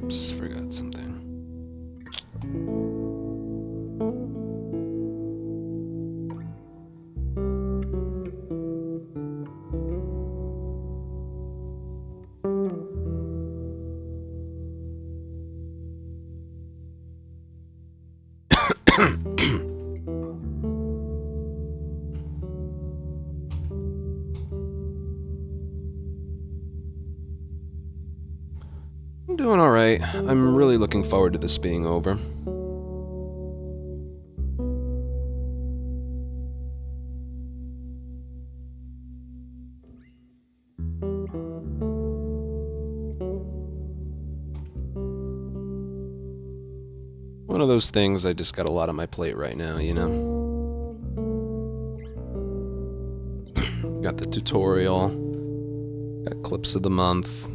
Oops, forgot something. I'm doing alright. I'm really looking forward to this being over. One of those things, I just got a lot on my plate right now, you know? Got the tutorial, got clips of the month.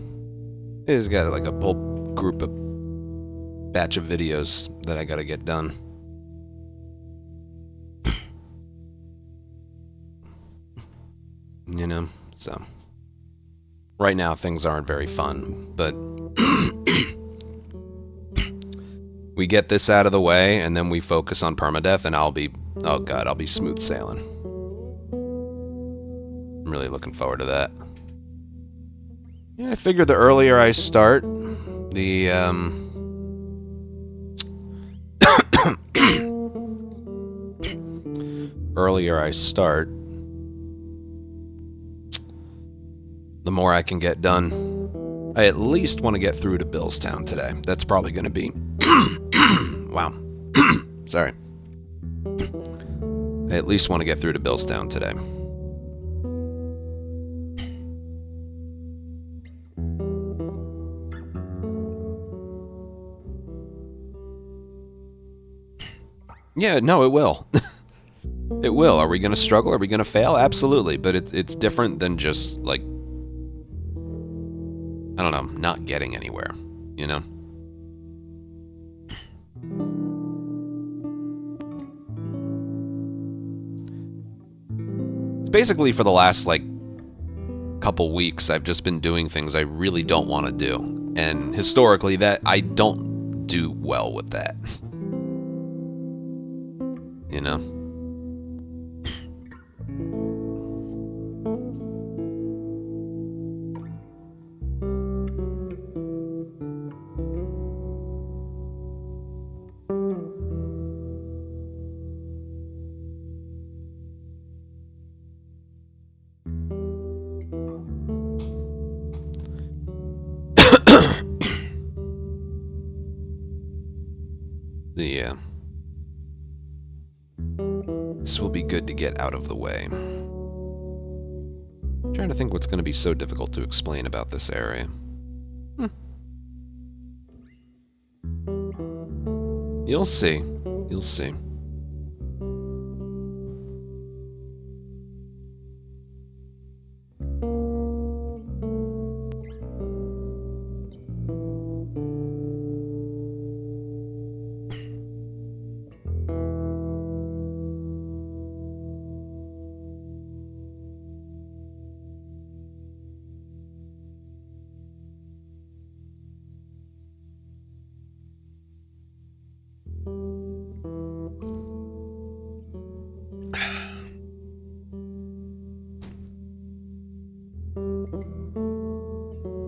I just got like a whole group of batch of videos that I gotta get done. You know, so right now things aren't very fun, but we get this out of the way and then we focus on permadeath and I'll be, oh god, I'll be smooth sailing. I'm really looking forward to that. Yeah, I figured the earlier I start, the earlier I start, the more I can get done. I at least want to get through to Billstown today. That's probably going to be... wow. Sorry. I at least want to get through to Billstown today. Yeah, no, it will. It will. Are we going to struggle? Are we going to fail? Absolutely. But it's different than just, like, I don't know, not getting anywhere, you know? It's basically for the last, like, couple weeks, I've just been doing things I really don't want to do. And historically, that I don't do well with that. You know? Yeah. This will be good to get out of the way. I'm trying to think what's going to be so difficult to explain about this area. You'll see. You'll see.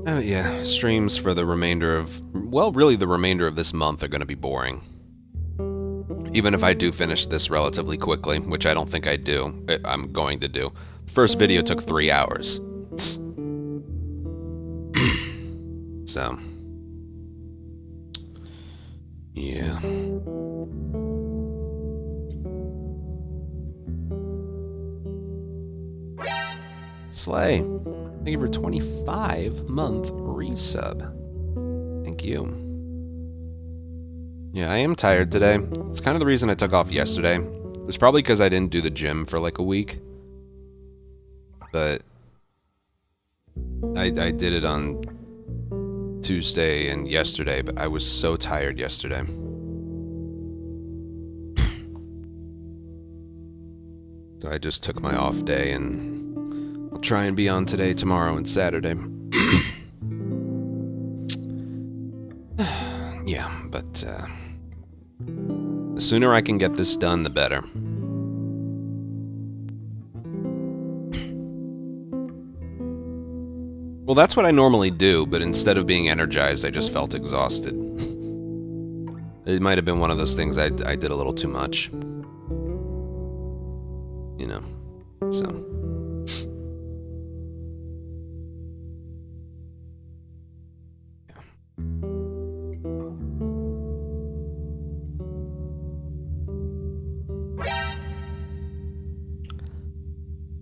Oh yeah, streams for the remainder of, well, really the remainder of this month are going to be boring. Even if I do finish this relatively quickly, which I don't think I do, I'm going to do. The first video took 3 hours. So. Yeah. Slay. Thank you for 25-month resub. Thank you. Yeah, I am tired today. It's kind of the reason I took off yesterday. It was probably because I didn't do the gym for like a week. But I did it on Tuesday and yesterday, but I was so tired yesterday. So I just took my off day and I'll try and be on today, tomorrow, and Saturday. sooner I can get this done, the better. Well, that's what I normally do, but instead of being energized, I just felt exhausted. It might have been one of those things I did a little too much. You know, so...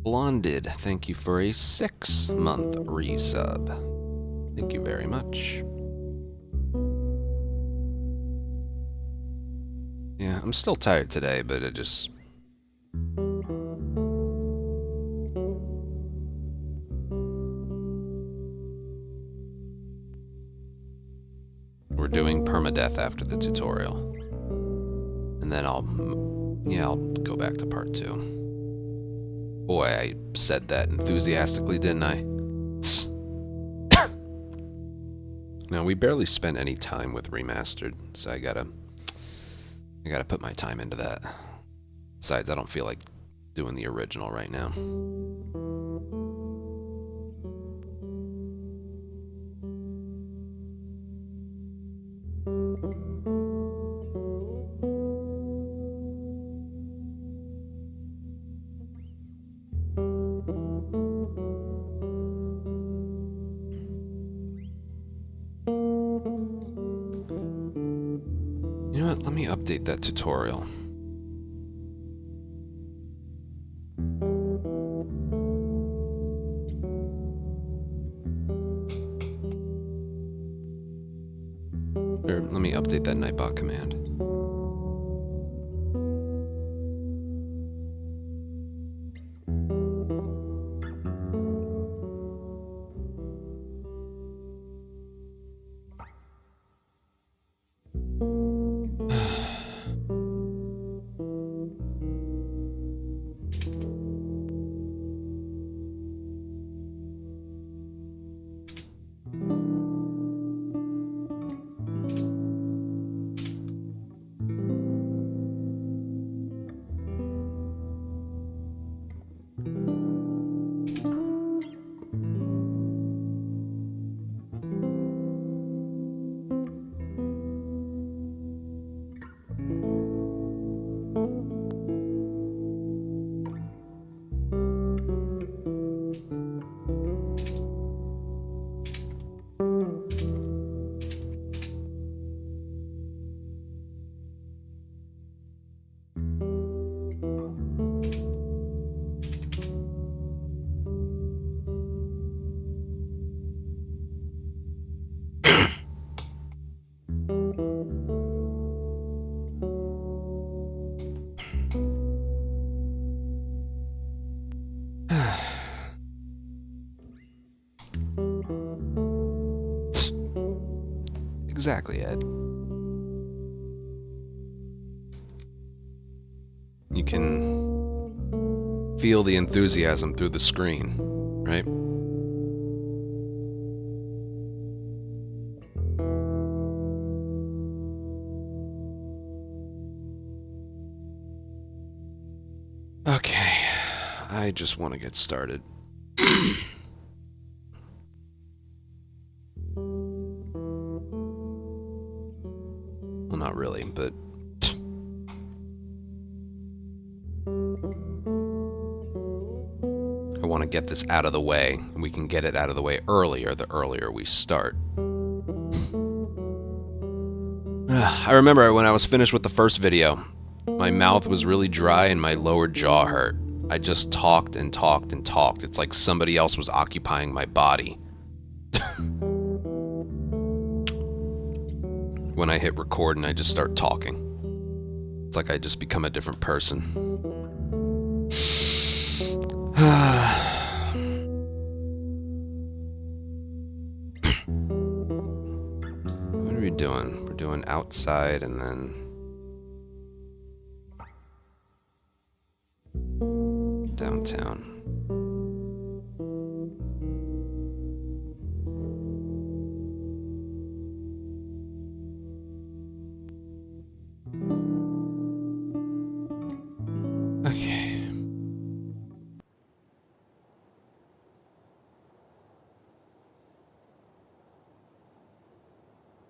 Blonded, thank you for a 6-month resub. Thank you very much. Yeah, I'm still tired today, but it just... We're doing permadeath after the tutorial. And then I'll go back to part 2. Boy, I said that enthusiastically, didn't I? Now, we barely spent any time with Remastered, so I gotta put my time into that. Besides, I don't feel like doing the original right now. You know what? Let me update that tutorial. Or let me update that Nightbot command. Exactly, Ed. You can feel the enthusiasm through the screen, right? Okay, I just want to get started. Well, not really, but... I want to get this out of the way, and we can get it out of the way earlier, the earlier we start. I remember when I was finished with the first video, my mouth was really dry and my lower jaw hurt. I just talked and talked and talked. It's like somebody else was occupying my body. When I hit record and I just start talking. It's like I just become a different person. What are we doing? We're doing outside and then... downtown.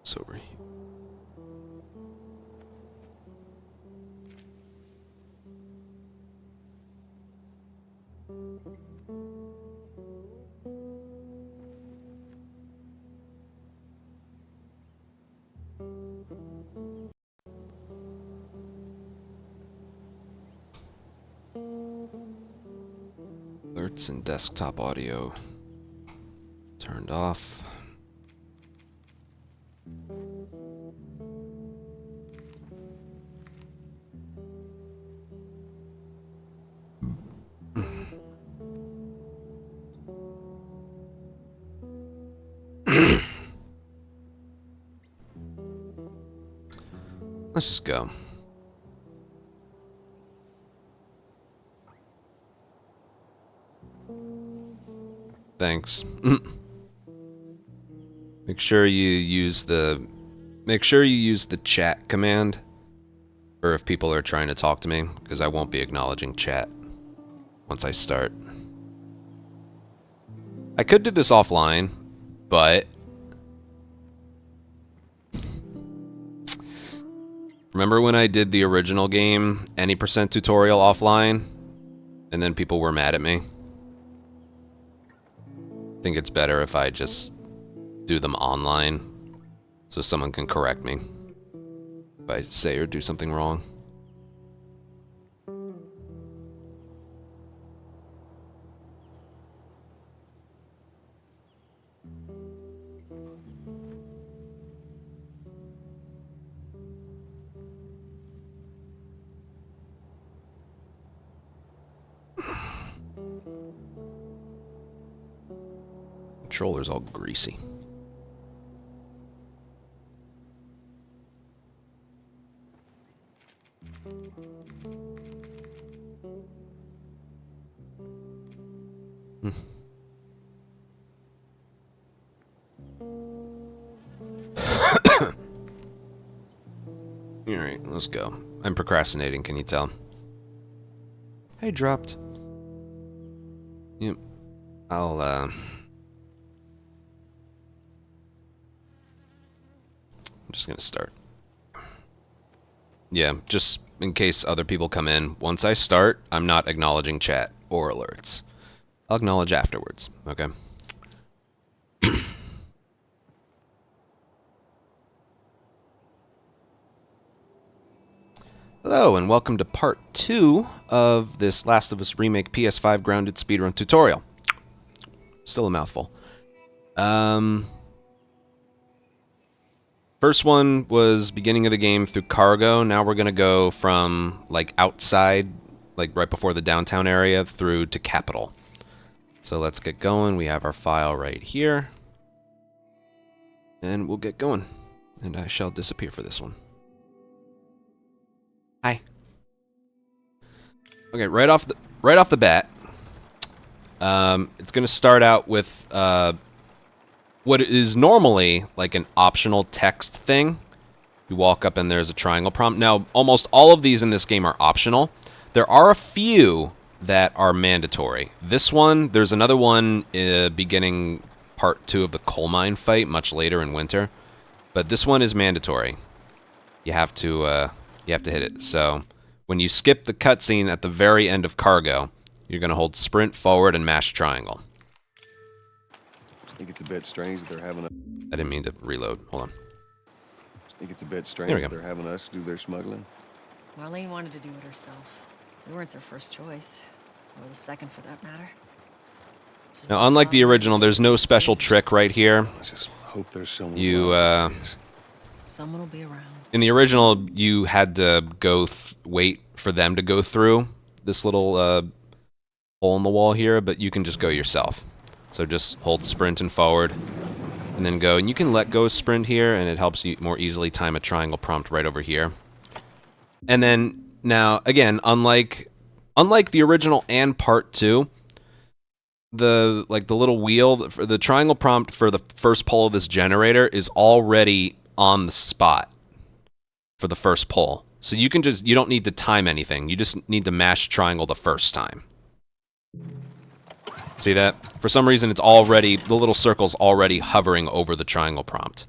It's over here. Alerts and desktop audio turned off. Let's just go. Thanks. Make sure you use the chat command for if people are trying to talk to me, because I won't be acknowledging chat once I start. I could do this offline, but remember when I did the original game, any % tutorial offline, and then people were mad at me? I think it's better if I just do them online so someone can correct me if I say or do something wrong. Controller's all greasy. Alright, let's go. I'm procrastinating, can you tell? Hey, dropped. Yep. I'm just gonna start. Yeah, just in case other people come in. Once I start, I'm not acknowledging chat or alerts. I'll acknowledge afterwards, okay? Hello, and welcome to part 2 of this Last of Us Remake PS5 grounded speedrun tutorial. Still a mouthful. First one was beginning of the game through cargo. Now we're gonna go from like outside, like right before the downtown area, through to Capital. So let's get going. We have our file right here. And we'll get going. And I shall disappear for this one. Hi. Okay, right off the bat, it's gonna start out with what is normally like an optional text thing. You walk up and there's a triangle prompt. Now, almost all of these in this game are optional. There are a few that are mandatory. This one, there's another one beginning part 2 of the coal mine fight much later in winter, but this one is mandatory. You have to hit it. So when you skip the cutscene at the very end of cargo, you're gonna hold sprint forward and mash triangle. I think it's a bit strange that they're having I didn't mean to reload. Hold on. I think it's a bit strange that they're having us do their smuggling. Marlene wanted to do it herself. We weren't their first choice, or the second for that matter. Now, unlike the original, there's no special trick right here. I just hope there's someone. Someone will be around. In the original, you had to go wait for them to go through this little hole in the wall here, but you can just go yourself. So just hold sprint and forward, and then go. And you can let go of sprint here, and it helps you more easily time a triangle prompt right over here. And then, now, again, unlike the original and part 2, the little wheel, for the triangle prompt for the first pull of this generator is already on the spot for the first pull. So you don't need to time anything. You just need to mash triangle the first time. See that? For some reason, the little circle's already hovering over the triangle prompt.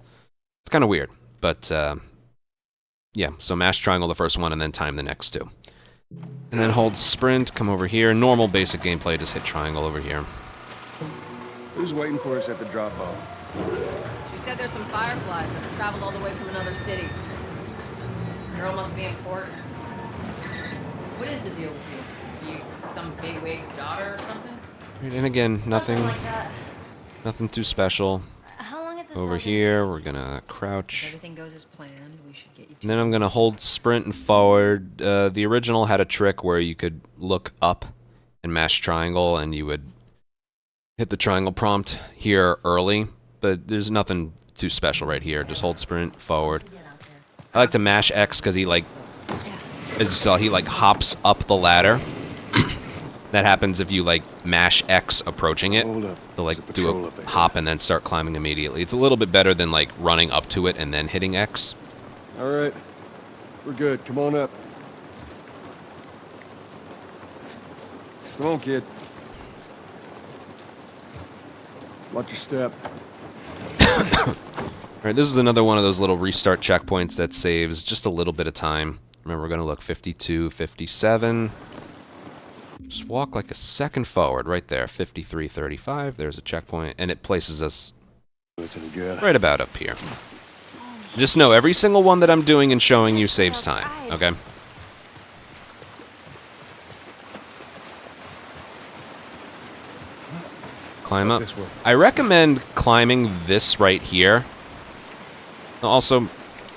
It's kind of weird, but yeah, so mash triangle the first one and then time the next two. And then hold sprint, come over here. Normal basic gameplay, just hit triangle over here. Who's waiting for us at the drop-off? She said there's some fireflies that have traveled all the way from another city. Girl must be important. What is the deal with you? You some bigwig's daughter or something? And again, nothing, Something like that. nothing too special. How long is this Over all here, gonna we're gonna take? If crouch. everything goes as planned, we should get you And then I'm gonna hold sprint and forward. The original had a trick where you could look up and mash triangle, and you would hit the triangle prompt here early. But there's nothing too special right here. Just hold sprint forward. I like to mash X because he like, as you saw, he like hops up the ladder. That happens if you like mash X approaching it. Hold up. To like There's a do patrol a up ahead. hop and then start climbing immediately. It's a little bit better than like running up to it and then hitting X. All right. We're good. Come on up. Come on, kid. Watch your step. Alright, this is another one of those little restart checkpoints that saves just a little bit of time. Remember, we're going to look 52, 57. Just walk like a second forward right there. 53, 35. There's a checkpoint, and it places us That's any good. right about up here. Just know, every single one that I'm doing and showing you saves time, okay? Climb up. This way. I recommend climbing this right here. Also,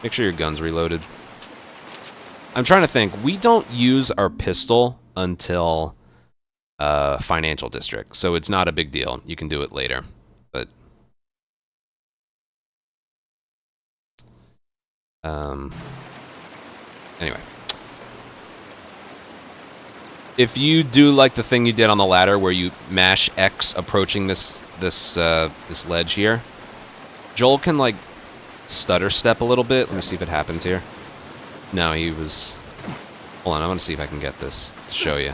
make sure your gun's reloaded. I'm trying to think. We don't use our pistol until Financial District, so it's not a big deal. You can do it later. But anyway. If you do like the thing you did on the ladder where you mash X approaching this ledge here, Joel can like stutter step a little bit. Let me see if it happens here. No, he was... Hold on, I want to see if I can get this to show you.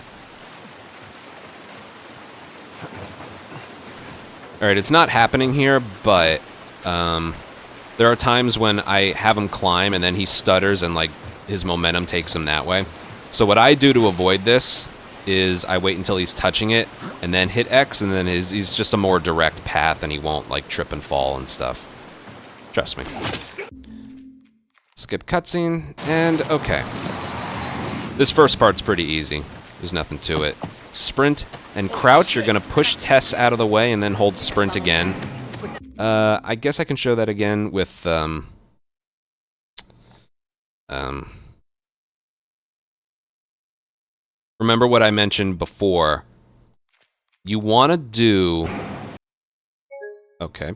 Alright, it's not happening here, but there are times when I have him climb and then he stutters and like his momentum takes him that way. So what I do to avoid this is I wait until he's touching it and then hit X, and then he's just a more direct path and he won't like trip and fall and stuff. Trust me. Skip cutscene, and okay. This first part's pretty easy. There's nothing to it. Sprint and crouch, you're gonna push Tess out of the way and then hold sprint again. I guess I can show that again with, remember what I mentioned before. You wanna do... Okay.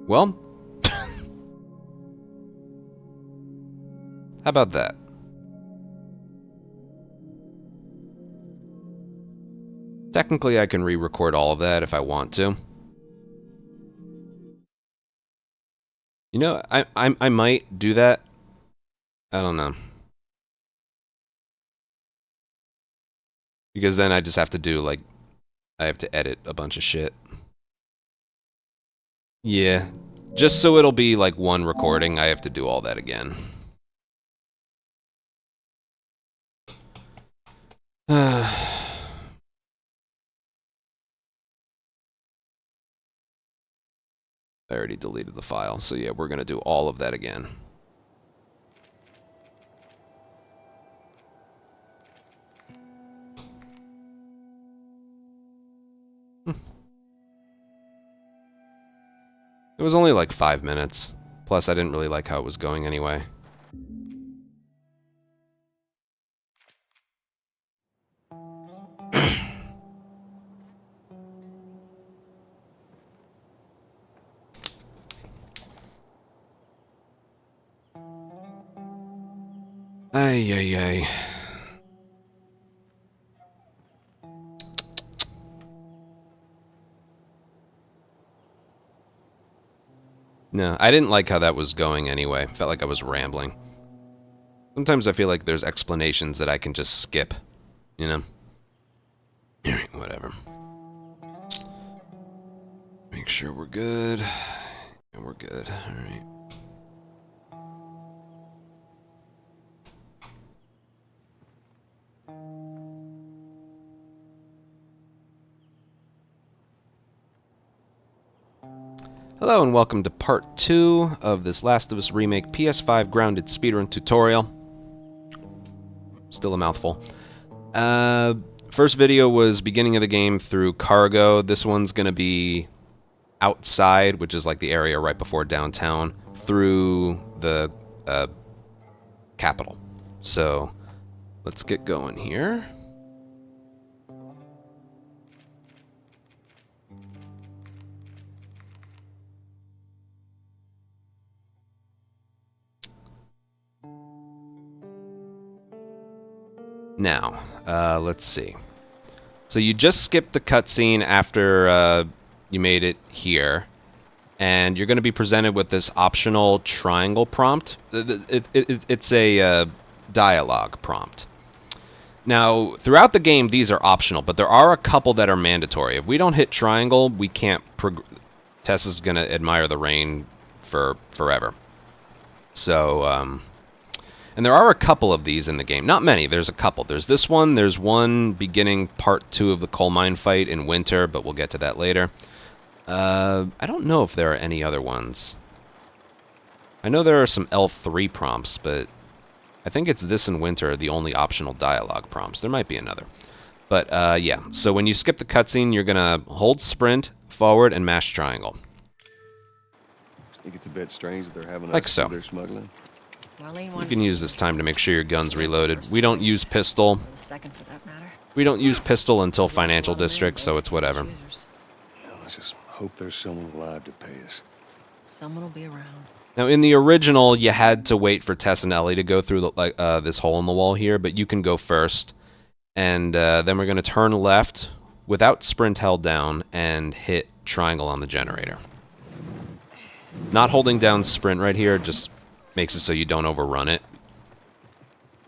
Well, how about that? Technically, I can re-record all of that if I want to. You know, I might do that. I don't know. Because then I just have to do, like, I have to edit a bunch of shit. Yeah. Just so it'll be, like, one recording, I have to do all that again. I already deleted the file, so yeah, we're gonna do all of that again. It was only like 5 minutes. Plus, I didn't really like how it was going anyway. Ay, ay, ay. No, I didn't like how that was going anyway. Felt like I was rambling. Sometimes I feel like there's explanations that I can just skip, you know? Whatever. Make sure we're good. And we're good. Alright. Hello and welcome to part 2 of this Last of Us Remake PS5 grounded speedrun tutorial. Still a mouthful. First video was beginning of the game through cargo. This one's gonna be outside, which is like the area right before downtown, through the capital. So let's get going here. Now, let's see. So you just skipped the cutscene after you made it here, and you're going to be presented with this optional triangle prompt. It's a dialogue prompt. Now, throughout the game, these are optional, but there are a couple that are mandatory. If we don't hit triangle, we can't Tessa's going to admire the rain for forever. So, and there are a couple of these in the game. Not many, there's a couple. There's this one, there's one beginning part 2 of the coal mine fight in winter, but we'll get to that later. I don't know if there are any other ones. I know there are some L3 prompts, but I think it's this in winter, the only optional dialogue prompts. There might be another. But, yeah. So when you skip the cutscene, you're gonna hold sprint, forward, and mash triangle. I think it's a bit strange that they're having Like us so. do their smuggling. You can use this time to make sure your gun's reloaded. We don't use pistol. We don't use pistol until financial district, so it's whatever. Let's just hope there's someone alive to pay us. Someone will be around. Now, in the original, you had to wait for Tess and Ellie to go through the, this hole in the wall here, but you can go first. And then we're going to turn left without sprint held down and hit triangle on the generator. Not holding down sprint right here just makes it so you don't overrun it.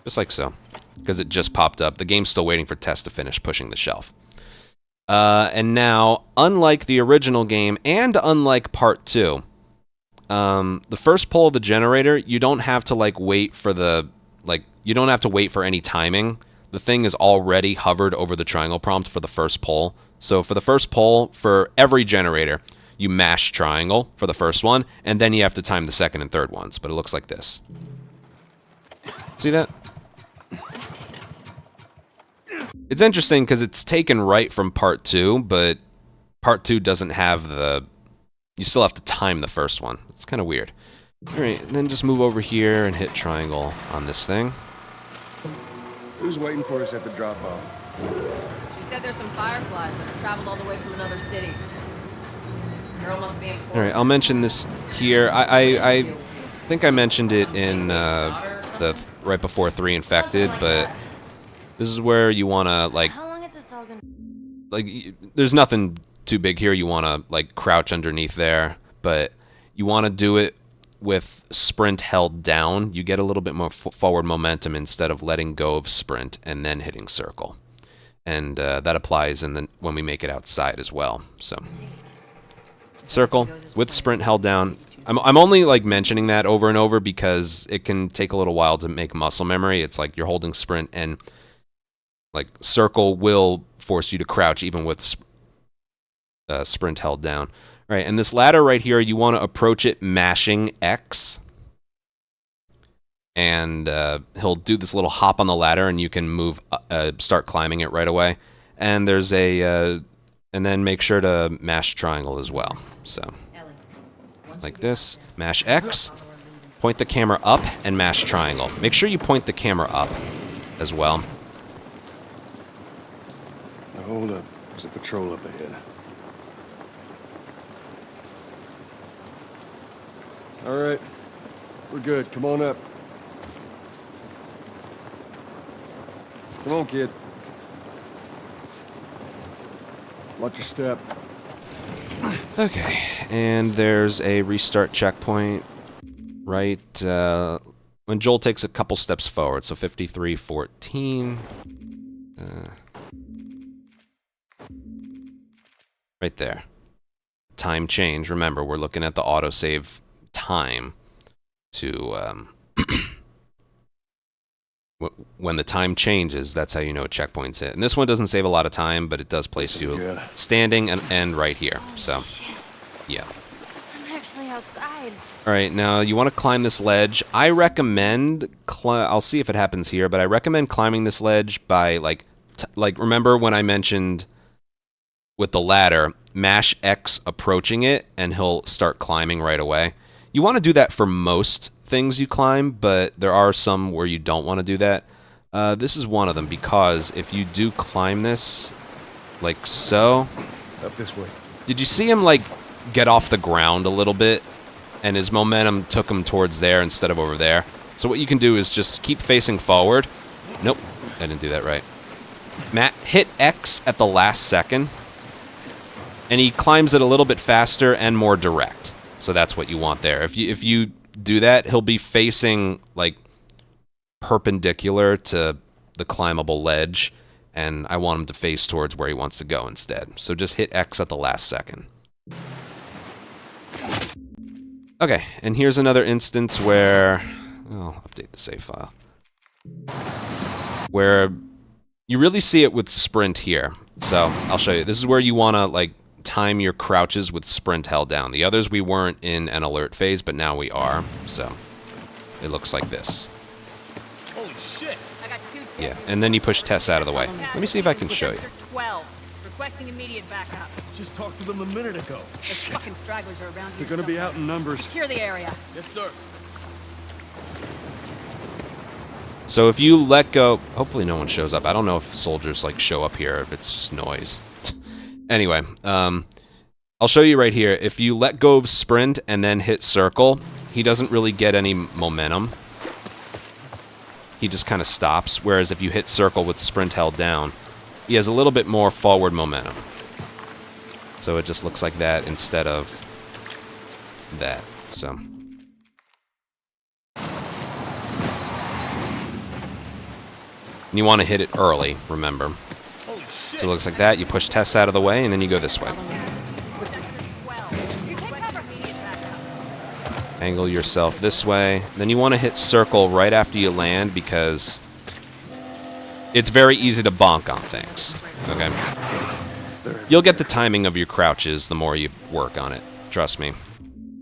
Just like so. Because it just popped up. The game's still waiting for Tess to finish pushing the shelf. And now, unlike the original game, and unlike part 2, the first pull of the generator, you don't have to, like, wait for the... Like, you don't have to wait for any timing. The thing is already hovered over the triangle prompt for the first pull. So for the first pull, for every generator, you mash triangle for the first one, and then you have to time the second and third ones, but it looks like this. See that? It's interesting because it's taken right from part 2, but part 2 doesn't have the... You still have to time the first one. It's kind of weird. Alright, then just move over here and hit triangle on this thing. Who's waiting for us at the drop-off? She said there's some fireflies that have traveled all the way from another city. Girl must be important. Alright, I'll mention this here. I think I mentioned it in the right before 3 Infected, but this is where you want to, like... How long is this all gonna... Like, there's nothing too big here. You want to, like, crouch underneath there, but you want to do it with sprint held down. You get a little bit more forward momentum instead of letting go of sprint and then hitting circle. And that applies when we make it outside as well. So, circle with sprint held down. I'm only, like, mentioning that over and over because it can take a little while to make muscle memory. It's like you're holding sprint and, like, circle will force you to crouch even with sprint held down. All right, and this ladder right here, you want to approach it mashing X. And he'll do this little hop on the ladder, and you can move, start climbing it right away. And there's a, and then make sure to mash triangle as well. So, like this, mash X, point the camera up, and mash triangle. Make sure you point the camera up as well. Now hold up, there's a patrol up ahead. All right, we're good. Come on up. Come on, kid. Watch your step. Okay, and there's a restart checkpoint right when Joel takes a couple steps forward, so 53:14. Right there. time change, remember, we're looking at the autosave time to, when the time changes, that's how you know a checkpoint's hit. And this one doesn't save a lot of time, but it does place you standing and right here. So, yeah. I'm actually outside. All right, now you want to climb this ledge. I recommend, I'll see if it happens here, but I recommend climbing this ledge by, like remember when I mentioned with the ladder, mash X approaching it, and he'll start climbing right away. You want to do that for most things you climb, but there are some where you don't want to do that. This is one of them, because if you do climb this, like so... Up this way. Did you see him, like, get off the ground a little bit? And his momentum took him towards there instead of over there. So what you can do is just keep facing forward. Nope, I didn't do that right. Hit X at the last second, and he climbs it a little bit faster and more direct. So that's what you want there. If you do that, he'll be facing, like, perpendicular to the climbable ledge, and I want him to face towards where he wants to go instead. So just hit X at the last second. Okay, and here's another instance where... I'll update the save file. Where you really see it with sprint here. So I'll show you. This is where you want to, like, time your crouches with sprint held down. The others we weren't in an alert phase, but now we are. So it looks like this. Holy shit! I got two. Yeah, and then you push Tess out of the way. Let me see if I can show you. 12. Requesting immediate backup. Just talked to them a minute ago. Those fucking stragglers are around here. They're gonna be out in numbers. Secure the area. Yes, sir. So if you let go... Hopefully no one shows up. I don't know if soldiers, like, show up here, if it's just noise. Anyway, I'll show you right here. If you let go of sprint and then hit circle, he doesn't really get any momentum. He just kind of stops, whereas if you hit circle with sprint held down, he has a little bit more forward momentum. So it just looks like that instead of that. So... And you want to hit it early, remember. So it looks like that. You push Tess out of the way, and then you go this way. Angle yourself this way. Then you want to hit circle right after you land, because it's very easy to bonk on things. Okay? You'll get the timing of your crouches the more you work on it. Trust me.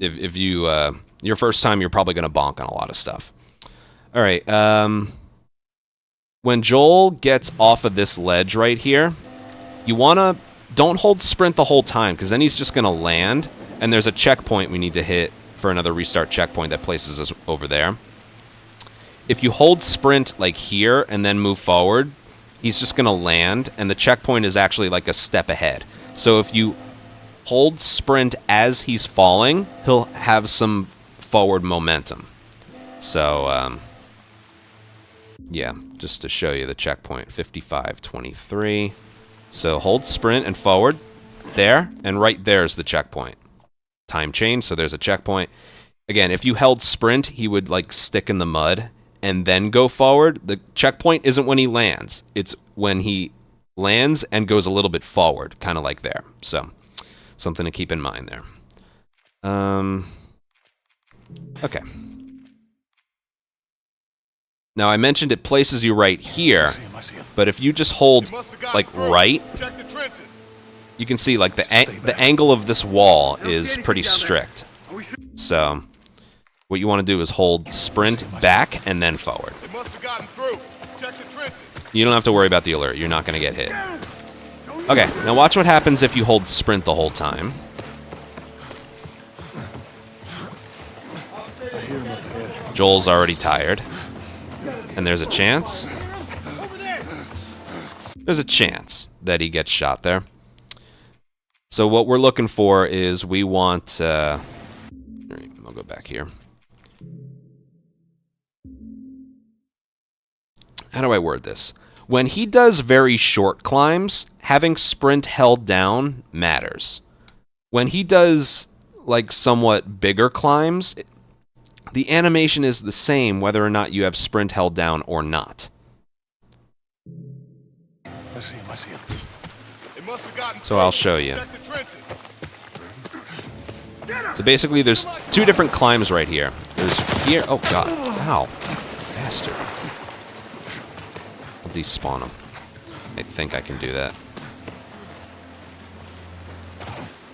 If you... your first time, you're probably going to bonk on a lot of stuff. All right, when Joel gets off of this ledge right here, you want to... Don't hold sprint the whole time, because then he's just going to land, and there's a checkpoint we need to hit for another restart checkpoint that places us over there. If you hold sprint, like here, and then move forward, he's just going to land, and the checkpoint is actually like a step ahead. So if you hold sprint as he's falling, he'll have some forward momentum. So, yeah, just to show you the checkpoint, 55:23. So hold sprint and forward, there, and right there's the checkpoint. Time change, so there's a checkpoint. Again, if you held sprint, he would, like, stick in the mud and then go forward. The checkpoint isn't when he lands. It's when he lands and goes a little bit forward, kind of like there. So, something to keep in mind there. Okay. Now, I mentioned it places you right here, but if you just hold, like, right, you can see, like, the angle of this wall is pretty strict. So, what you want to do is hold sprint back and then forward. You don't have to worry about the alert. You're not going to get hit. Okay, now watch what happens if you hold sprint the whole time. Joel's already tired. And there's a chance. There's a chance that he gets shot there. So what we're looking for is we want... All right, I'll go back here. How do I word this? When he does very short climbs, having sprint held down matters. When he does, like, somewhat bigger climbs, the animation is the same whether or not you have sprint held down or not. I see him. So I'll show you. So basically, there's two different climbs right here. There's here. Oh god! Ow, bastard! I'll despawn him. I think I can do that.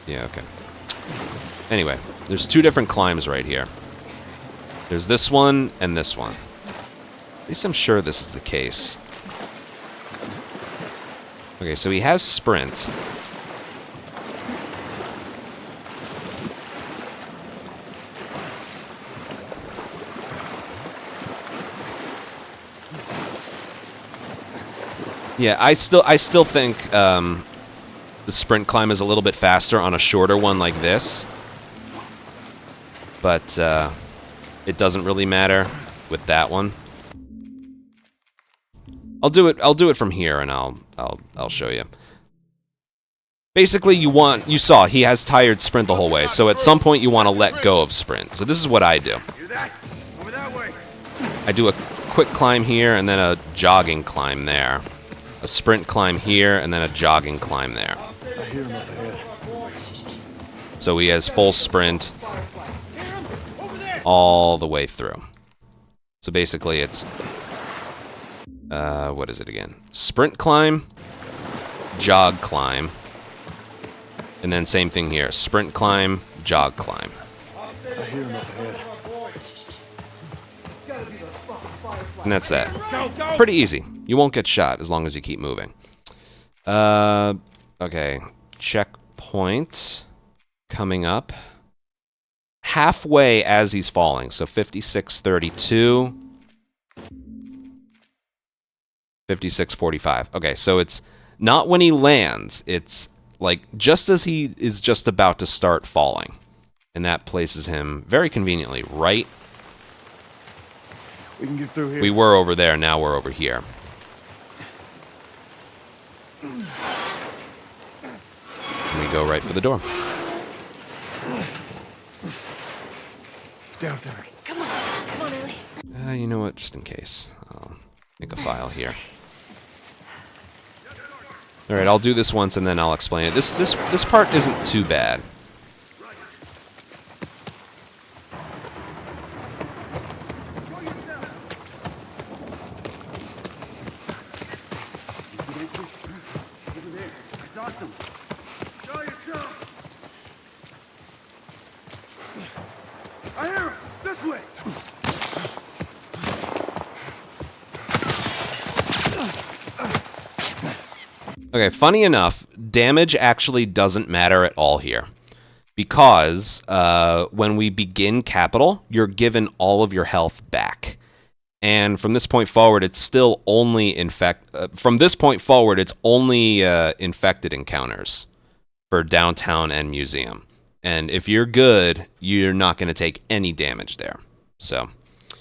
Yeah. Okay. Anyway, there's two different climbs right here. There's this one and this one. At least I'm sure this is the case. Okay, so he has sprint. Yeah, I still think the sprint climb is a little bit faster on a shorter one like this, but it doesn't really matter with that one. I'll do it from here, and I'll show you. Basically, you saw he has tired sprint the whole way, so at some point you want to let go of sprint. So this is what I do. I do a quick climb here, and then a jogging climb there. A sprint climb here, and then a jogging climb there. So he has full sprint all the way through. So basically it's, what is it again? Sprint climb, jog climb, and then same thing here. Sprint climb, jog climb. And that's that. Pretty easy. You won't get shot as long as you keep moving. Okay. Checkpoint coming up. Halfway as he's falling. So 56:32. 56:45. Okay, so it's not when he lands. It's like just as he is just about to start falling. And that places him very conveniently right. We can get through here. We were over there, now we're over here. And we go right for the door. Down there. Come on, Ellie. You know what? Just in case. I'll make a file here. Alright, I'll do this once and then I'll explain it. This part isn't too bad. Okay, funny enough, damage actually doesn't matter at all here. Because when we begin Capital, you're given all of your health back. And from this point forward, it's still only from this point forward, it's only infected encounters for Downtown and Museum. And if you're good, you're not going to take any damage there. So,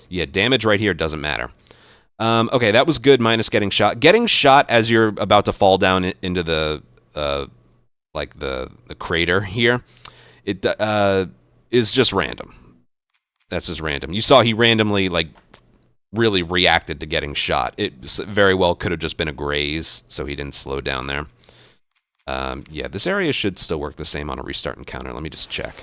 yeah, damage right here doesn't matter. Okay, that was good, minus getting shot. Getting shot as you're about to fall down into the, like the crater here, it is just random. That's just random. You saw he randomly, like, really reacted to getting shot. It very well could have just been a graze, so he didn't slow down there. Yeah, this area should still work the same on a restart encounter. Let me just check.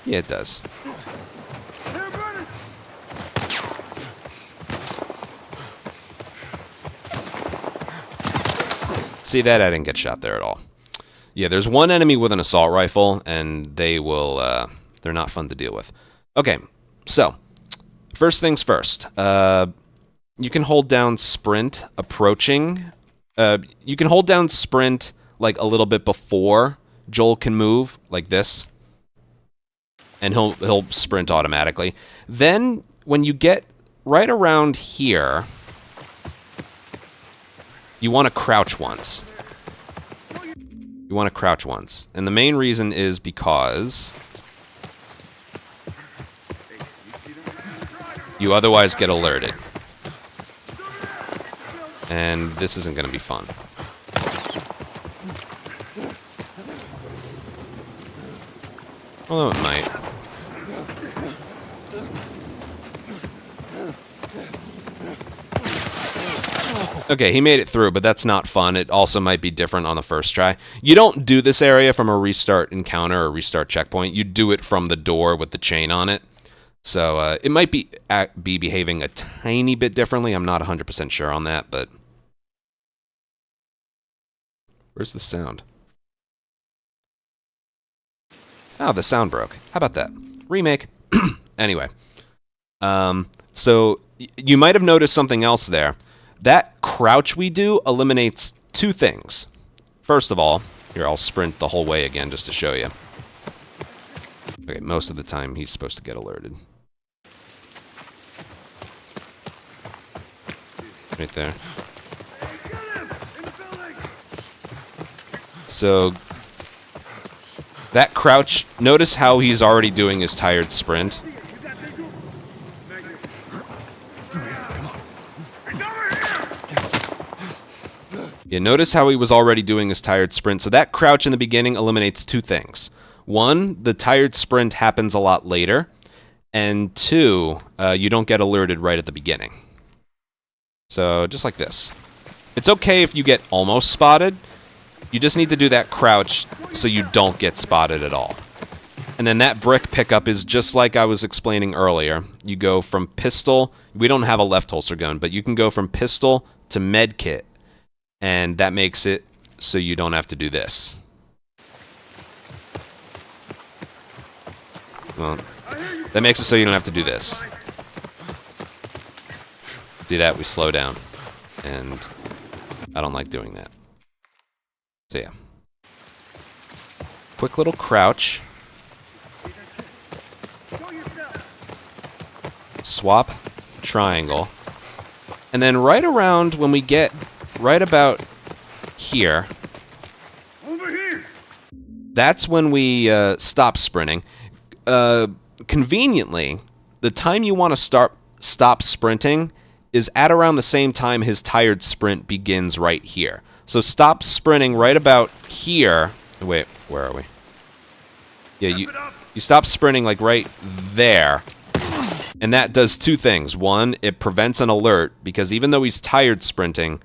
Yeah, it does. See that? I didn't get shot there at all. Yeah, there's one enemy with an assault rifle, and they will, they're not fun to deal with. Okay, so, first things first. You can hold down sprint approaching. You can hold down sprint, like, a little bit before Joel can move, like this. And he'll sprint automatically. Then, when you get right around here, you want to crouch once. You want to crouch once. And the main reason is because you otherwise get alerted. And this isn't going to be fun. Although it might. Okay, he made it through, but that's not fun. It also might be different on the first try. You don't do this area from a restart encounter or restart checkpoint. You do it from the door with the chain on it. So it might be behaving a tiny bit differently. I'm not 100% sure on that, but... Where's the sound? Oh, the sound broke. How about that? Remake. Anyway. So you might have noticed something else there. That crouch we do eliminates two things. First of all, here, I'll sprint the whole way again just to show you. Okay, most of the time he's supposed to get alerted. Right there. So that crouch, notice how he's already doing his tired sprint. Yeah, notice how he was already doing his tired sprint. So that crouch in the beginning eliminates two things. One, the tired sprint happens a lot later. And two, you don't get alerted right at the beginning. So just like this. It's okay if you get almost spotted. You just need to do that crouch so you don't get spotted at all. And then that brick pickup is just like I was explaining earlier. You go from pistol, we don't have a left holster gun, but you can go from pistol to med kit. And that makes it so you don't have to do this. Well, that makes it so you don't have to do this. Do that, we slow down. And I don't like doing that. So yeah. Quick little crouch. Swap, triangle. And then right around when we get right about here, that's when we stop sprinting. Conveniently, the time you want to stop sprinting is at around the same time his tired sprint begins right here. So stop sprinting right about here. Wait, where are we? Yeah, you stop sprinting like right there. And that does two things. One, it prevents an alert, because even though he's tired sprinting,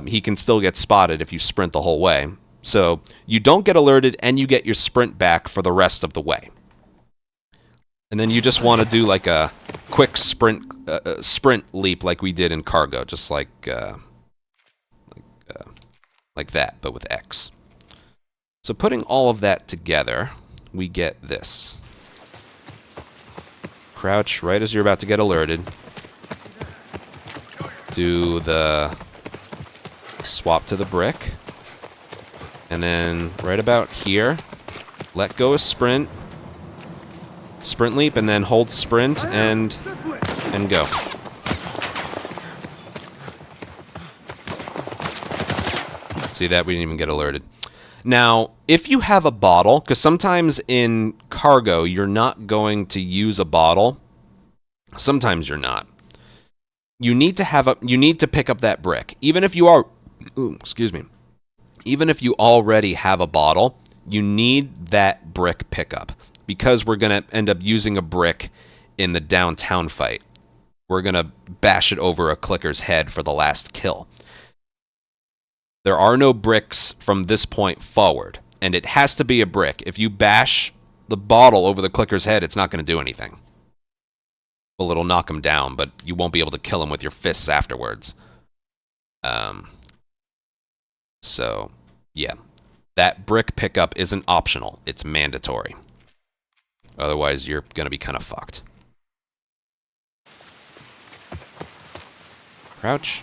he can still get spotted if you sprint the whole way. So you don't get alerted, and you get your sprint back for the rest of the way. And then you just want to do like a quick sprint leap like we did in Cargo, just like that, but with X. So putting all of that together, we get this. Crouch right as you're about to get alerted. Do the swap to the brick. And then right about here, let go of sprint. Sprint leap, and then hold sprint and go. See that? We didn't even get alerted. Now, if you have a bottle, because sometimes in Cargo you're not going to use a bottle. Sometimes you're not. You need to pick up that brick. Even if you are, excuse me. Even if you already have a bottle, you need that brick pickup, because we're going to end up using a brick in the downtown fight. We're going to bash it over a clicker's head for the last kill. There are no bricks from this point forward, and it has to be a brick. If you bash the bottle over the clicker's head, it's not going to do anything. Well, it'll knock him down, but you won't be able to kill him with your fists afterwards. So, yeah. That brick pickup isn't optional. It's mandatory. Otherwise, you're going to be kind of fucked. Crouch.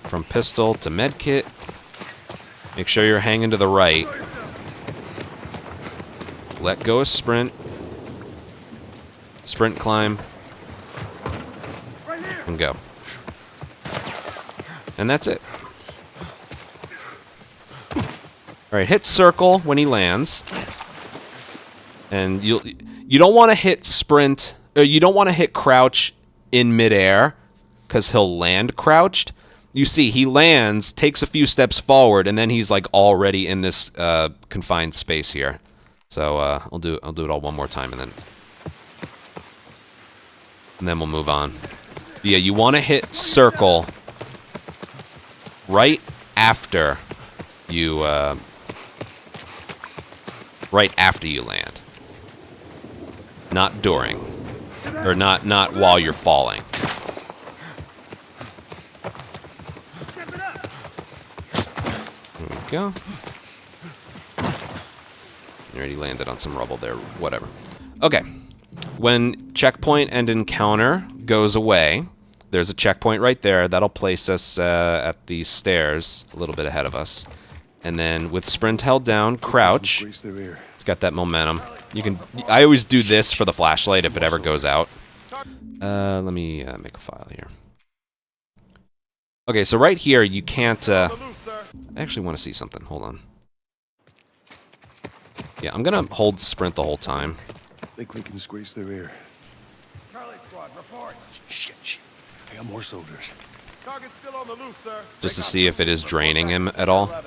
From pistol to medkit. Make sure you're hanging to the right. Let go of sprint. Sprint climb. And go. And that's it. Alright, hit circle when he lands. And you don't want to hit sprint, or you don't want to hit crouch in midair, because he'll land crouched. You see, he lands, takes a few steps forward, and then he's like already in this confined space here. So I'll do it all one more time, and then we'll move on. Yeah, you want to hit circle right after you land. Not during. Or not while you're falling. There we go. You already landed on some rubble there. Whatever. Okay. When checkpoint and encounter goes away, there's a checkpoint right there. That'll place us at the stairs a little bit ahead of us. And then with sprint held down, crouch. It's got that momentum. You can. I always do this for the flashlight if it ever goes out. Let me make a file here. Okay, so right here you can't. I actually want to see something. Hold on. Yeah, I'm gonna hold sprint the whole time. Think we can squeeze through here. Charlie squad, report. Shit. I got more soldiers. Target's still on the loose, sir. Just to see if it is draining him at all. I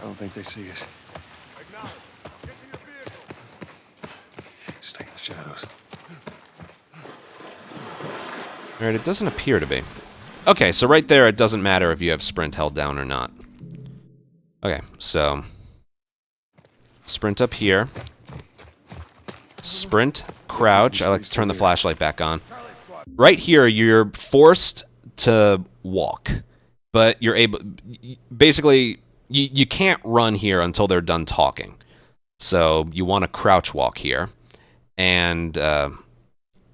don't think they see us. Acknowledge. Get to your vehicle. Stay in the shadows. Alright, it doesn't appear to be. Okay, so right there, it doesn't matter if you have sprint held down or not. Okay, so sprint up here. Sprint, crouch. I like to turn the flashlight back on. Right here, you're forced to walk, but you're able. Basically, you can't run here until they're done talking. So you want to crouch walk here, and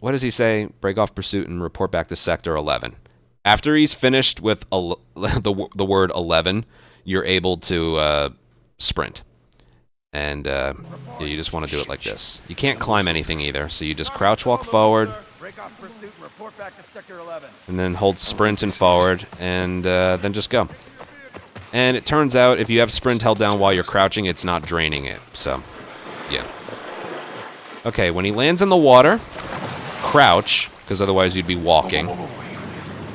what does he say? Break off pursuit and report back to Sector 11. After he's finished with the word 11, you're able to sprint. And yeah, you just want to do it like this. You can't climb anything either, so you just crouch walk forward. Break off pursuit and report back to Sector 11. And then hold sprint and forward, and then just go. And it turns out if you have sprint held down while you're crouching, it's not draining it. So, yeah. Okay, when he lands in the water, crouch, because otherwise you'd be walking.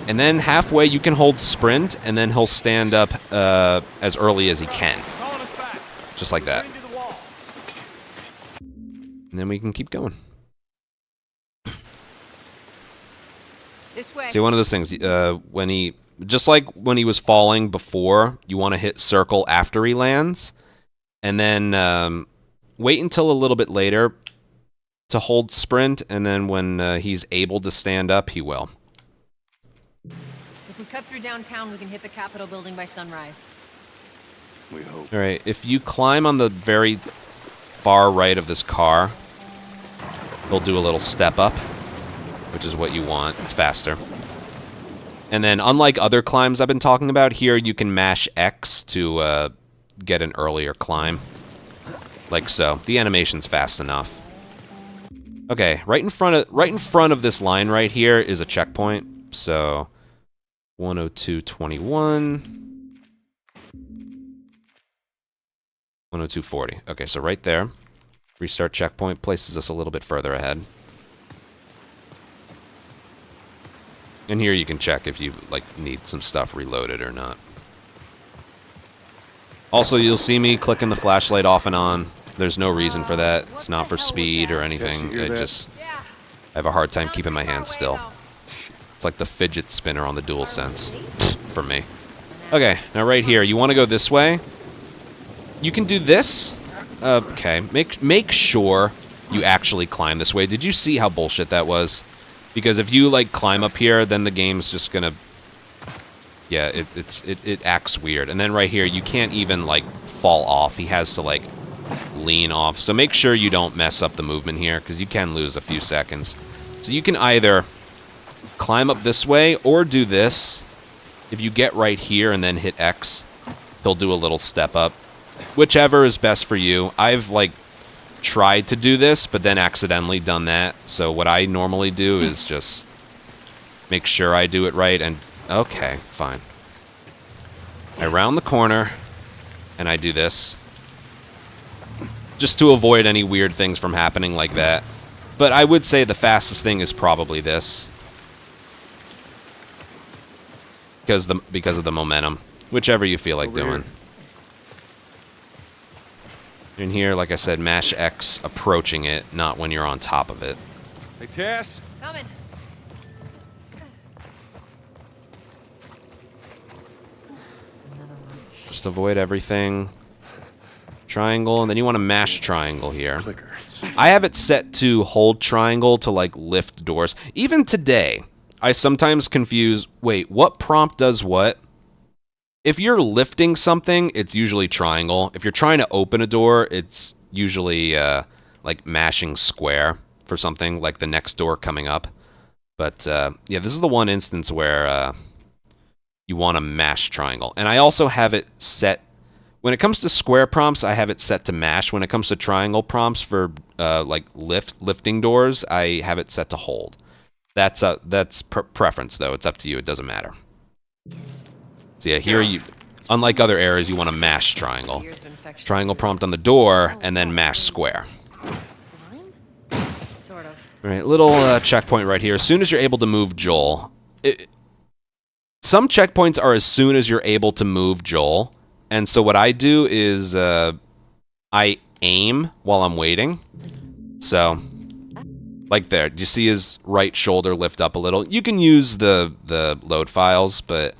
And then halfway you can hold sprint, and then he'll stand up as early as he can. Just like that. And then we can keep going. This way. See, one of those things, when he, just like when he was falling before, you want to hit circle after he lands, and then wait until a little bit later to hold sprint, and then when he's able to stand up, he will. If we cut through downtown, we can hit the Capitol building by sunrise. We hope. All right, if you climb on the very far right of this car, he'll do a little step up, which is what you want. It's faster. And then, unlike other climbs I've been talking about, here you can mash X to get an earlier climb. Like so. The animation's fast enough. Okay, right in front of this line right here is a checkpoint. So 102.21. 102.40. Okay, so right there. Restart checkpoint places us a little bit further ahead. And here you can check if you need some stuff reloaded or not. Also, you'll see me clicking the flashlight off and on. There's no reason for that. It's not for speed or anything. I have a hard time keeping my hands still. It's like the fidget spinner on the DualSense for me. Okay, now right here, you want to go this way. You can do this. Okay, make sure you actually climb this way. Did you see how bullshit that was? Because if you climb up here, then the game's just gonna, yeah, it acts weird. And then right here, you can't even fall off. He has to lean off. So make sure you don't mess up the movement here, because you can lose a few seconds. So you can either climb up this way or do this. If you get right here and then hit X, he'll do a little step up. Whichever is best for you. I've tried to do this, but then accidentally done that. So what I normally do is just make sure I do it right, and okay, fine. I round the corner, and I do this. Just to avoid any weird things from happening like that. But I would say the fastest thing is probably this. Because of the momentum. Whichever you feel like doing. In here, like I said, mash X approaching it, not when you're on top of it. Hey, Tess. Coming. Just avoid everything. Triangle, and then you want to mash triangle here. Clicker. I have it set to hold triangle to, like, lift doors. Even today, I sometimes confuse, wait, what prompt does what? If you're lifting something, it's usually triangle. If you're trying to open a door, it's usually, like, mashing square for something, like the next door coming up. But, yeah, this is the one instance where, you want to mash triangle. And I also have it set... When it comes to square prompts, I have it set to mash. When it comes to triangle prompts for like lifting doors, I have it set to hold. That's preference though. It's up to you. It doesn't matter. So yeah, here you, unlike other areas, you want to mash triangle. Triangle prompt on the door, and then mash square. Sort of. All right, little checkpoint right here. As soon as you're able to move Joel, some checkpoints are as soon as you're able to move Joel. And so what I do is I aim while I'm waiting. So, like there, do you see his right shoulder lift up a little? You can use the load files, but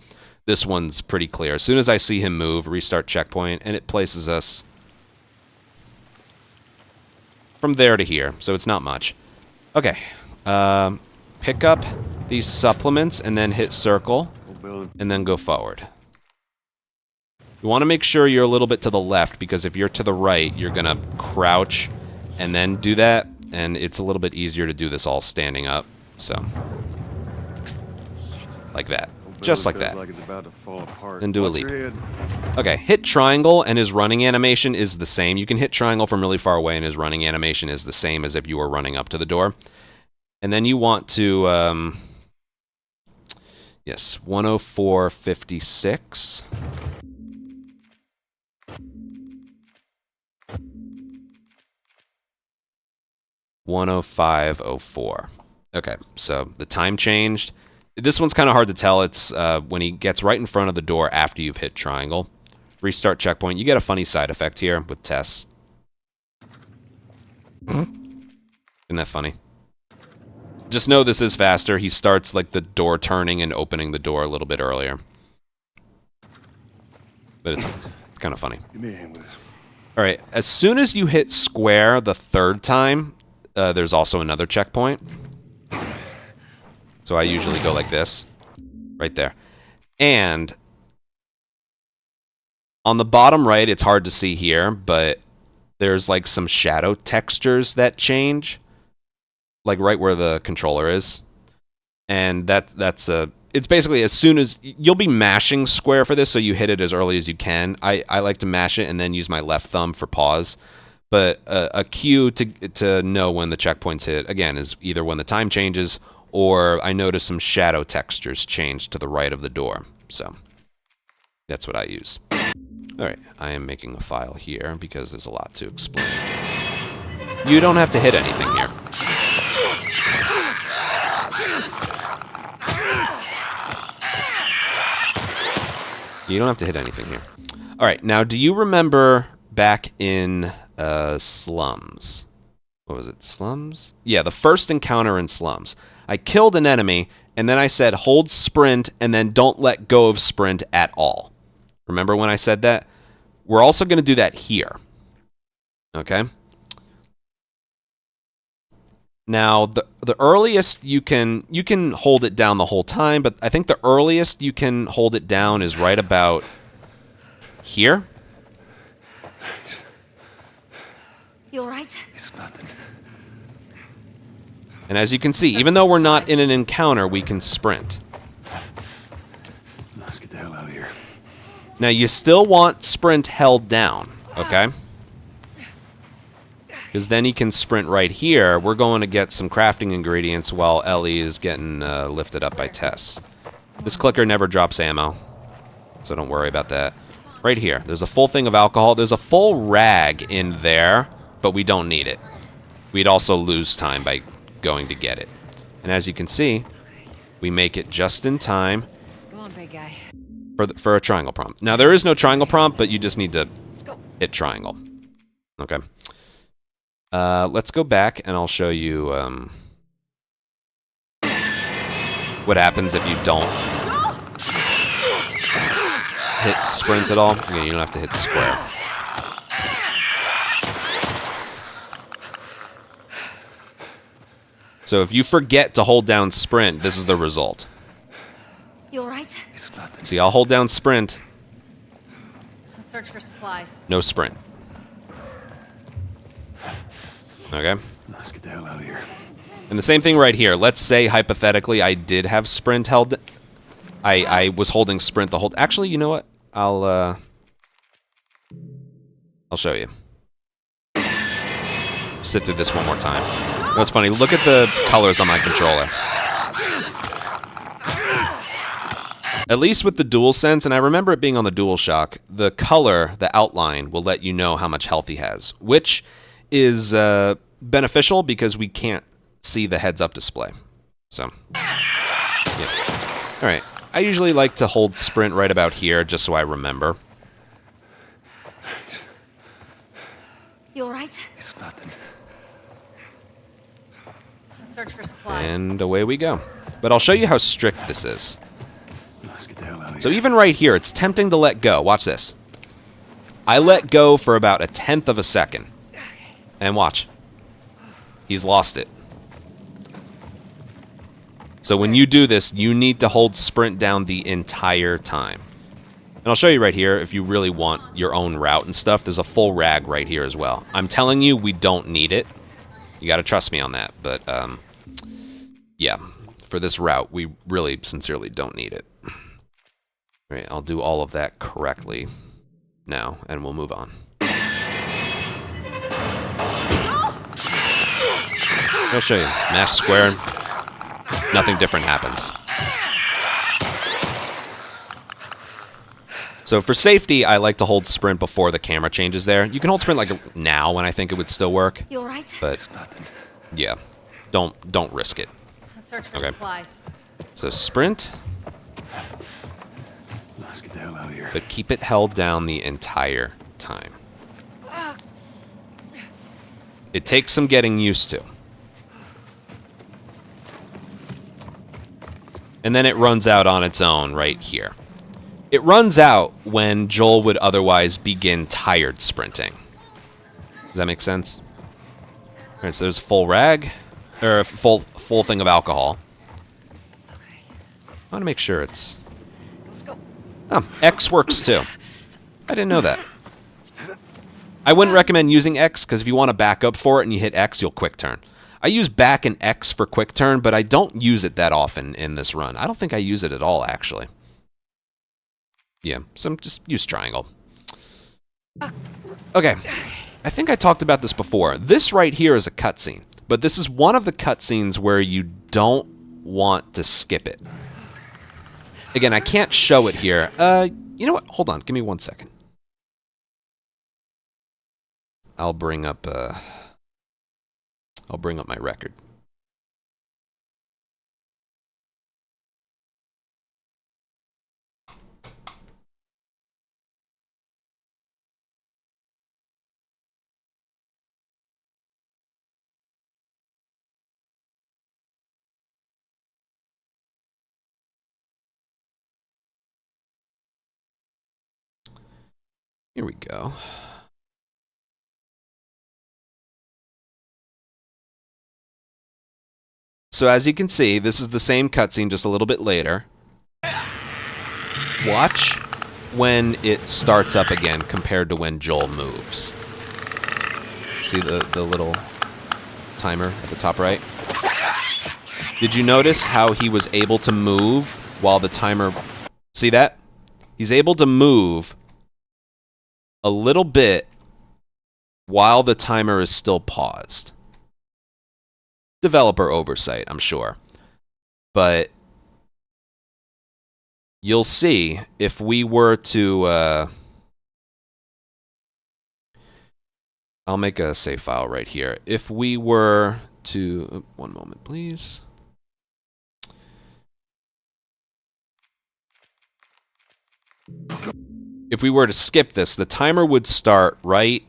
this one's pretty clear. As soon as I see him move, restart checkpoint, and it places us from there to here. So it's not much. Okay, pick up these supplements and then hit circle, and then go forward. You want to make sure you're a little bit to the left, because if you're to the right, you're going to crouch and then do that, and it's a little bit easier to do this all standing up. So, like that. Just like that. Like it's about to fall apart. Then do a Watch leap. your head. Okay, hit triangle, and his running animation is the same. You can hit triangle from really far away, and his running animation is the same as if you were running up to the door. And then you want to, yes, 104.56. 105.04. Okay, so the time changed. This one's kind of hard to tell. It's when he gets right in front of the door after you've hit triangle. Restart checkpoint. You get a funny side effect here with Tess. Isn't that funny? Just know this is faster. He starts like the door turning and opening the door a little bit earlier. But it's kind of funny. Give me a hand with this. All right, as soon as you hit square the third time, there's also another checkpoint. So I usually go like this, right there. And on the bottom right, it's hard to see here, but there's like some shadow textures that change, like right where the controller is. And it's basically as soon as you'll be mashing square for this, so you hit it as early as you can. I like to mash it and then use my left thumb for pause. But a cue to know when the checkpoint's hit, again, is either when the time changes or I notice some shadow textures change to the right of the door. So that's what I use. All right, I am making a file here because there's a lot to explain. You don't have to hit anything here. You don't have to hit anything here. All right, now do you remember back in Slums? What was it, Slums? Yeah, the first encounter in Slums. I killed an enemy, and then I said hold sprint, and then don't let go of sprint at all. Remember when I said that? We're also going to do that here. Okay? Now, the earliest you can hold it down the whole time, but I think the earliest you can hold it down is right about here. You alright? It's nothing. And as you can see, even though we're not in an encounter, we can sprint. Let's get the hell out of here. Now, you still want sprint held down, okay? Because then he can sprint right here. We're going to get some crafting ingredients while Ellie is getting lifted up by Tess. This clicker never drops ammo, so don't worry about that. Right here, there's a full thing of alcohol. There's a full rag in there, but we don't need it. We'd also lose time by going to get it. And as you can see, we make it just in time Go on, big guy. for a triangle prompt. Now, there is no triangle prompt, but you just need to hit triangle. Okay. Let's go back, and I'll show you what happens if you don't. hit sprint at all, again, you don't have to hit square. So if you forget to hold down sprint, this is the result. You alright? It's nothing. See, I'll hold down sprint, Let's search for supplies. no sprint. Okay? Let's get the hell out of here. And the same thing right here. Let's say, hypothetically, I did have sprint held. I was holding sprint the whole... Actually, you know what? I'll show you. Sit through this one more time. What's funny, look at the colors on my controller. At least with the DualSense, and I remember it being on the DualShock, the color, the outline, will let you know how much health he has, which is beneficial because we can't see the heads-up display. So, yeah. All right. I usually like to hold sprint right about here, just so I remember. You alright? It's nothing. Let's search for supplies. And away we go. But I'll show you how strict this is. Let's get the hell out of here. So even right here, it's tempting to let go. Watch this. I let go for about 1/10 of a second. And watch. He's lost it. So when you do this, you need to hold sprint down the entire time. And I'll show you right here, if you really want your own route and stuff, there's a full rag right here as well. I'm telling you, we don't need it. You gotta trust me on that, but, yeah. For this route, we really, sincerely don't need it. Alright, I'll do all of that correctly now, and we'll move on. I'll show you. Mash square. Nothing different happens. So for safety, I like to hold sprint before the camera changes there. You can hold sprint like now, and I think it would still work. You alright? But yeah, don't risk it. Let's search for Okay. supplies. So sprint, Let's get the hell out of here. but keep it held down the entire time. It takes some getting used to. And then it runs out on its own right here. It runs out when Joel would otherwise begin tired sprinting. Does that make sense? All right, so there's full rag, or full thing of alcohol. I want to make sure it's... Let's go. Oh, X works too. I didn't know that. I wouldn't recommend using X, because if you want to back up for it and you hit X, you'll quick turn. I use back and X for quick turn, but I don't use it that often in this run. I don't think I use it at all, actually. Yeah, so just use triangle. Okay, I think I talked about this before. This right here is a cutscene, but this is one of the cutscenes where you don't want to skip it. Again, I can't show it here. You know what? Hold on, give me 1 second. I'll bring up my record. Here we go. So as you can see, this is the same cutscene, just a little bit later. Watch when it starts up again compared to when Joel moves. See the little timer at the top right? Did you notice how he was able to move while the timer... See that? He's able to move a little bit while the timer is still paused. Developer oversight, I'm sure. But you'll see if we were to... I'll make a save file right here. If we were to... One moment, please. If we were to skip this, the timer would start right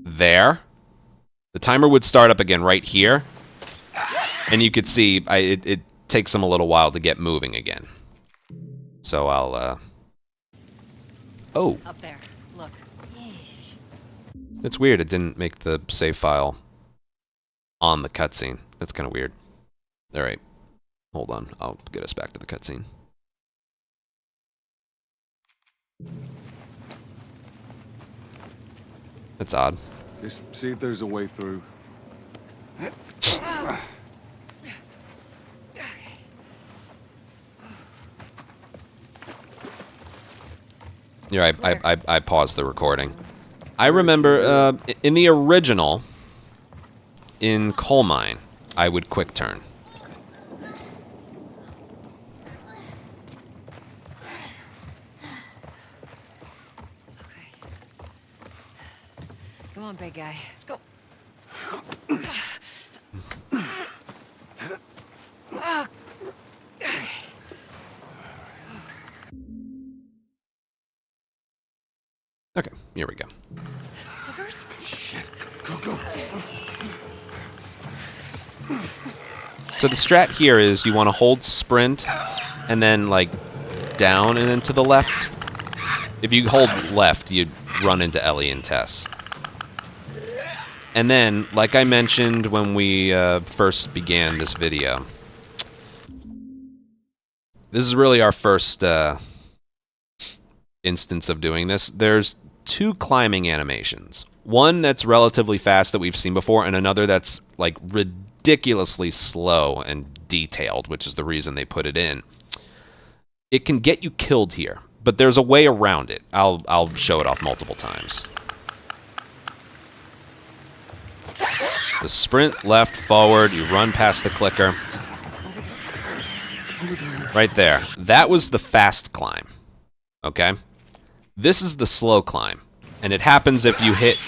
there. The timer would start up again right here. And you could see it takes them a little while to get moving again. So I'll, Oh, Up there. Look. Yeesh. it's weird. It didn't make the save file on the cutscene. That's kind of weird. All right. Hold on. I'll get us back to the cutscene. That's odd. Just see if there's a way through. Yeah, I paused the recording. I remember in the original, in Coal Mine, I would quick turn. Come on, big guy. Let's go. Okay, here we go. Shit. Go, go. So the strat here is you want to hold sprint and then like down and then to the left. If you hold left, you run into Ellie and Tess. And then, like I mentioned when we first began this video, this is really our first instance of doing this. There's two climbing animations. One that's relatively fast that we've seen before, and another that's like ridiculously slow and detailed, which is the reason they put it in. It can get you killed here, but there's a way around it. I'll show it off multiple times. The sprint, left, forward, you run past the clicker. Right there. That was the fast climb. Okay? This is the slow climb. And it happens if you hit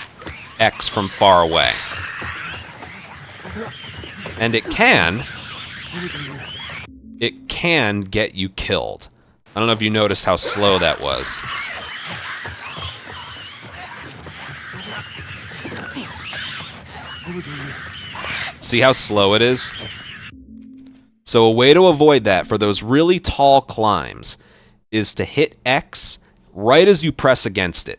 X from far away. And it can get you killed. I don't know if you noticed how slow that was. See how slow it is? So a way to avoid that for those really tall climbs is to hit X right as you press against it.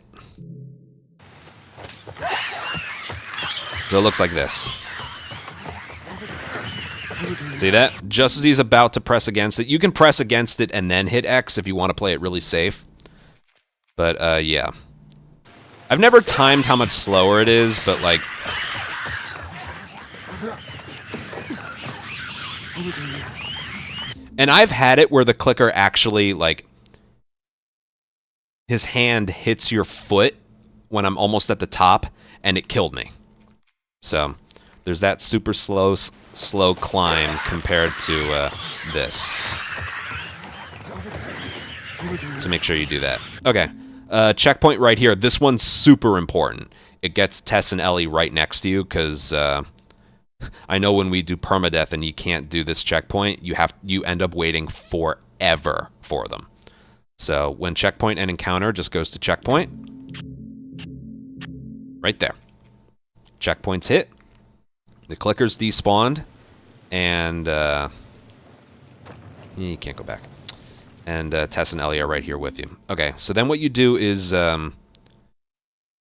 So it looks like this. See that? Just as he's about to press against it. You can press against it and then hit X if you want to play it really safe. But, yeah. I've never timed how much slower it is, but, like... And I've had it where the clicker actually, like... His hand hits your foot when I'm almost at the top, and it killed me. So, there's that super slow climb compared to this. So make sure you do that. Okay, checkpoint right here. This one's super important. It gets Tess and Ellie right next to you, because I know when we do permadeath and you can't do this checkpoint, you end up waiting forever for them. So when checkpoint and encounter just goes to checkpoint. Right there. Checkpoint's hit. The clicker's despawned. And, you can't go back. And Tess and Ellie are right here with you. Okay, so then what you do is you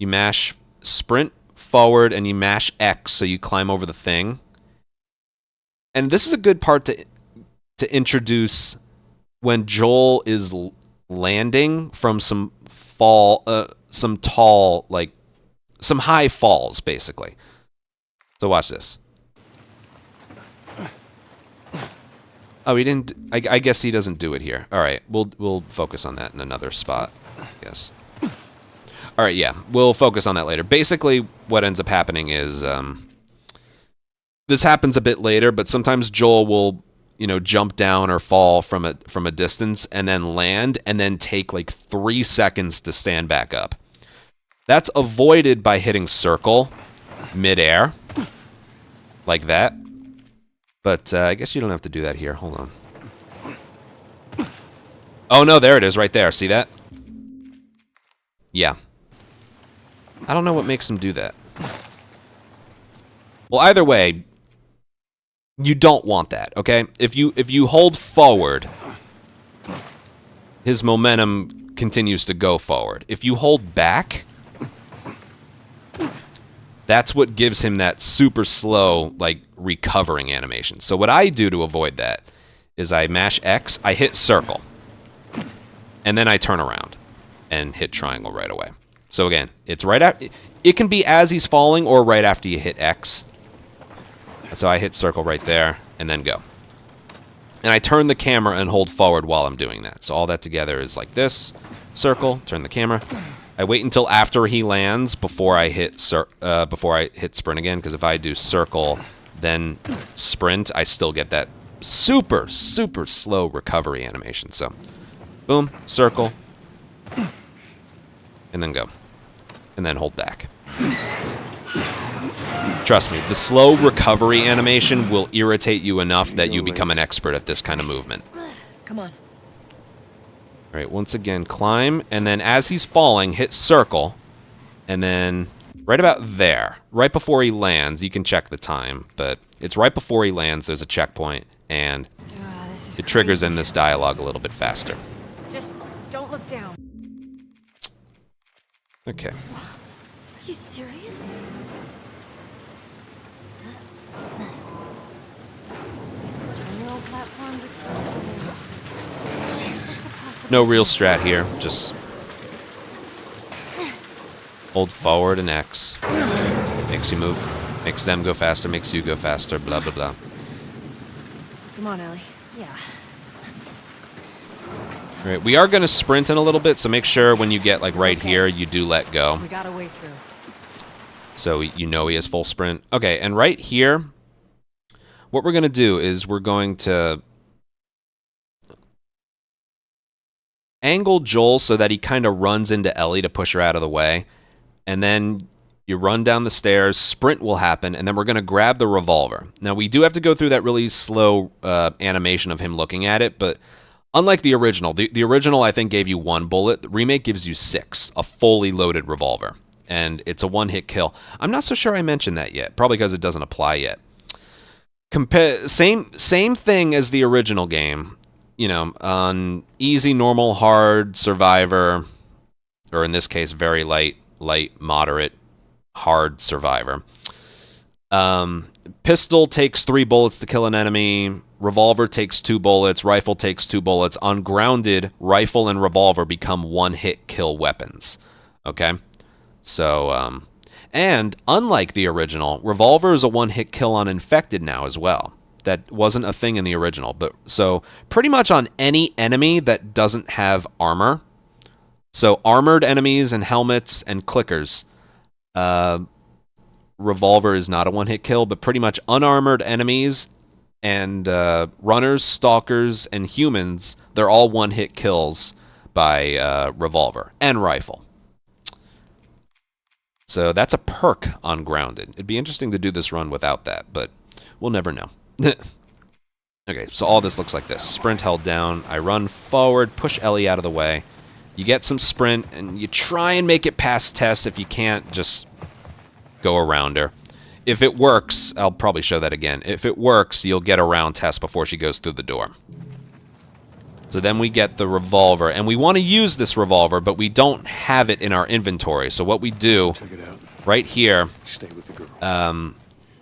mash sprint forward and you mash X so you climb over the thing. And this is a good part to introduce when Joel is landing from some tall, like, some high falls, basically. So watch this. Oh, he didn't... I guess he doesn't do it here. All right, we'll focus on that in another spot, I guess. All right, yeah, we'll focus on that later. Basically, what ends up happening is... this happens a bit later, but sometimes Joel will, you know, jump down or fall from a distance and then land and then take, like, 3 seconds to stand back up. That's avoided by hitting circle mid-air. Like that. But I guess you don't have to do that here. Hold on. Oh, no, there it is right there. See that? Yeah. I don't know what makes him do that. Well, either way, you don't want that, okay? If you hold forward his momentum continues to go forward. If you hold back, that's what gives him that super slow, like, recovering animation. So what I do to avoid that is I mash X, I hit circle, and then I turn around and hit triangle right away. So again, it's right after, it can be as he's falling or right after you hit X. So I hit circle right there, and then go. And I turn the camera and hold forward while I'm doing that. So all that together is like this, circle, turn the camera. I wait until after he lands before I hit sprint again, because if I do circle, then sprint, I still get that super, super slow recovery animation. So, boom, circle, and then go. And then hold back. Trust me, the slow recovery animation will irritate you enough that you become an expert at this kind of movement. Come on. All right, once again, climb, and then as he's falling, hit circle, and then right about there, right before he lands, you can check the time, but it's right before he lands, there's a checkpoint, and it triggers in this dialogue a little bit faster. Just don't look down. Okay. Are you serious? General platforms expressway. No real strat here, just hold forward and X. Makes you move, makes them go faster, makes you go faster, blah, blah, blah. Come on, Ellie. Yeah. All right, we are going to sprint in a little bit, so make sure when you get like right here, you do let go. We got a way through. So you know he has full sprint. Okay, and right here, what we're going to do is we're going to angle Joel so that he kind of runs into Ellie to push her out of the way. And then you run down the stairs, sprint will happen, and then we're going to grab the revolver. Now, we do have to go through that really slow animation of him looking at it, but unlike the original, the original I think gave you 1 bullet. The remake gives you 6, a fully loaded revolver. And it's a one-hit kill. I'm not so sure I mentioned that yet, probably because it doesn't apply yet. Same thing as the original game. You know, on easy, normal, hard, survivor, or in this case, very light, moderate, hard survivor. Pistol takes 3 bullets to kill an enemy. Revolver takes 2 bullets. Rifle takes 2 bullets. On grounded, rifle and revolver become one-hit kill weapons. Okay? So, and unlike the original, revolver is a one-hit kill on infected now as well. That wasn't a thing in the original. But so pretty much on any enemy that doesn't have armor, so armored enemies and helmets and clickers, revolver is not a one-hit kill, but pretty much unarmored enemies and runners, stalkers, and humans, they're all one-hit kills by revolver and rifle. So that's a perk on grounded. It'd be interesting to do this run without that, but we'll never know. Okay, so all this looks like this. Sprint held down. I run forward, push Ellie out of the way. You get some sprint, and you try and make it past Tess. If you can't, just go around her. If it works, I'll probably show that again. If it works, you'll get around Tess before she goes through the door. So then we get the revolver, and we want to use this revolver, but we don't have it in our inventory. So what we do, right here,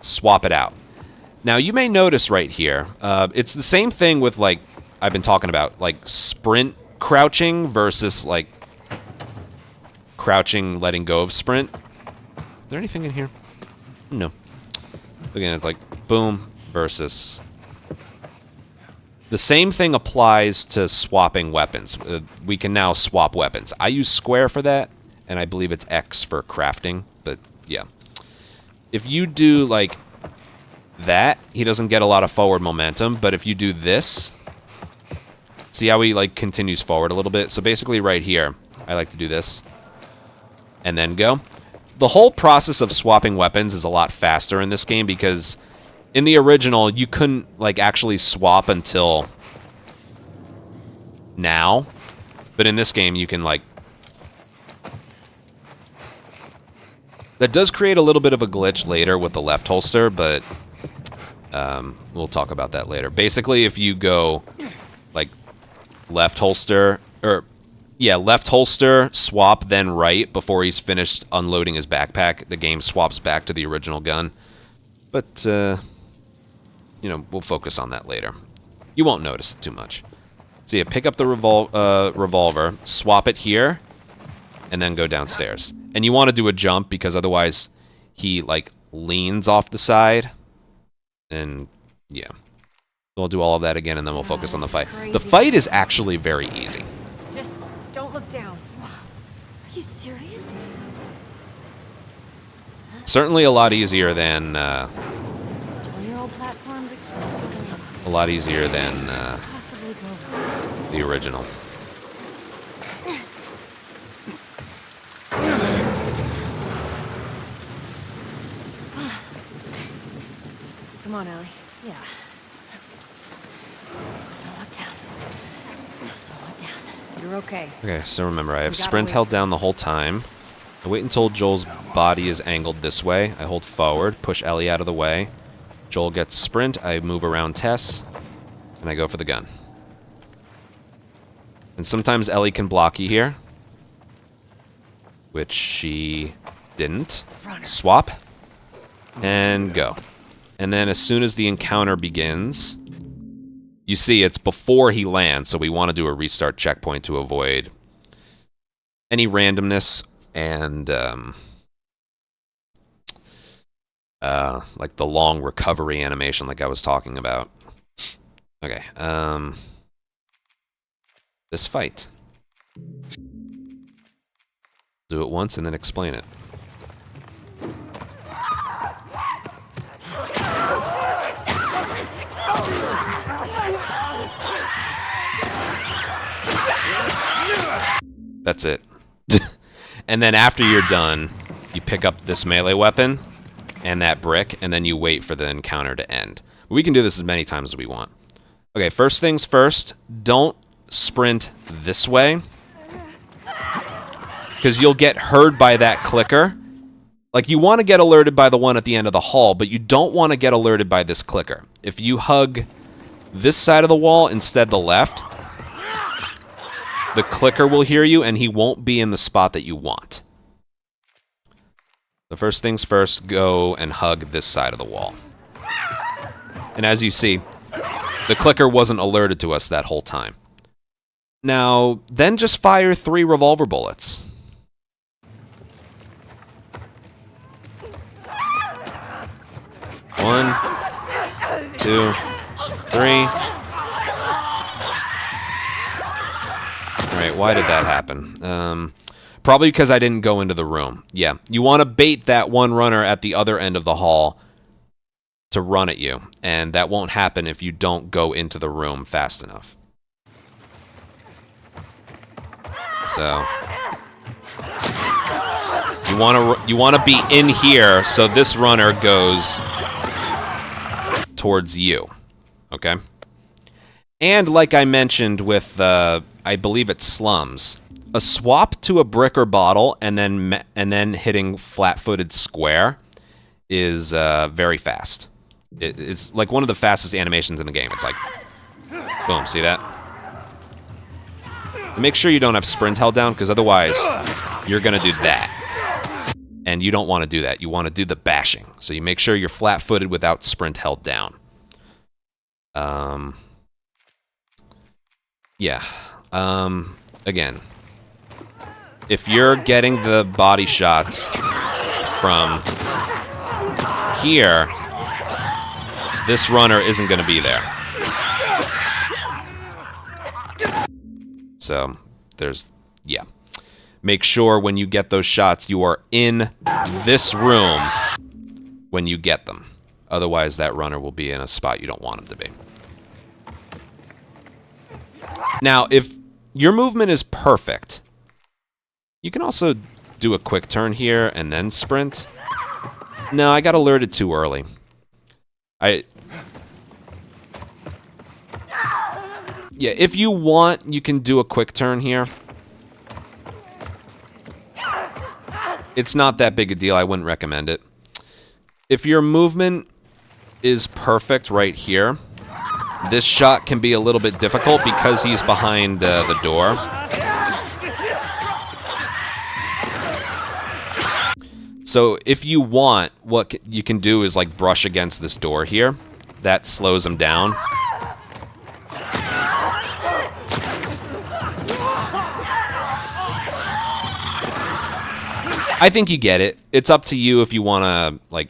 swap it out. Now, you may notice right here, it's the same thing with, like, I've been talking about, like, sprint crouching versus, like, crouching letting go of sprint. Is there anything in here? No. Again, it's like, boom, versus... The same thing applies to swapping weapons. We can now swap weapons. I use square for that, and I believe it's X for crafting, but, yeah. If you do, like... that, he doesn't get a lot of forward momentum, but if you do this, see how he like continues forward a little bit? So basically right here, I like to do this and then go. The whole process of swapping weapons is a lot faster in this game because in the original, you couldn't like actually swap until now, but in this game, you can like... That does create a little bit of a glitch later with the left holster, but we'll talk about that later. Basically, if you go like left holster or yeah, left holster, swap, then right before he's finished unloading his backpack. The game swaps back to the original gun. But, you know, we'll focus on that later. You won't notice it too much. So yeah, pick up the revolver, swap it here, and then go downstairs. And you want to do a jump because otherwise he, like, leans off the side. And, yeah. We'll do all of that again, and then we'll focus on the fight. The fight is actually very easy. Just don't look down. Are you serious? Certainly a lot easier than, 20-year-old platforms expressway. a lot easier than, Possibly go wrong. the original. Come on, Ellie. Yeah. Don't look down. Just don't look down. You're okay. Okay, so remember, I have We gotta sprint wait. held down the whole time. I wait until Joel's body is angled this way. I hold forward, push Ellie out of the way. Joel gets sprint, I move around Tess, and I go for the gun. And sometimes Ellie can block you here, which she didn't. Swap, and go. And then as soon as the encounter begins, you see it's before he lands, so we want to do a restart checkpoint to avoid any randomness and like the long recovery animation like I was talking about. Okay, this fight. Do it once and then explain it. That's it. And then after you're done, you pick up this melee weapon and that brick, and then you wait for the encounter to end. We can do this as many times as we want. Okay, first things first, don't sprint this way, because you'll get heard by that clicker. Like, you want to get alerted by the one at the end of the hall, but you don't want to get alerted by this clicker. If you hug this side of the wall instead the left, the clicker will hear you, and he won't be in the spot that you want. The first things first, go and hug this side of the wall. And as you see, the clicker wasn't alerted to us that whole time. Now, then just fire 3 revolver bullets. One, 2, 3. Alright, why did that happen? Probably because I didn't go into the room. Yeah, you want to bait that one runner at the other end of the hall to run at you, and that won't happen if you don't go into the room fast enough. So you want to be in here so this runner goes towards you. Okay? And like I mentioned with I believe it's slums, a swap to a brick or bottle and then hitting flat-footed square is very fast. It's like one of the fastest animations in the game. It's like, boom, see that? And make sure you don't have sprint held down, because otherwise you're going to do that. And you don't want to do that. You want to do the bashing. So you make sure you're flat-footed without sprint held down. Yeah. Again, if you're getting the body shots from here, this runner isn't going to be there. So, yeah. Make sure when you get those shots, you are in this room when you get them. Otherwise, that runner will be in a spot you don't want him to be. Now, if your movement is perfect, you can also do a quick turn here and then sprint. No, I got alerted too early. Yeah, if you want, you can do a quick turn here. It's not that big a deal. I wouldn't recommend it. If your movement is perfect right here, This shot can be a little bit difficult because he's behind the door. So if you want, what you can do is like brush against this door here. That slows him down. I think you get it. It's up to you if you want to like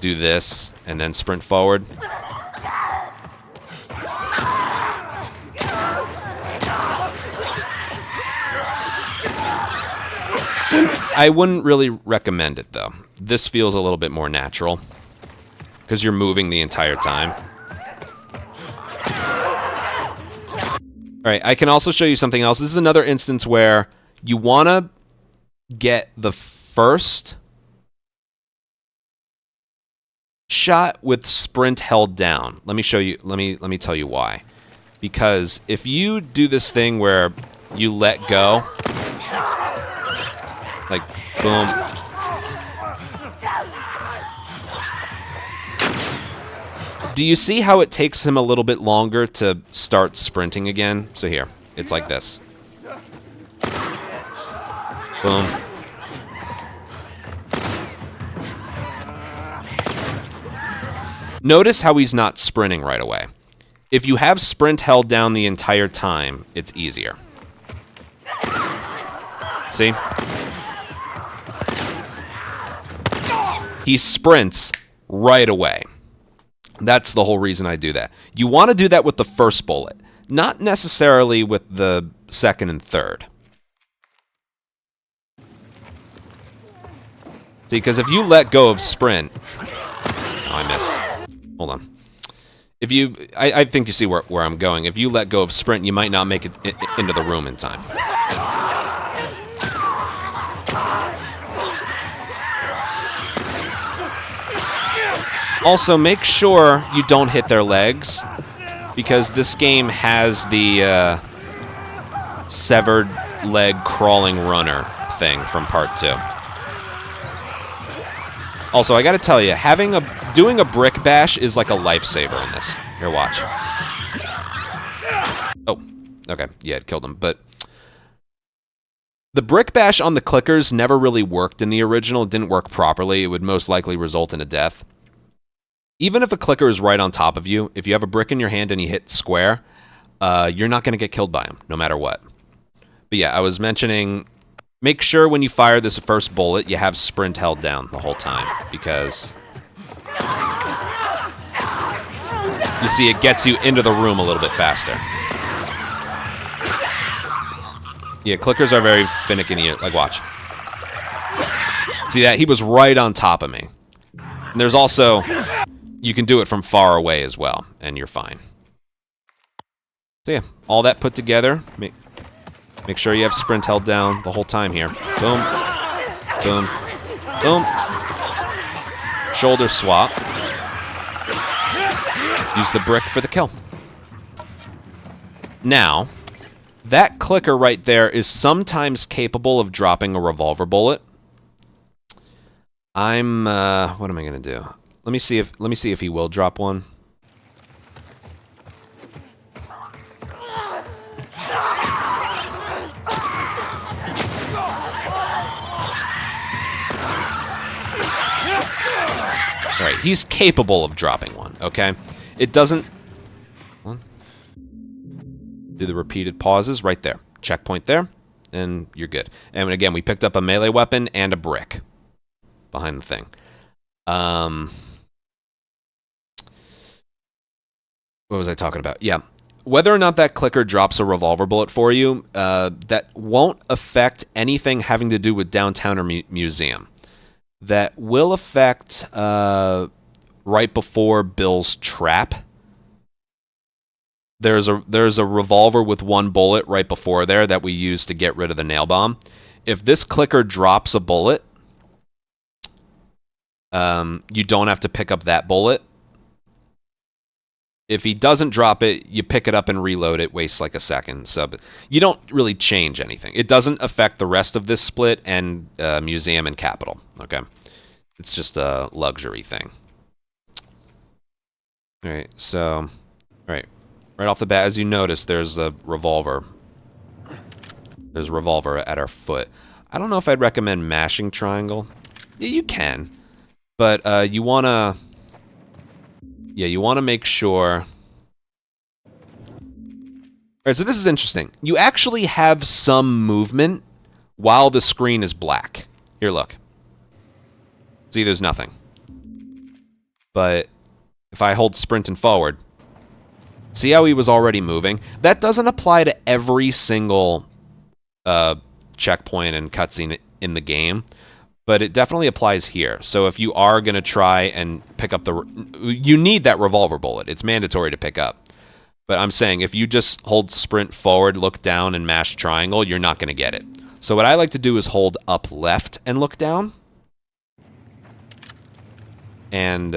do this and then sprint forward. I wouldn't really recommend it, though. This feels a little bit more natural because you're moving the entire time. All right, I can also show you something else. This is another instance where you want to get the first shot with sprint held down. Let me show you. Let me tell you why. Because if you do this thing where you let go, like, boom. Do you see how it takes him a little bit longer to start sprinting again? So here, it's like this. Boom. Notice how he's not sprinting right away. If you have sprint held down the entire time, it's easier. See? He sprints right away. That's the whole reason I do that. You want to do that with the first bullet, not necessarily with the second and third. See, because if you let go of sprint... Oh, I missed. Hold on. If you... I think you see where I'm going. If you let go of sprint, you might not make it into the room in time. Also, make sure you don't hit their legs, because this game has the severed leg crawling runner thing from part 2. Also, I gotta tell you, doing a brick bash is like a lifesaver in this. Here, watch. Oh, okay, yeah, it killed him, but the brick bash on the clickers never really worked in the original. It didn't work properly. It would most likely result in a death. Even if a clicker is right on top of you, if you have a brick in your hand and you hit square, you're not going to get killed by him, no matter what. But yeah, I was mentioning, make sure when you fire this first bullet, you have sprint held down the whole time, because you see it gets you into the room a little bit faster. Yeah, clickers are very finicky. Like, watch. See that? He was right on top of me. And there's also... You can do it from far away as well, and you're fine. So yeah, all that put together, make sure you have sprint held down the whole time here. Boom, boom, boom. Shoulder swap. Use the brick for the kill. Now, that clicker right there is sometimes capable of dropping a revolver bullet. What am I gonna do? Let me see if he will drop one. All right, he's capable of dropping one, okay? It doesn't... Do the repeated pauses right there. Checkpoint there, and you're good. And again, we picked up a melee weapon and a brick behind the thing. What was I talking about? Yeah. Whether or not that clicker drops a revolver bullet for you, that won't affect anything having to do with downtown or museum. That will affect right before Bill's trap. There's a revolver with one bullet right before there that we use to get rid of the nail bomb. If this clicker drops a bullet, you don't have to pick up that bullet. If he doesn't drop it, you pick it up and reload it, wastes like a second. So you don't really change anything. It doesn't affect the rest of this split and museum and capital. Okay, it's just a luxury thing. All right, so, all right, Right off the bat, as you notice, there's a revolver. There's a revolver at our foot. I don't know if I'd recommend mashing triangle. Yeah, you can. But you want to... Yeah, you want to make sure... Alright, so this is interesting. You actually have some movement while the screen is black. Here, look. See, there's nothing. But if I hold sprint and forward, see how he was already moving? That doesn't apply to every single checkpoint and cutscene in the game, but it definitely applies here. So if you are going to try and pick up the... You need that revolver bullet. It's mandatory to pick up. But I'm saying, if you just hold sprint forward, look down, and mash triangle, you're not going to get it. So what I like to do is hold up left and look down. And,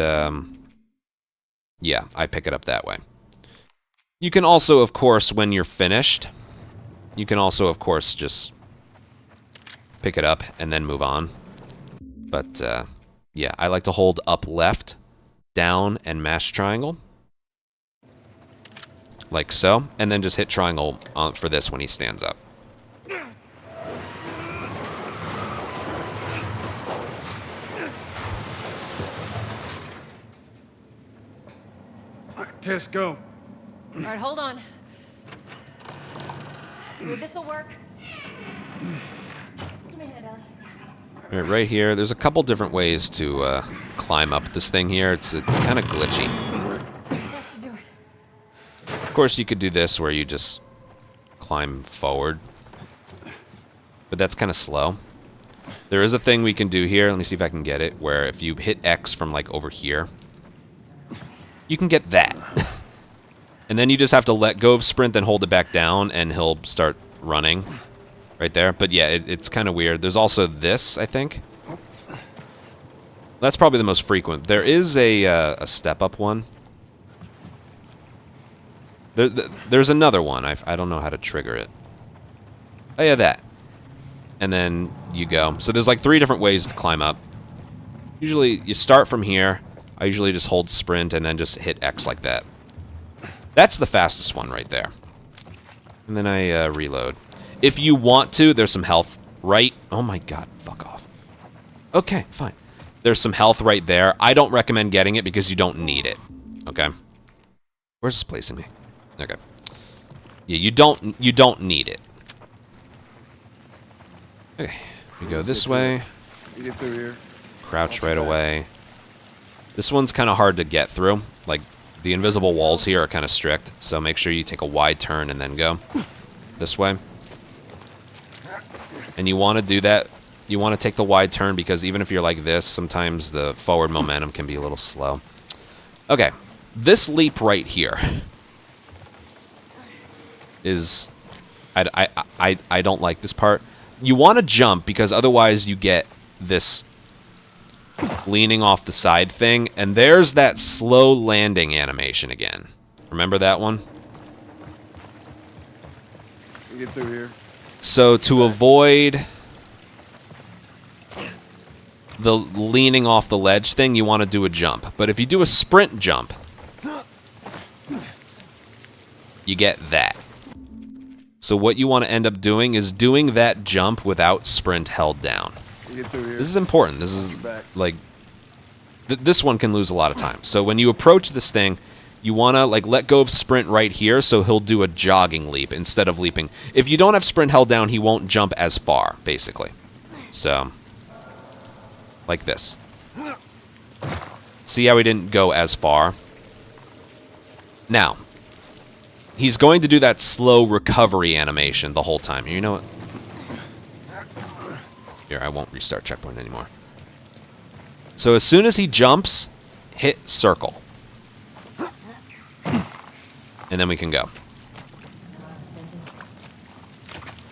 yeah, I pick it up that way. You can also, of course, when you're finished, you can also, of course, just pick it up and then move on. But, yeah, I like to hold up left, down, and mash triangle. Like so, and then just hit triangle for this when he stands up. Tess, go. All right, hold on. This'll work. Give me a hand, Ellie. All right, right here, there's a couple different ways to climb up this thing here. It's kind of glitchy. That should do it. Of course, you could do this where you just climb forward. But that's kind of slow. There is a thing we can do here. Let me see if I can get it. Where if you hit X from like over here, you can get that. And then you just have to let go of sprint, then hold it back down, and he'll start running right there. But yeah, it's kind of weird. There's also this, I think. That's probably the most frequent. There is a step-up one. There's another one. I don't know how to trigger it. Oh yeah, that. And then you go. So there's like 3 different ways to climb up. Usually you start from here. I usually just hold sprint and then just hit X like that. That's the fastest one right there. And then I reload. If you want to, there's some health right... Oh my god, fuck off. Okay, fine. There's some health right there. I don't recommend getting it because you don't need it. Okay? Where's this placing me? Okay. Yeah, you don't need it. Okay, we go this way. You get through here. Crouch right away. This one's kind of hard to get through. Like, the invisible walls here are kind of strict, so make sure you take a wide turn and then go this way. And you want to do that. You want to take the wide turn because even if you're like this, sometimes the forward momentum can be a little slow. Okay, this leap right here is... I don't like this part. You want to jump because otherwise you get this leaning off the side thing, and there's that slow landing animation again. Remember that one? You get through here. So to avoid the leaning off the ledge thing, you want to do a jump. But if you do a sprint jump, you get that. So what you want to end up doing is doing that jump without sprint held down. You get through here. This is important. This is like this one can lose a lot of time. So when you approach this thing, you want to like let go of sprint right here so he'll do a jogging leap instead of leaping. If you don't have sprint held down, he won't jump as far, basically. So like this. See how he didn't go as far? Now, he's going to do that slow recovery animation the whole time. You know what? Here, I won't restart checkpoint anymore. So as soon as he jumps, hit circle. And then we can go.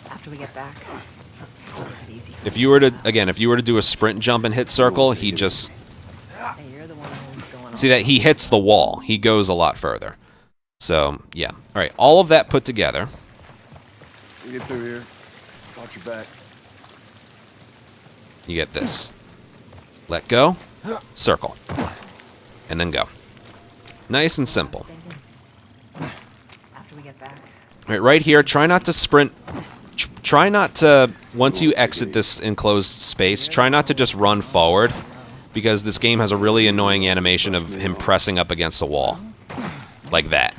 After we get back. Easy. If you were to, again, if you were to do a sprint jump and hit circle, he just... Hey, you're the one who's going on. See that? He hits the wall. He goes a lot further. So, yeah. All right, all of that put together. You get through here. Watch your back. You get this. Let go, circle, and then go. Nice and simple. get back. Right here, try not to sprint. Try not to, once you exit this enclosed space, try not to just run forward, because this game has a really annoying animation of him pressing up against a wall. Like that.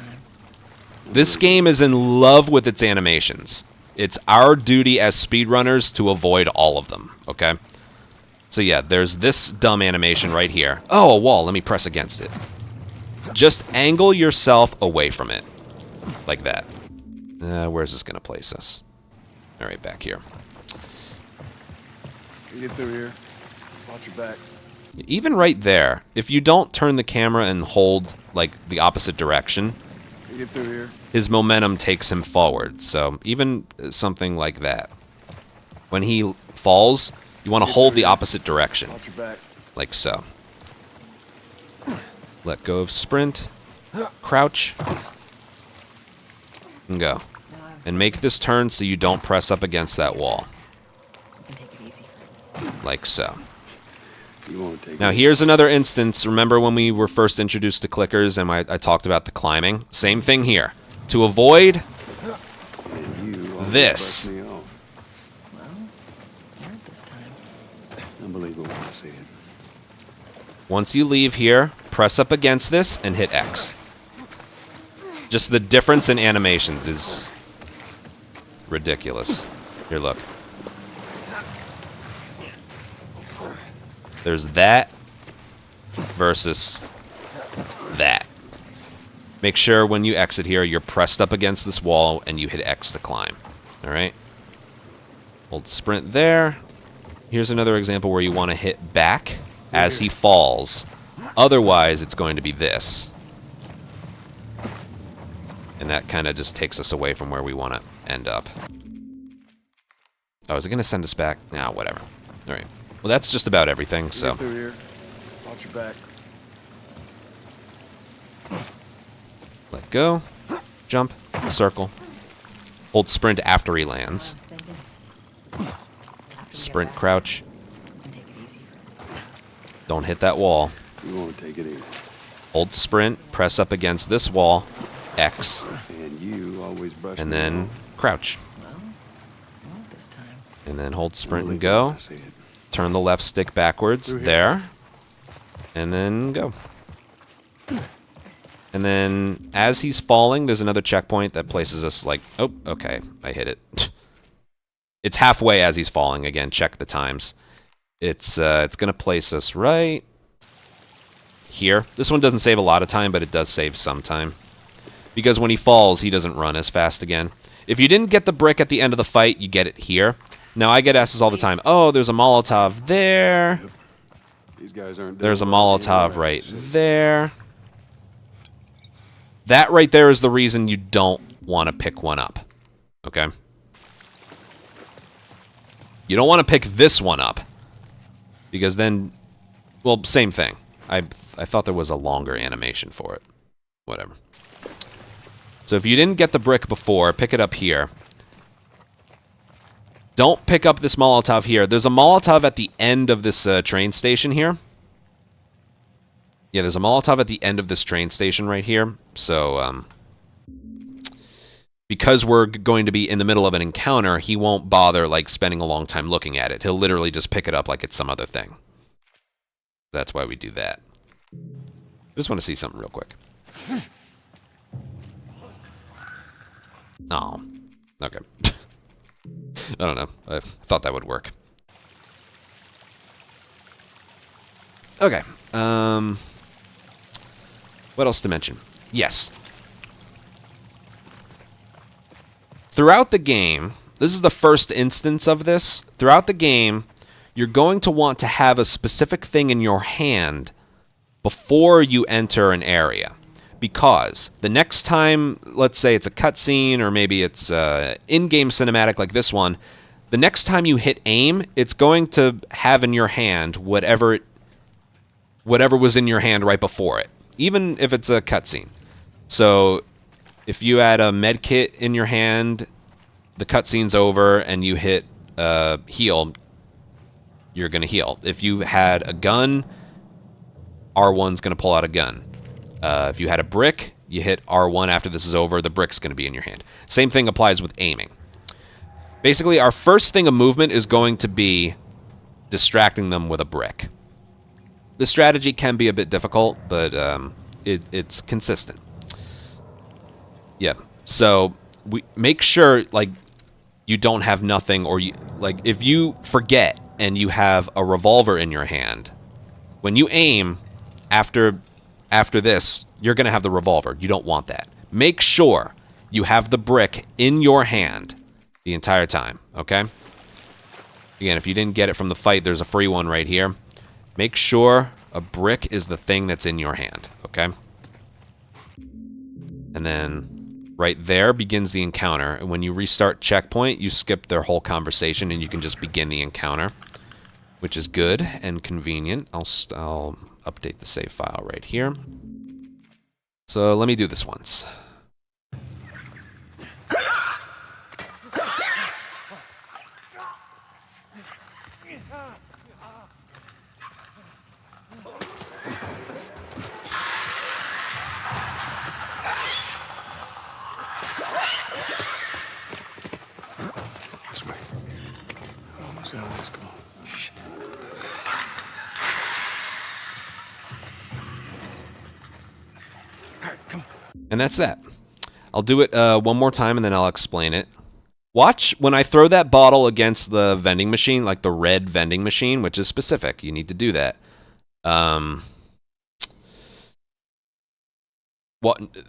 This game is in love with its animations. It's our duty as speedrunners to avoid all of them, okay? So yeah, there's this dumb animation right here. Oh, a wall, let me press against it. Just angle yourself away from it. Like that. Where's this gonna place us? Alright, back here. You get through here. Watch your back. Even right there, if you don't turn the camera and hold, like, the opposite direction, You get through here. his momentum takes him forward. So even something like that. When he falls, you want to hold the opposite direction. Watch your back. Like so. Let go of sprint. Crouch. And go. And make this turn so you don't press up against that wall. Like so. You won't take Now it. here's another instance. Remember when we were first introduced to clickers and I talked about the climbing? Same thing here. To avoid And you always this. brush me off. Not this time. Unbelievable when I see it. Once you leave here, press up against this and hit X. Just the difference in animations is ridiculous. Here, look. There's that versus that. Make sure when you exit here, you're pressed up against this wall and you hit X to climb. All right? Hold sprint there. Here's another example where you want to hit back as he falls. Otherwise, it's going to be this. And that kind of just takes us away from where we want to end up. Oh, is it going to send us back? Nah, whatever. All right. Well, that's just about everything, You so. get through here. Watch your back. Let go. Jump. Circle. Hold sprint after he lands. Sprint, crouch. Don't hit that wall. You won't take it easy. Hold sprint, press up against this wall, X, And you always brush and me then off. crouch. Not this time. And then hold sprint and Unbelievable when go. I see it. Turn the left stick backwards, Through here. there. And then go. And then as he's falling, there's another checkpoint that places us like, oh, okay, I hit it. It's halfway as he's falling. Again, check the times. It's going to place us right here. This one doesn't save a lot of time, but it does save some time. Because when he falls, he doesn't run as fast again. If you didn't get the brick at the end of the fight, you get it here. Now, I get asked this all the time. Oh, there's a Molotov there. These guys aren't. There's a doing well Molotov anyway. right there. That right there is the reason you don't want to pick one up. Okay? You don't want to pick this one up. Because then, well, same thing. I thought there was a longer animation for it. Whatever. So if you didn't get the brick before, pick it up here. Don't pick up this Molotov here. There's a Molotov at the end of this train station here. Yeah, there's a Molotov at the end of this train station right here. So, because we're going to be in the middle of an encounter, he won't bother, like, spending a long time looking at it. He'll literally just pick it up like it's some other thing. That's why we do that. Just want to see something real quick. Oh. Okay. I don't know. I thought that would work. Okay. What else to mention? Yes. Throughout the game, this is the first instance of this. Throughout the game, you're going to want to have a specific thing in your hand before you enter an area. Because the next time, let's say it's a cutscene or maybe it's in-game cinematic like this one, the next time you hit aim, it's going to have in your hand whatever was in your hand right before it, even if it's a cutscene. So if you had a med kit in your hand, the cutscene's over and you hit heal, you're going to heal. If you had a gun, R1's going to pull out a gun. If you had a brick, you hit R1 after this is over, the brick's going to be in your hand. Same thing applies with aiming. Basically, our first thing of movement is going to be distracting them with a brick. The strategy can be a bit difficult, but it's consistent. Yeah. So we make sure like you don't have nothing, or you like if you forget and you have a revolver in your hand, when you aim after this, you're gonna have the revolver. You don't want that. Make sure you have the brick in your hand the entire time. Okay. Again, if you didn't get it from the fight, there's a free one right here. Make sure a brick is the thing that's in your hand, okay? And then right there begins the encounter. And when you restart checkpoint, you skip their whole conversation and you can just begin the encounter, which is good and convenient. I'll update the save file right here. So let me do this once. This way. Almost out of this. Come on. Shit. All right, come on. And that's that. I'll do it one more time and then I'll explain it. Watch when I throw that bottle against the vending machine, like the red vending machine, which is specific. You need to do that.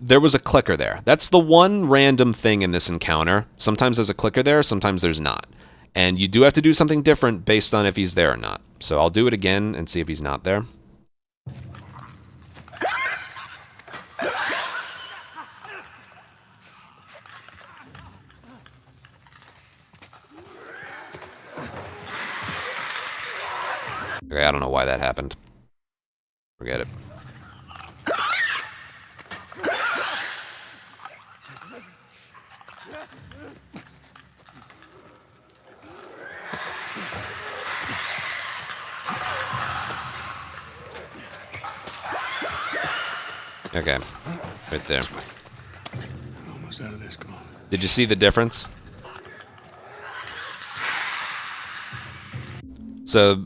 There was a clicker there. That's the one random thing in this encounter. Sometimes there's a clicker there, sometimes there's not. And you do have to do something different based on if he's there or not. So I'll do it again and see if he's not there. Okay, I don't know why that happened. Forget it. Okay, right there. Almost out of this. Come on. Did you see the difference? So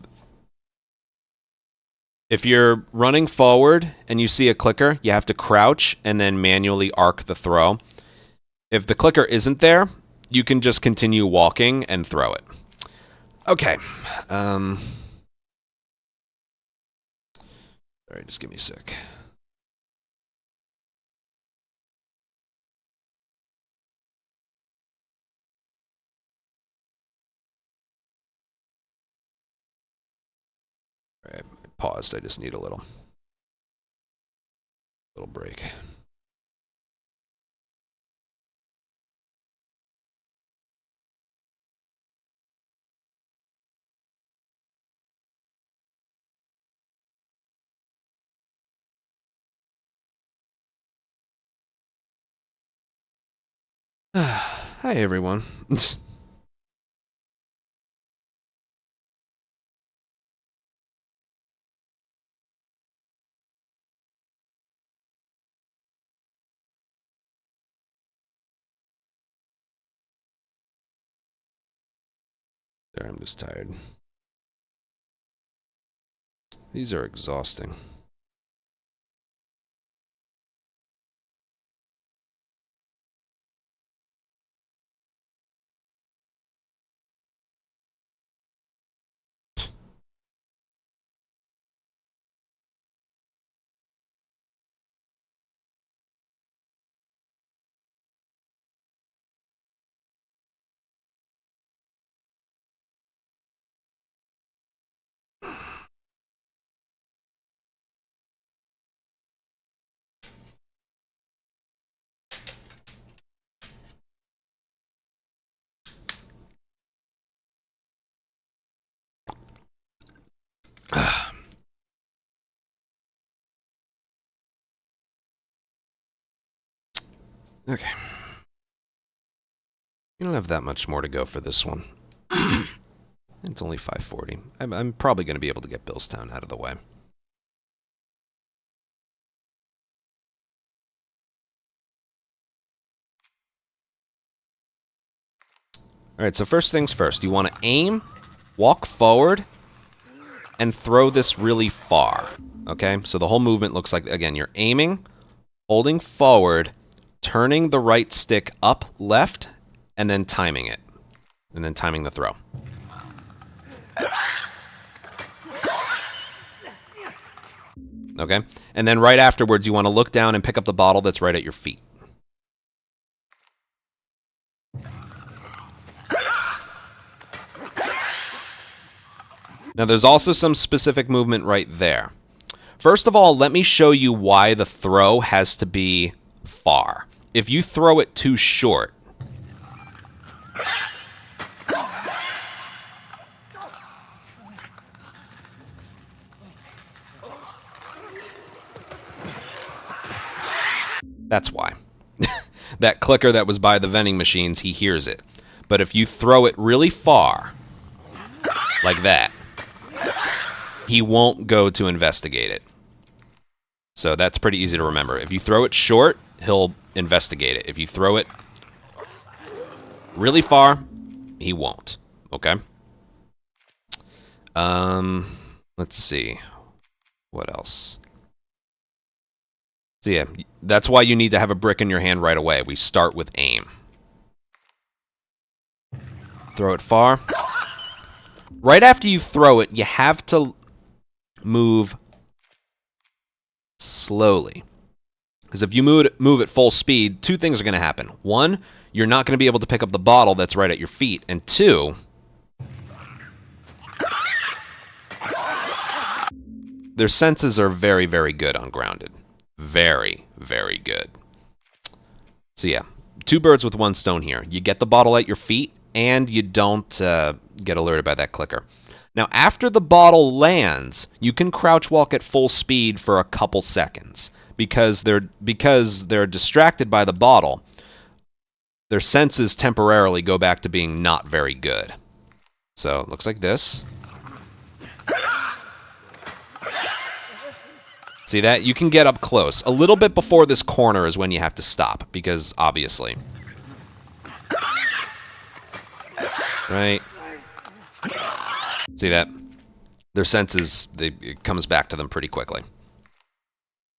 if you're running forward and you see a clicker, you have to crouch and then manually arc the throw. If the clicker isn't there, you can just continue walking and throw it. Okay. Sorry, just give me a sec. All right, I paused. I just need a little break. Hi, everyone. There, I'm just tired. These are exhausting. Okay. You don't have that much more to go for this one. It's only 5:40. I'm probably going to be able to get Billstown out of the way. Alright, so first things first. You want to aim, walk forward, and throw this really far. Okay? So the whole movement looks like, again, you're aiming, holding forward, turning the right stick up left, and then timing it. And then timing the throw. Okay? And then right afterwards, you want to look down and pick up the bottle that's right at your feet. Now, there's also some specific movement right there. First of all, let me show you why the throw has to be far. If you throw it too short, that's why. That clicker that was by the vending machines, he hears it. But if you throw it really far, like that, he won't go to investigate it. So that's pretty easy to remember. If you throw it short, he'll investigate it. If you throw it really far, he won't. Okay? Let's see. What else? So yeah, that's why you need to have a brick in your hand right away. We start with aim. Throw it far. Right after you throw it, you have to move slowly. Because if you move at full speed, two things are going to happen. One, you're not going to be able to pick up the bottle that's right at your feet. And two, their senses are very, very good on grounded. Very, very good. So yeah, two birds with one stone here. You get the bottle at your feet, and you don't get alerted by that clicker. Now, after the bottle lands, you can crouch walk at full speed for a couple seconds. Because they're distracted by the bottle, their senses temporarily go back to being not very good. So, it looks like this. See that? You can get up close. A little bit before this corner is when you have to stop, because obviously. Right? See that? Their senses, it comes back to them pretty quickly.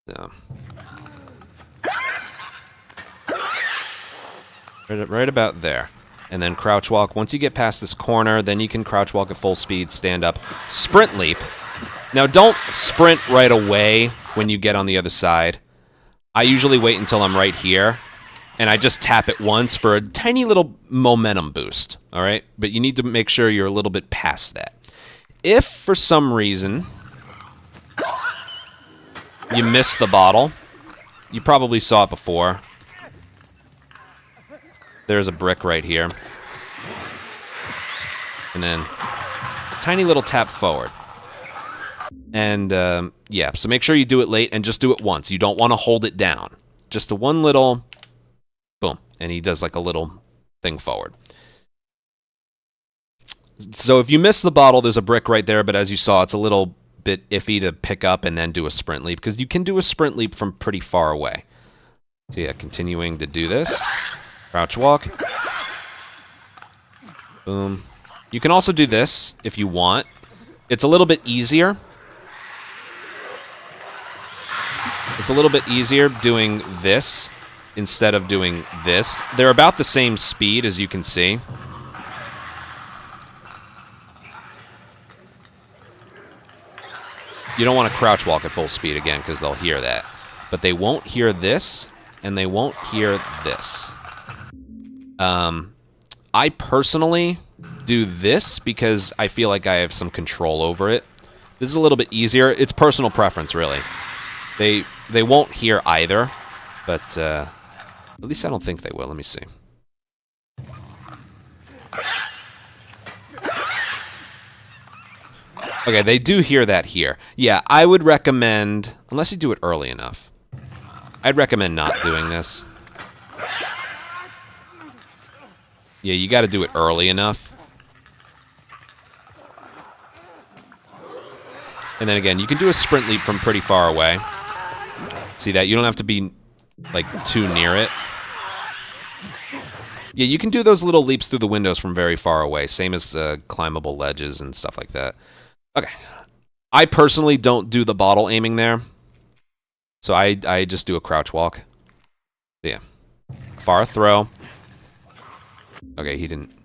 So. Right about there. And then crouch walk. Once you get past this corner, then you can crouch walk at full speed, stand up, sprint leap. Now, don't sprint right away when you get on the other side. I usually wait until I'm right here, and I just tap it once for a tiny little momentum boost, all right? But you need to make sure you're a little bit past that. If, for some reason, you miss the bottle, you probably saw it before. There's a brick right here. And then a tiny little tap forward. And, yeah, so make sure you do it late and just do it once. You don't want to hold it down. Just a one little, boom, and he does like a little thing forward. So if you miss the bottle, there's a brick right there, but as you saw, it's a little bit iffy to pick up and then do a sprint leap, because you can do a sprint leap from pretty far away. So yeah, continuing to do this. Crouch walk. Boom. You can also do this if you want. It's a little bit easier. It's a little bit easier doing this instead of doing this. They're about the same speed, as you can see. You don't want to crouch walk at full speed again, because they'll hear that. But they won't hear this, and they won't hear this. I personally do this because I feel like I have some control over it. This is a little bit easier. It's personal preference, really. They won't hear either, but at least I don't think they will. Let me see. Okay, they do hear that here. Yeah, I would recommend, unless you do it early enough, I'd recommend not doing this. Yeah, you got to do it early enough. And then again, you can do a sprint leap from pretty far away. See that? You don't have to be, like, too near it. Yeah, you can do those little leaps through the windows from very far away. Same as climbable ledges and stuff like that. Okay. I personally don't do the bottle aiming there. So I just do a crouch walk. Yeah. Far throw. Okay, he didn't...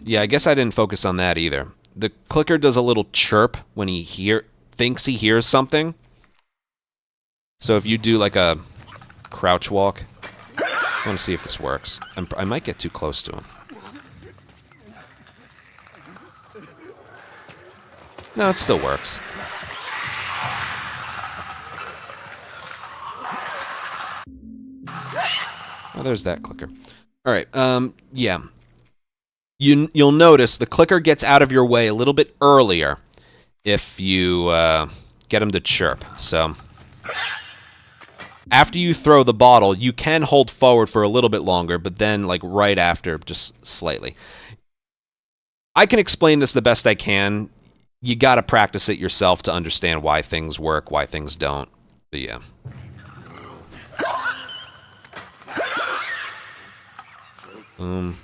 Yeah, I guess I didn't focus on that either. The clicker does a little chirp when he thinks he hears something. So if you do like a crouch walk... I want to see if this works. I might get too close to him. No, it still works. Oh, there's that clicker. All right, yeah. You'll notice the clicker gets out of your way a little bit earlier if you get him to chirp. So after you throw the bottle, you can hold forward for a little bit longer, but then like right after, just slightly. I can explain this the best I can. You got to practice it yourself to understand why things work, why things don't. But yeah. And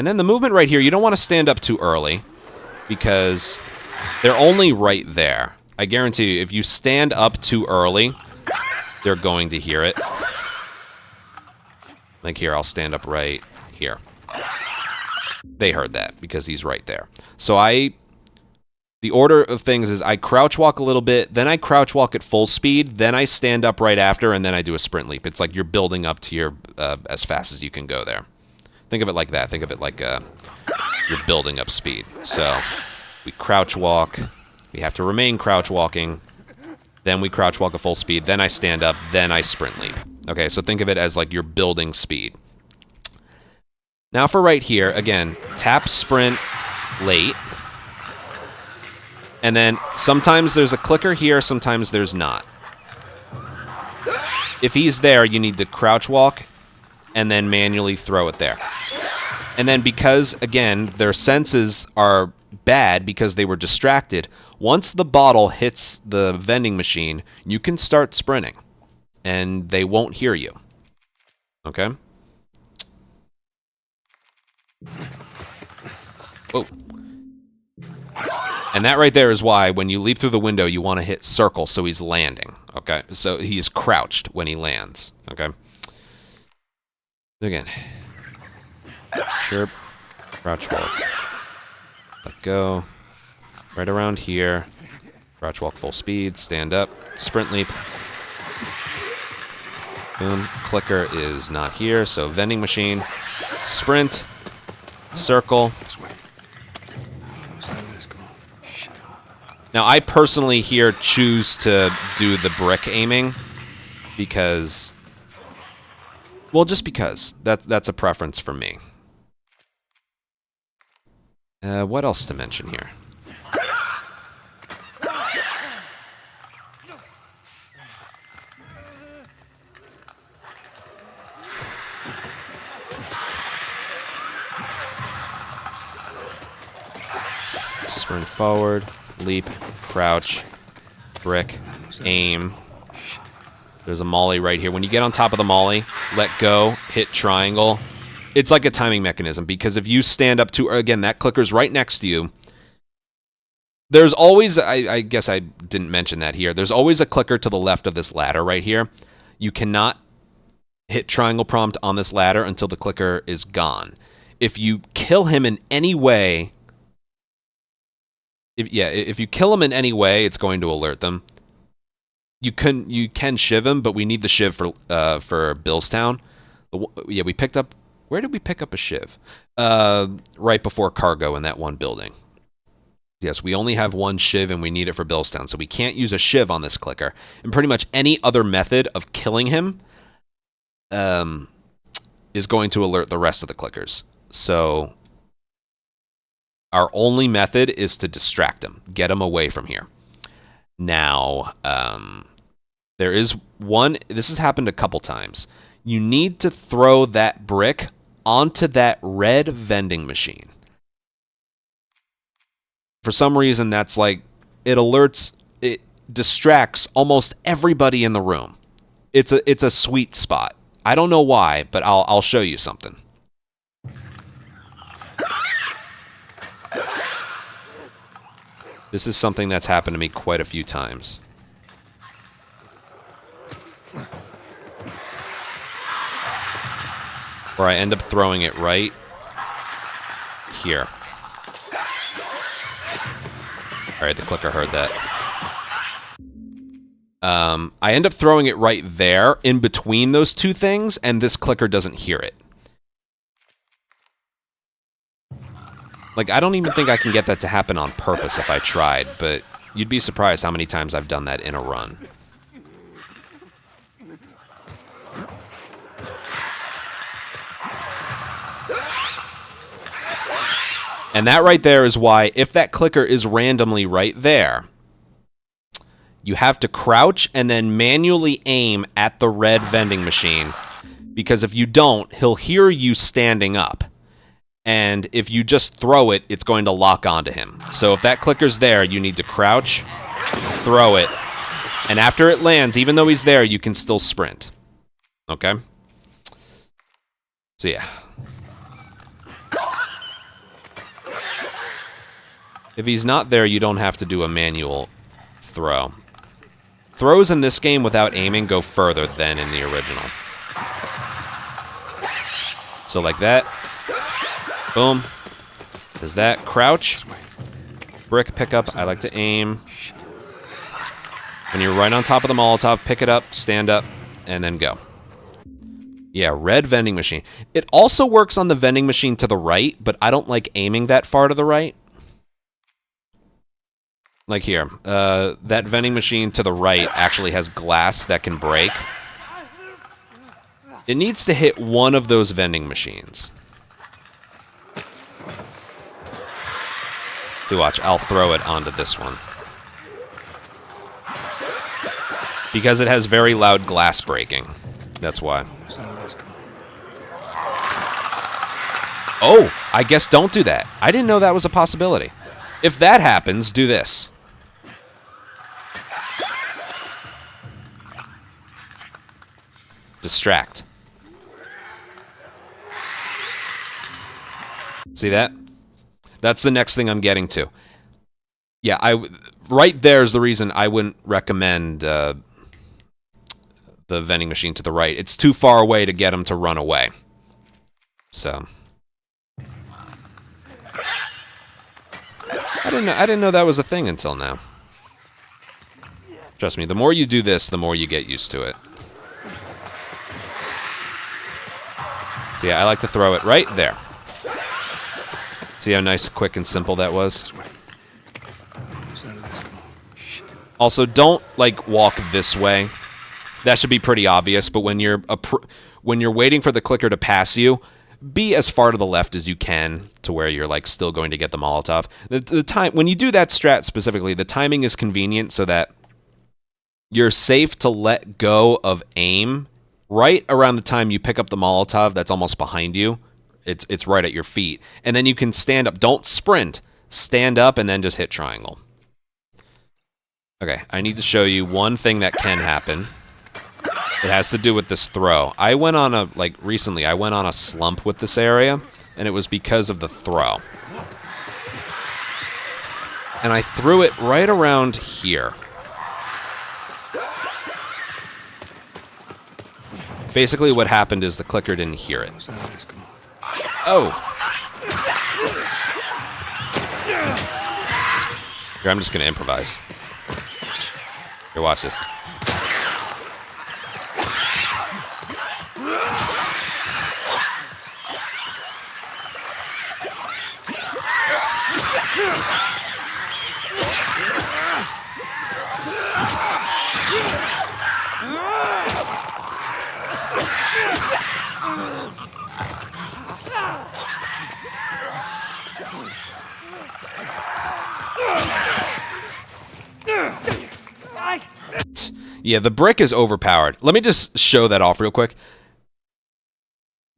then the movement right here, you don't want to stand up too early because they're only right there. I guarantee you, if you stand up too early, they're going to hear it. Like here, I'll stand up right here. They heard that because he's right there. So the order of things is I crouch walk a little bit, then I crouch walk at full speed, then I stand up right after, and then I do a sprint leap. It's like you're building up to your as fast as you can go there. Think of it like that. Think of it like you're building up speed. So we crouch walk. We have to remain crouch walking. Then we crouch walk at full speed. Then I stand up. Then I sprint leap. Okay, so think of it as like you're building speed. Now for right here, again, tap sprint late. And then sometimes there's a clicker here, sometimes there's not. If he's there, you need to crouch walk and then manually throw it there. And then because, again, their senses are bad because they were distracted, once the bottle hits the vending machine, you can start sprinting. And they won't hear you. Okay? Whoa. And that right there is why when you leap through the window, you want to hit circle so he's landing. Okay? So he's crouched when he lands. Okay? Again. Chirp. Crouch walk. Let go. Right around here. Crouch walk full speed. Stand up. Sprint leap. Boom. Clicker is not here, so vending machine. Sprint. Circle. Now, I personally here choose to do the brick aiming because, well, just because. That's a preference for me. What else to mention here? Sprint forward, leap, crouch, brick, aim. There's a molly right here. When you get on top of the molly, let go, hit triangle. It's like a timing mechanism because if you stand up too, again, that clicker's right next to you. There's always, I guess I didn't mention that here. There's always a clicker to the left of this ladder right here. You cannot hit triangle prompt on this ladder until the clicker is gone. If you kill him in any way, if you kill him in any way, it's going to alert them. You can shiv him, but we need the shiv for Billstown. Yeah, we picked up. Where did we pick up a shiv? Right before cargo in that one building. Yes, we only have one shiv and we need it for Billstown, so we can't use a shiv on this clicker. And pretty much any other method of killing him is going to alert the rest of the clickers. So our only method is to distract him, get him away from here. Now, there is one, this has happened a couple times. You need to throw that brick onto that red vending machine. For some reason, that's like it alerts, it distracts almost everybody in the room. It's a sweet spot. I don't know why, but I'll show you something. This is something that's happened to me quite a few times. Where I end up throwing it right here. Alright, the clicker heard that. I end up throwing it right there, in between those two things, and this clicker doesn't hear it. Like, I don't even think I can get that to happen on purpose if I tried, but you'd be surprised how many times I've done that in a run. And that right there is why, if that clicker is randomly right there, you have to crouch and then manually aim at the red vending machine. Because if you don't, he'll hear you standing up. And if you just throw it, it's going to lock onto him. So if that clicker's there, you need to crouch, throw it, and after it lands, even though he's there, you can still sprint. Okay? So yeah. If he's not there, you don't have to do a manual throw. Throws in this game without aiming go further than in the original. So like that. Boom. There's that. Crouch. Brick pickup. I like to aim. When you're right on top of the Molotov, pick it up, stand up, and then go. Yeah, red vending machine. It also works on the vending machine to the right, but I don't like aiming that far to the right. Like here. That vending machine to the right actually has glass that can break. It needs to hit one of those vending machines. See, watch. I'll throw it onto this one. Because it has very loud glass breaking. That's why. Oh, I guess don't do that. I didn't know that was a possibility. If that happens, do this. Distract. See that? That's the next thing I'm getting to. Yeah, right there is the reason I wouldn't recommend the vending machine to the right. It's too far away to get him to run away. So I didn't know that was a thing until now. Trust me, the more you do this, the more you get used to it. So yeah, I like to throw it right there. See how nice, quick, and simple that was? Also, don't, like, walk this way. That should be pretty obvious, but when you're waiting for the clicker to pass you, be as far to the left as you can to where you're, like, still going to get the Molotov. The time when you do that strat specifically, the timing is convenient so that you're safe to let go of aim right around the time you pick up the Molotov that's almost behind you. It's right at your feet. And then you can stand up. Don't sprint. Stand up and then just hit triangle. Okay, I need to show you one thing that can happen. It has to do with this throw. I went on a, like, recently, I went on a slump with this area, and it was because of the throw. And I threw it right around here. Basically what happened is the clicker didn't hear it. Oh! Here, I'm just gonna improvise. Here, watch this. Yeah, the brick is overpowered. Let me just show that off real quick.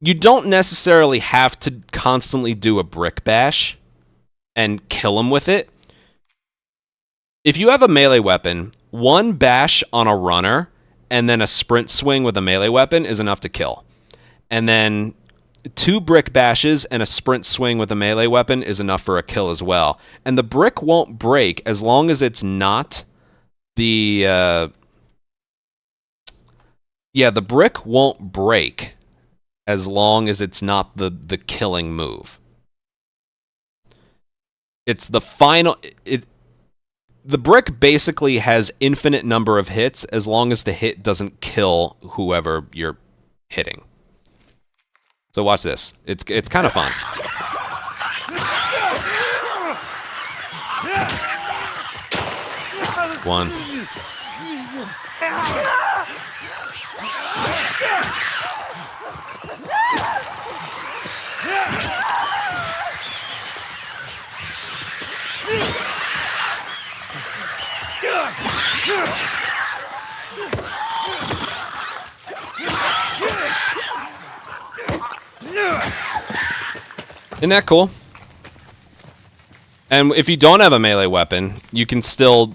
You don't necessarily have to constantly do a brick bash and kill him with it. if you have a melee weapon, one bash on a runner and then a sprint swing with a melee weapon is enough to kill. And then 2 brick bashes and a sprint swing with a melee weapon is enough for a kill as well. And the brick won't break as long as it's not the... the brick won't break as long as it's not the killing move. It's the final... The brick basically has infinite number of hits as long as the hit doesn't kill whoever you're hitting. So watch this. It's kind of fun. One. Isn't that cool? And if you don't have a melee weapon, you can still...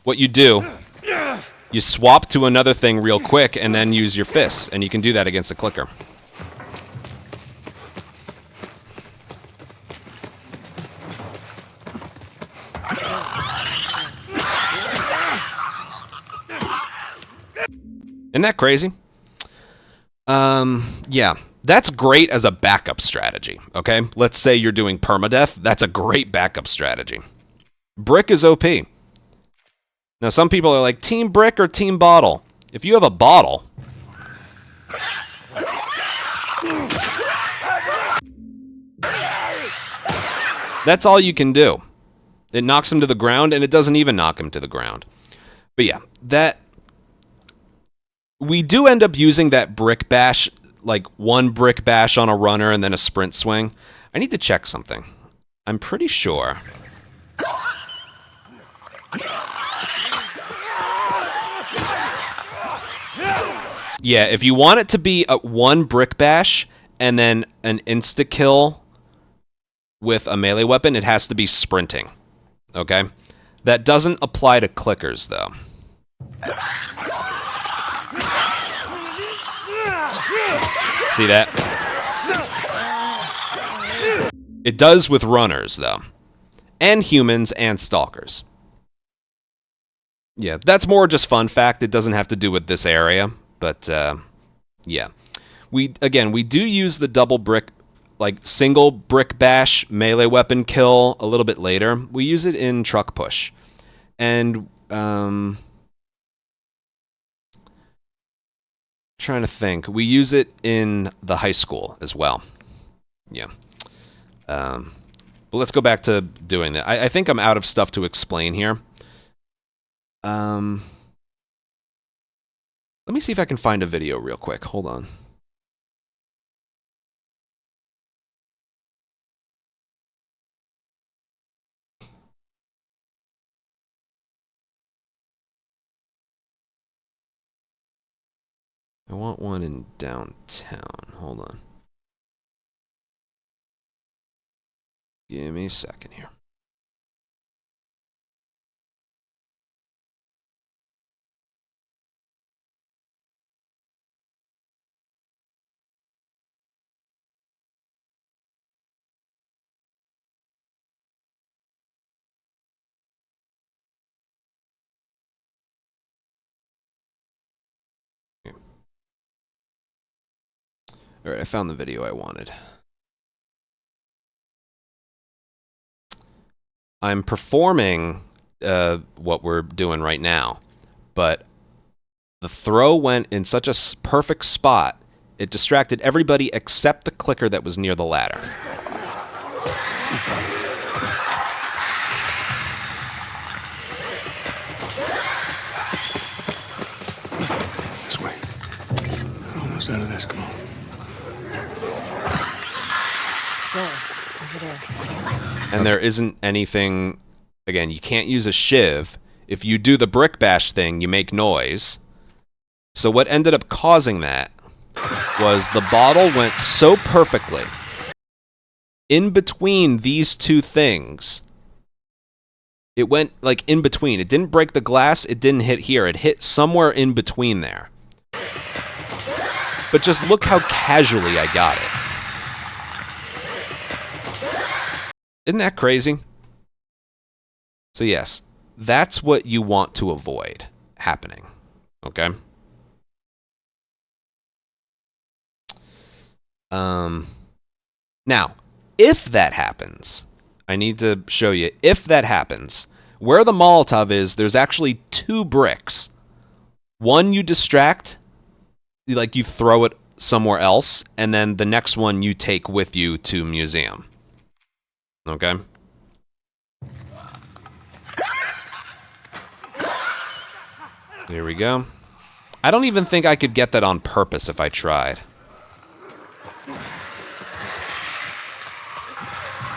What you do, you swap to another thing real quick and then use your fists, and you can do that against a clicker. Isn't that crazy? Yeah. That's great as a backup strategy, okay? Let's say you're doing permadeath. That's a great backup strategy. Brick is OP. Now, some people are like, team brick or team bottle? If you have a bottle... That's all you can do. It knocks him to the ground, and it doesn't even knock him to the ground. But yeah, that... We do end up using that brick bash, like 1 brick bash on a runner and then a sprint swing. I need to check something. I'm pretty sure. Yeah, if you want it to be a 1 brick bash and then an insta-kill with a melee weapon, it has to be sprinting. Okay? That doesn't apply to clickers, though. See that? It does with runners, though. And humans and stalkers. Yeah, that's more just fun fact. It doesn't have to do with this area. But, yeah. We do use the double brick, like single brick bash melee weapon kill a little bit later. We use it in truck push. And, trying to think. We use it in the high school as well. Yeah. But let's go back to doing that. I think I'm out of stuff to explain here. Let me see if I can find a video real quick. Hold on. I want one in downtown. Hold on. Give me a second here. All right, I found the video I wanted. I'm performing what we're doing right now, but the throw went in such a perfect spot, it distracted everybody except the clicker that was near the ladder. This way. We're almost out of this. Come on. And there isn't anything... Again, you can't use a shiv. If you do the brick bash thing, you make noise. So what ended up causing that was the bottle went so perfectly in between these two things, It went, like, in between. It didn't break the glass. It didn't hit here. It hit somewhere in between there. But just look how casually I got it. Isn't that crazy? So yes, that's what you want to avoid happening. Okay? Now, if that happens, I need to show you, if that happens, where the Molotov is, there's actually 2 bricks. One you distract, like you throw it somewhere else, and then the next one you take with you to museum. Okay? Here we go. I don't even think I could get that on purpose if I tried.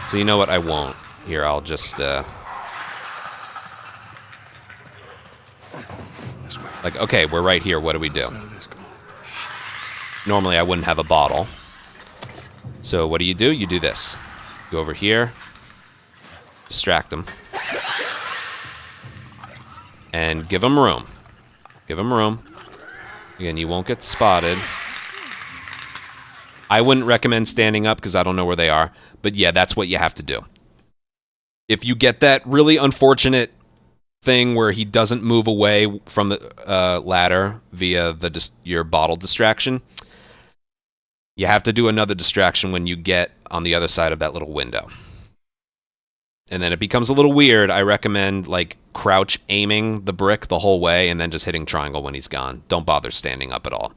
So you know what? I won't. Here, I'll just, like, okay, we're right here. What do we do? Normally, I wouldn't have a bottle. So what do? You do this. Go over here. Distract them. And give them room. Give them room. Again, you won't get spotted. I wouldn't recommend standing up because I don't know where they are. But yeah, that's what you have to do. If you get that really unfortunate thing where he doesn't move away from the ladder via your bottle distraction, you have to do another distraction when you get on the other side of that little window. And then it becomes a little weird. I recommend, like, crouch aiming the brick the whole way and then just hitting triangle when he's gone. Don't bother standing up at all.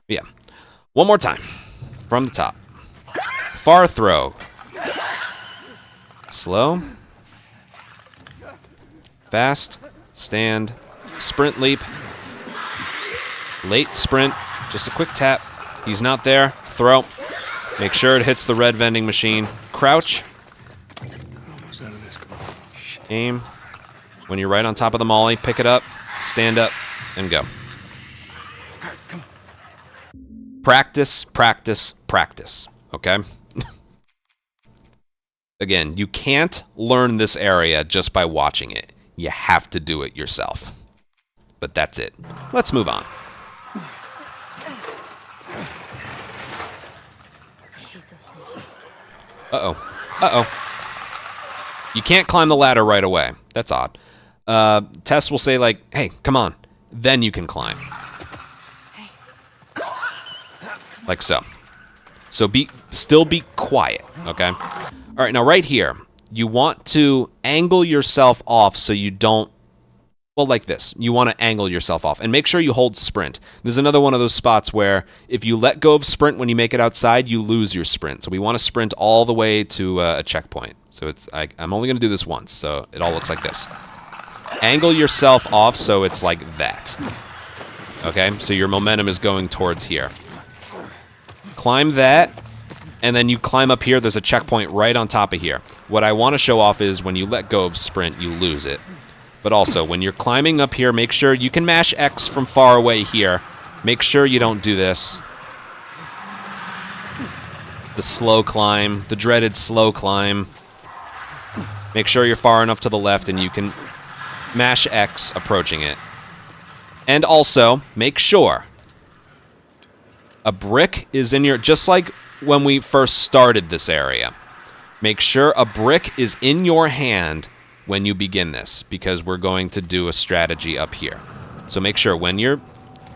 But yeah. One more time. From the top. Far throw. Slow. Fast. Stand. Sprint leap. Late sprint. Just a quick tap. He's not there. Throw. Make sure it hits the red vending machine. Crouch. Aim. When you're right on top of the molly, pick it up, stand up, and go. Practice, practice, practice. Okay? Again, you can't learn this area just by watching it. You have to do it yourself. But that's it. Let's move on. Uh-oh. Uh-oh. You can't climb the ladder right away. That's odd. Tess will say, like, hey, come on. Then you can climb. Like so. So still be quiet, okay? All right, now right here, you want to angle yourself off so you don't, well, like this. You want to angle yourself off. And make sure you hold sprint. There's another one of those spots where if you let go of sprint when you make it outside, you lose your sprint. So we want to sprint all the way to a checkpoint. So I'm only going to do this once, so it all looks like this. Angle yourself off so it's like that. Okay? So your momentum is going towards here. Climb that, and then you climb up here. There's a checkpoint right on top of here. What I want to show off is when you let go of sprint, you lose it. But also, when you're climbing up here, make sure you can mash X from far away here. Make sure you don't do this. The slow climb, the dreaded slow climb. Make sure you're far enough to the left and you can mash X approaching it. And also, make sure a brick is in your, just like when we first started this area. Make sure a brick is in your hand when you begin this, because we're going to do a strategy up here. So make sure when you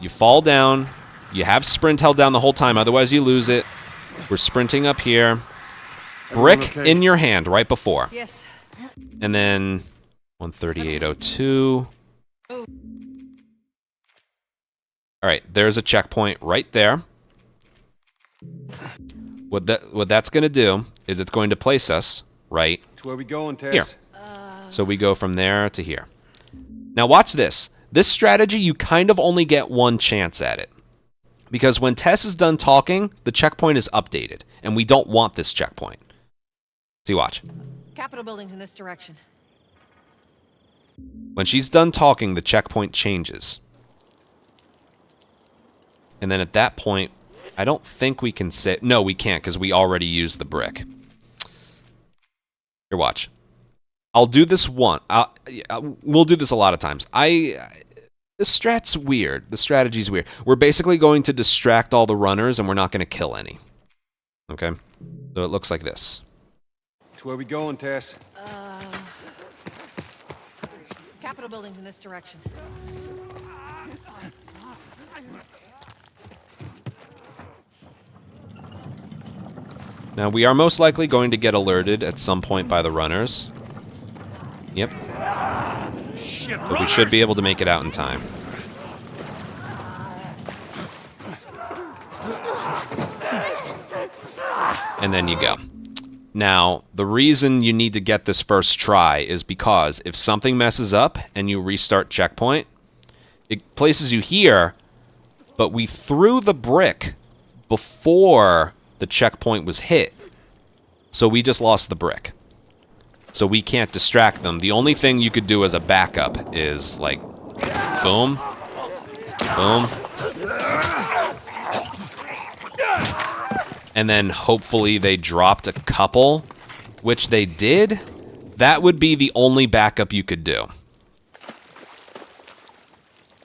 fall down, you have sprint held down the whole time, otherwise you lose it. We're sprinting up here. Brick in your hand right before. Yes. And then 138.02. All right, there's a checkpoint right there. What that's going to do is it's going to place us right Where we going, Tess? here. So we go from there to here. Now watch this. This strategy, you kind of only get one chance at it. Because when Tess is done talking, the checkpoint is updated. And we don't want this checkpoint. See, watch. Capitol building's in this direction. When she's done talking, the checkpoint changes. And then at that point, I don't think we can say... No, we can't, because we already used the brick. Here, watch. I'll do this one. We'll do this a lot of times. The strat's weird. The strategy's weird. We're basically going to distract all the runners, and we're not going to kill any. Okay? So it looks like this. Which way we going, Tess? Capitol building's in this direction. Now, we are most likely going to get alerted at some point by the runners. Yep. Shit, But we should be able to make it out in time. And then you go. Now, the reason you need to get this first try is because if something messes up and you restart checkpoint, it places you here, but we threw the brick before the checkpoint was hit. So we just lost the brick. So we can't distract them. The only thing you could do as a backup is, like, boom, boom, and then hopefully they dropped a couple, which they did. That would be the only backup you could do.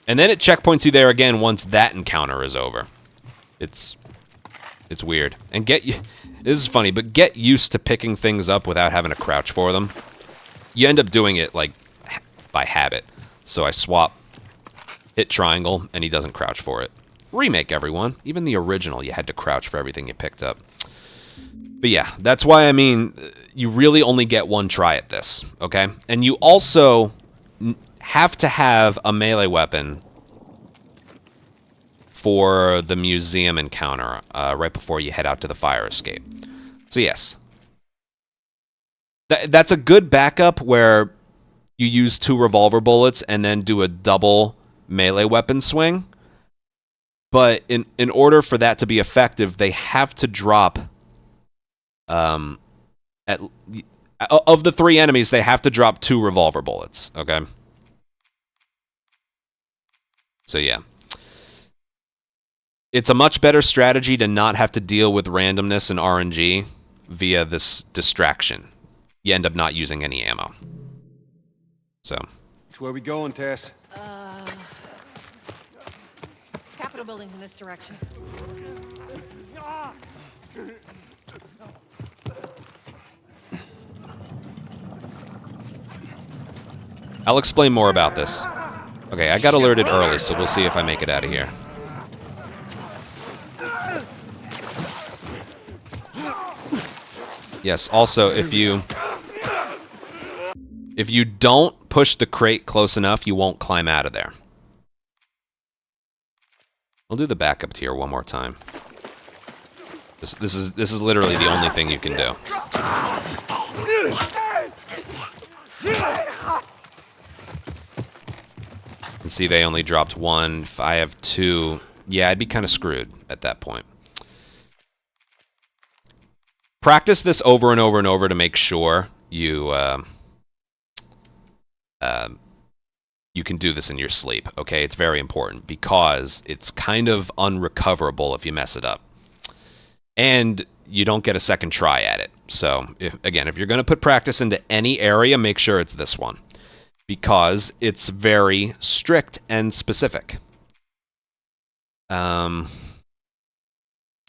And then it checkpoints you there again once that encounter is over. It's weird. And this is funny, but get used to picking things up without having to crouch for them. You end up doing it, like, by habit. So I swap, hit triangle, and he doesn't crouch for it. Remake, everyone. Even the original, you had to crouch for everything you picked up. But yeah, that's why, I mean, you really only get one try at this, okay? And you also have to have a melee weapon for the museum encounter right before you head out to the fire escape. So yes. That's a good backup where you use 2 revolver bullets and then do a double melee weapon swing. But in order for that to be effective, they have to drop... of the 3 enemies, they have to drop 2 revolver bullets, okay? So yeah. It's a much better strategy to not have to deal with randomness and RNG via this distraction. You end up not using any ammo. So. Which way we going, Tess? Capitol building's in this direction. I'll explain more about this. Okay, I got alerted early, so we'll see if I make it out of here. Yes, also, if you don't push the crate close enough, you won't climb out of there. We'll do the backup tier one more time. This is literally the only thing you can do. And see, they only dropped 1. If I have 2, yeah, I'd be kind of screwed at that point. Practice this over and over and over to make sure you you can do this in your sleep, okay? It's very important because it's kind of unrecoverable if you mess it up. And you don't get a second try at it. So, if you're going to put practice into any area, make sure it's this one. Because it's very strict and specific.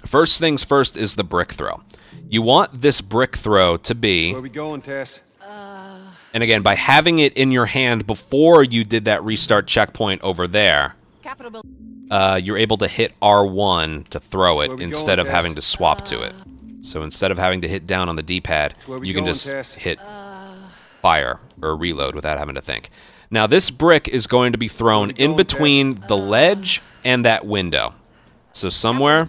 First things first is the brick throw. You want this brick throw to be... Where we going, Tess? And again, by having it in your hand before you did that restart checkpoint over there, you're able to hit R1 to throw it instead of having to swap to it. So instead of having to hit down on the D-pad, you can just hit fire or reload without having to think. Now this brick is going to be thrown in between the ledge and that window. So somewhere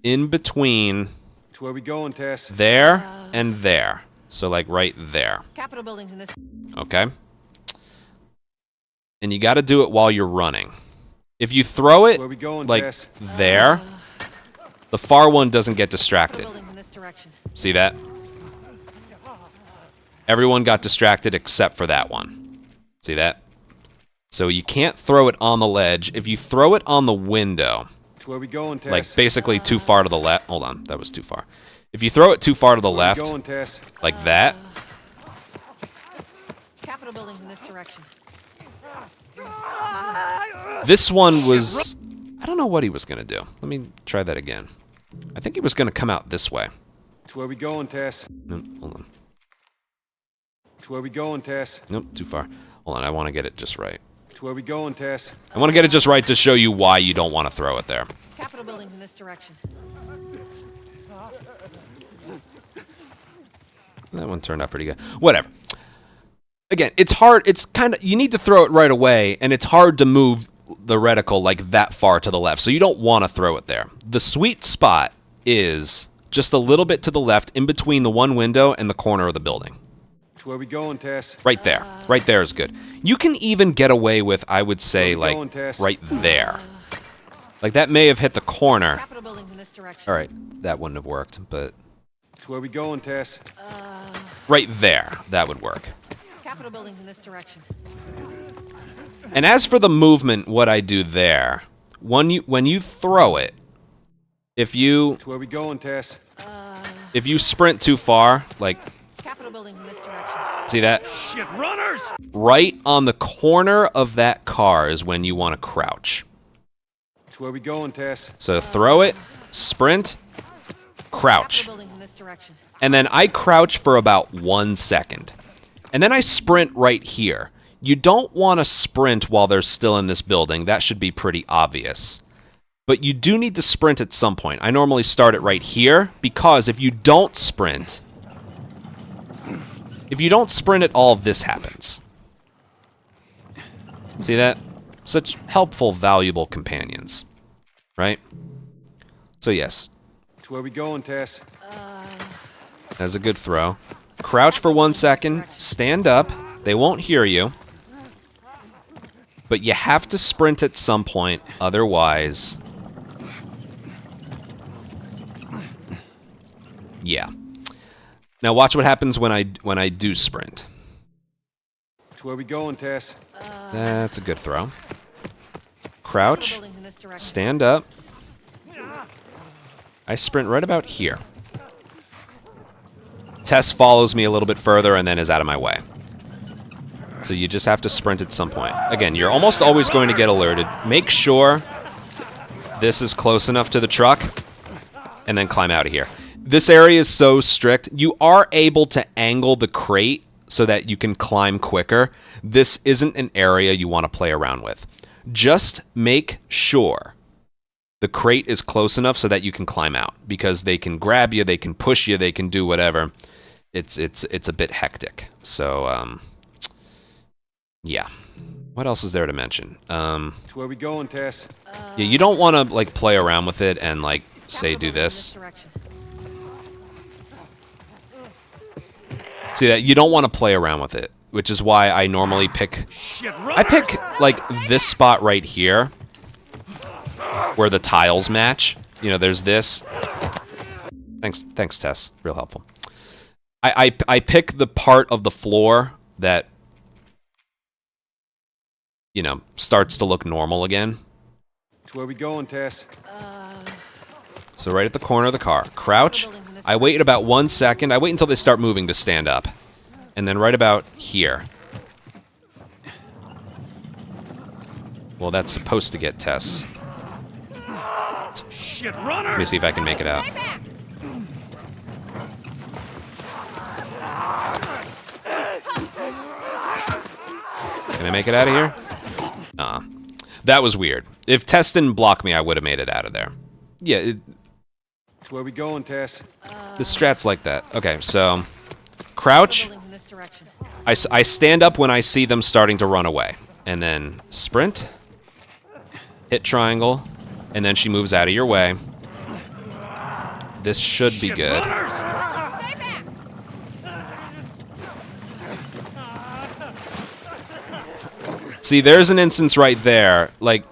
in between Where we going, Tess? there and there. So like right there. Capitol building's in this. Okay? And you got to do it while you're running. If you throw it Where we going, like Tess? there, the far one doesn't get distracted. Building's in this direction. See that? Everyone got distracted except for that one. See that? So you can't throw it on the ledge. If you throw it on the window, Where we going, Tess? like basically too far to the left. Hold on, that was too far. If you throw it too far to the Where we left, going, Tess? like that, Capitol buildings in this direction. This one was... I don't know what he was going to do. Let me try that again. I think he was going to come out this way. It's where we going, Tess? No, hold on. It's where we going, Tess? Nope, too far. Hold on, I want to get it just right. It's where we going, Tess? I want to get it just right to show you why you don't want to throw it there. Capitol buildings in this direction. That one turned out pretty good. Whatever. Again, it's hard. It's kind of... You need to throw it right away, and it's hard to move the reticle like that far to the left, so you don't want to throw it there. The sweet spot is just a little bit to the left, in between the one window and the corner of the building. It's where we going, Tess? Right there. Right there is good. You can even get away with, I would say, Where we like, going, Tess? right there. Like, that may have hit the corner. Capitol buildings in this direction. All right, that wouldn't have worked, but It's where we going, Tess? right there, that would work. Capitol buildings in this direction. And as for the movement, what I do there, when you throw it, if you It's where we going, Tess? sprint too far, like, Capitol buildings in this direction. see that? Shit, runners! Right on the corner of that car is when you want to crouch. It's where we going, Tess? So throw it, sprint, crouch. Capitol buildings in this direction. And then I crouch for about 1 second. And then I sprint right here. You don't want to sprint while they're still in this building. That should be pretty obvious. But you do need to sprint at some point. I normally start it right here, because if you don't sprint... If you don't sprint at all, this happens. See that? Such helpful, valuable companions. Right? So yes, It's where we going, Tess? that's a good throw. Crouch for 1 second, stand up. They won't hear you. But you have to sprint at some point, otherwise... Yeah. Now watch what happens when I do sprint. It's where we going, Tess? That's a good throw. Capitol Crouch, buildings in this direction. stand up. I sprint right about here. Tess follows me a little bit further and then is out of my way. So you just have to sprint at some point. Again, you're almost always going to get alerted. Make sure this is close enough to the truck, and then climb out of here. This area is so strict. You are able to angle the crate so that you can climb quicker. This isn't an area you want to play around with. Just make sure the crate is close enough so that you can climb out, because they can grab you, they can push you, they can do whatever. It's a bit hectic. So yeah. What else is there to mention? It's where we going, Tess? Yeah, you don't want to like play around with it and like say Capitol do buildings in this. direction. See that? You don't want to play around with it, which is why I normally pick... Shit, I runners! pick, like, this spot right here, where the tiles match. You know, there's this. Thanks, Tess. Real helpful. I pick the part of the floor that, you know, starts to look normal again. It's where we going, Tess? So right at the corner of the car. Crouch. I wait about 1 second. I wait until they start moving to stand up. And then right about here. Well, that's supposed to get Tess. Shit, Let me runners! see if I can make it out. Can I make it out of here? That was weird. If Tess didn't block me, I would have made it out of there. Yeah, It's where we going, Tess? the strat's like that. Okay, so crouch. Buildings in this direction. I stand up when I see them starting to run away. And then sprint. Hit triangle. And then she moves out of your way. This should be Shit, good. runners! See, there's an instance right there. Like,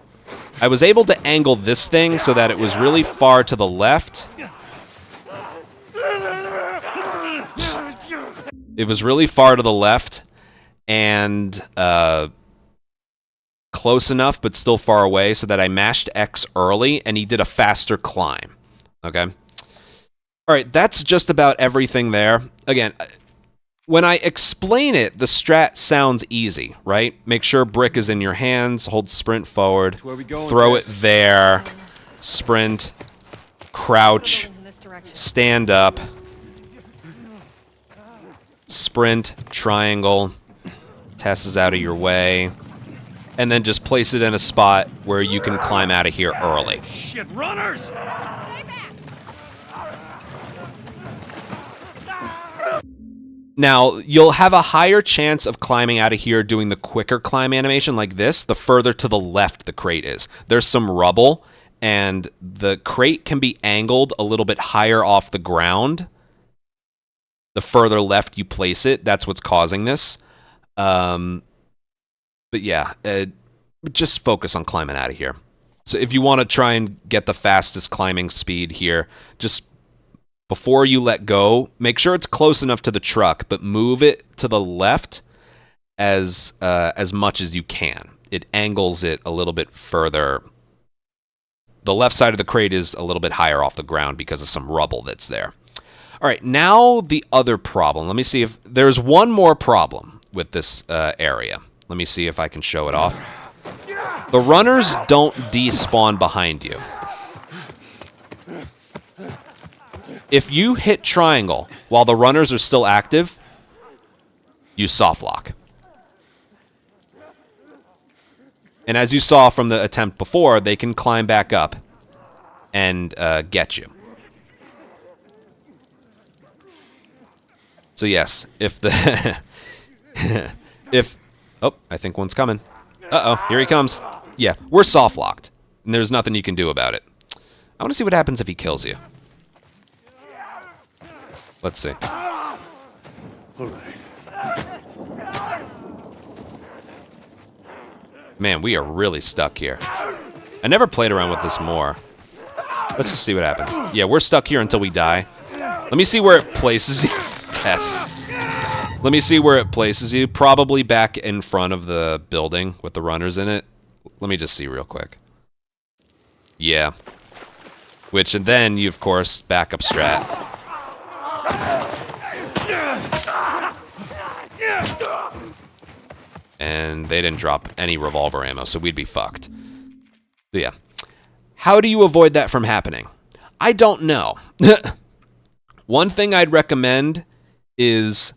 I was able to angle this thing so that it was really far to the left. It was really far to the left and close enough but still far away so that I mashed X early and he did a faster climb. Okay? All right, that's just about everything there. Again, when I explain it, the strat sounds easy, right? Make sure brick is in your hands, hold sprint forward, Where we going, throw it Tess? there, sprint, crouch, Buildings in this direction. stand up, sprint, triangle, Tess is out of your way, and then just place it in a spot where you can climb out of here early. Shit, runners! Stay back! Now, you'll have a higher chance of climbing out of here doing the quicker climb animation like this, the further to the left the crate is. There's some rubble, and the crate can be angled a little bit higher off the ground. The further left you place it, that's what's causing this. But yeah, just focus on climbing out of here. So if you want to try and get the fastest climbing speed here, just before you let go, make sure it's close enough to the truck, but move it to the left as much as you can. It angles it a little bit further. The left side of the crate is a little bit higher off the ground because of some rubble that's there. All right, now the other problem. Let me see if there's one more problem with this area. Let me see if I can show it off. The runners don't despawn behind you. If you hit triangle while the runners are still active, you soft lock. And as you saw from the attempt before, they can climb back up and get you. So yes, if the... Oh, I think one's coming. Uh-oh, here he comes. Yeah, we're soft locked, and there's nothing you can do about it. I want to see what happens if he kills you. Let's see. All right. Man, we are really stuck here. I never played around with this more. Let's just see what happens. Yeah, we're stuck here until we die. Let me see where it places you. Tess. Let me see where it places you. Probably back in front of the building with the runners in it. Let me just see real quick. Yeah. Which, and then you, of course, backup strat. And they didn't drop any revolver ammo, so we'd be fucked. But yeah. How do you avoid that from happening? I don't know. One thing I'd recommend is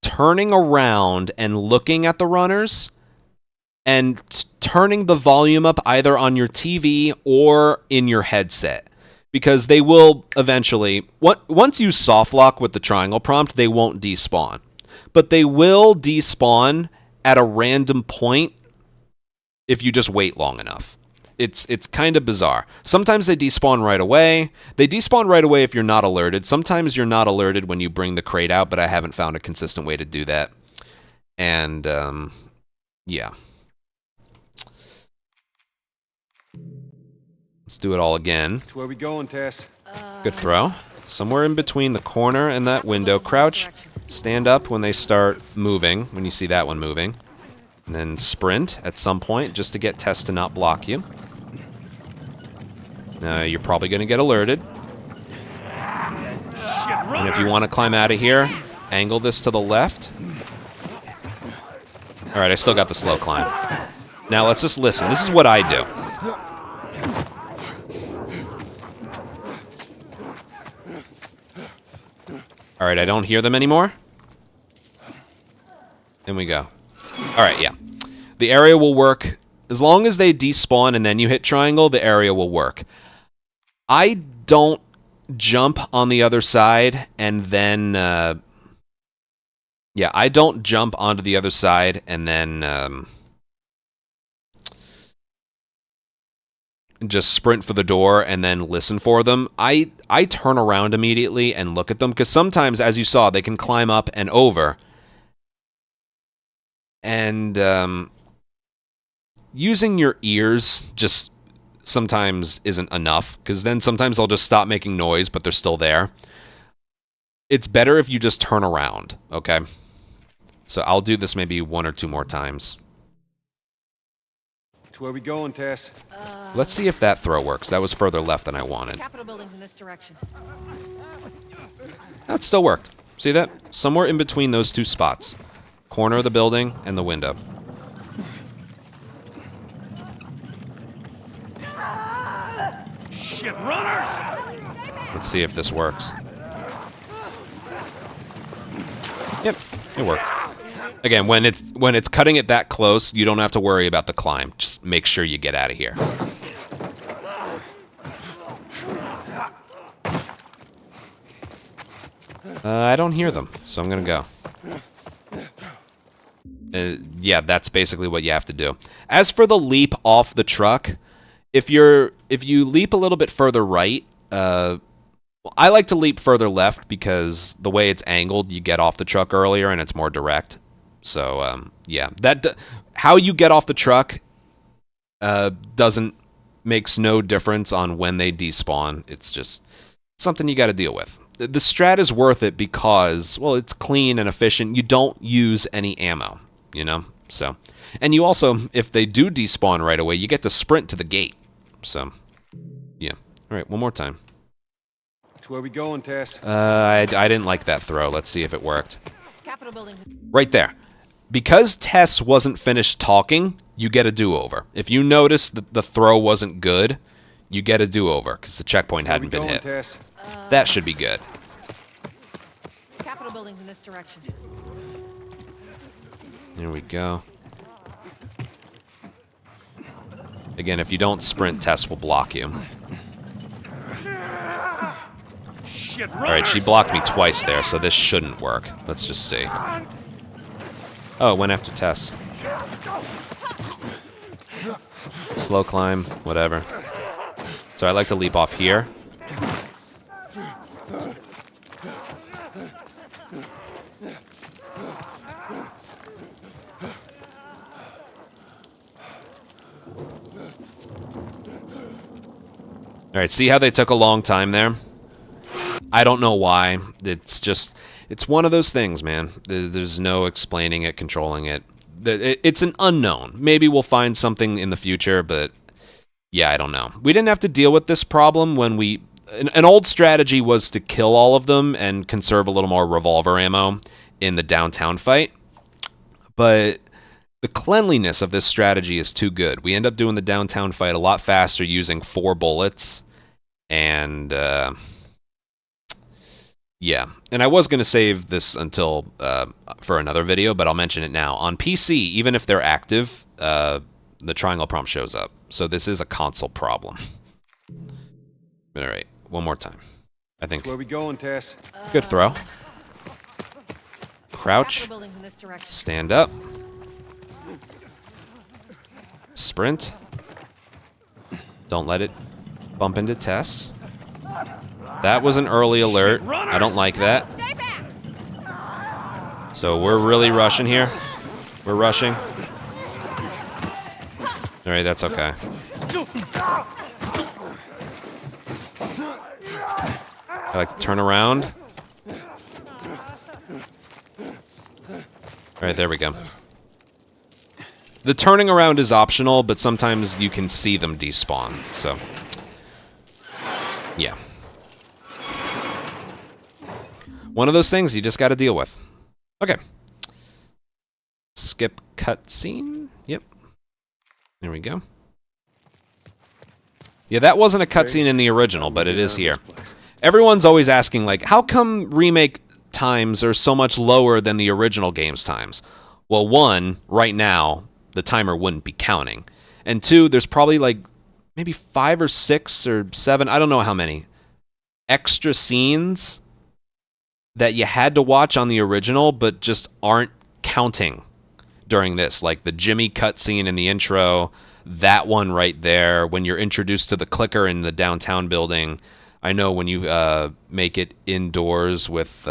turning around and looking at the runners and turning the volume up either on your TV or in your headset. Because they will eventually, once you soft lock with the triangle prompt, they won't despawn. But they will despawn at a random point if you just wait long enough. It's kind of bizarre. Sometimes they despawn right away. They despawn right away if you're not alerted. Sometimes you're not alerted when you bring the crate out, but I haven't found a consistent way to do that. And, yeah. Let's do it all again. Where we going, Tess? Good throw. Somewhere in between the corner and that window. Crouch. Stand up when they start moving, when you see that one moving. And then sprint at some point just to get Tess to not block you. You're probably going to get alerted. And if you want to climb out of here, angle this to the left. Alright, I still got the slow climb. Now let's just listen. This is what I do. Alright, I don't hear them anymore. In we go. Alright, yeah. The area will work. As long as they despawn and then you hit triangle, the area will work. I don't jump on the other side and then... yeah, I don't jump onto the other side and then... just sprint for the door and then listen for them. I turn around immediately and look at them, because sometimes, as you saw, they can climb up and over. And using your ears just sometimes isn't enough, because then sometimes they'll just stop making noise, but they're still there. It's better if you just turn around, okay? So I'll do this maybe 1 or 2 more times. Where we going, Tess? Let's see if that throw works. That was further left than I wanted. Capitol buildings in this direction. That still worked. See that? Somewhere in between those two spots. Corner of the building and the window. Shit, runners! Let's see if this works. Yep, it worked. Again, when it's cutting it that close, you don't have to worry about the climb. Just make sure you get out of here. I don't hear them, so I'm gonna go. Yeah, that's basically what you have to do. As for the leap off the truck, if you leap a little bit further right, I like to leap further left because the way it's angled, you get off the truck earlier and it's more direct. So yeah, how you get off the truck makes no difference on when they despawn. It's just something you got to deal with. The strat is worth it because, well, it's clean and efficient. You don't use any ammo, you know? So, and you also, if they do despawn right away, you get to sprint to the gate. So, yeah. All right, one more time. Which way we going, Tess? I didn't like that throw. Let's see if it worked. Capitol buildings. Right there. Because Tess wasn't finished talking, you get a do-over. If you notice that the throw wasn't good, you get a do-over because the checkpoint hadn't been hit. Tess? That should be good. Capitol buildings in this direction. There we go. Again, if you don't sprint, Tess will block you. Shit, runners! Alright, she blocked me twice there, so this shouldn't work. Let's just see. Oh, it went after Tess. Slow climb, whatever. So I like to leap off here. Alright, see how they took a long time there? I don't know why. It's one of those things, man. There's no explaining it, controlling it. It's an unknown. Maybe we'll find something in the future, but yeah, I don't know. We didn't have to deal with this problem when we... An old strategy was to kill all of them and conserve a little more revolver ammo in the downtown fight. But the cleanliness of this strategy is too good. We end up doing the downtown fight a lot faster using 4 bullets. And, yeah. And I was going to save this until for another video, but I'll mention it now. On PC, even if they're active, the triangle prompt shows up. So this is a console problem. All right, one more time. I think. Where we going, Tess? Good throw. Crouch. Capitol buildings in this direction. Stand up. Sprint. Don't let it bump into Tess. That was an early alert. I don't like that. Stay back. So we're really rushing here. We're rushing. All right, that's okay. I like to turn around. All right, there we go. The turning around is optional, but sometimes you can see them despawn, so... yeah. One of those things you just gotta deal with. Okay. Skip cutscene? Yep. There we go. Yeah, that wasn't a cutscene in the original, but it is here. Everyone's always asking, like, how come remake times are so much lower than the original game's times? Well, one, right now, the timer wouldn't be counting. And two, there's probably, like, maybe 5 or 6 or 7, I don't know how many, extra scenes that you had to watch on the original, but just aren't counting during this. Like the Jimmy cutscene in the intro, that one right there, when you're introduced to the clicker in the downtown building. I know when you make it indoors with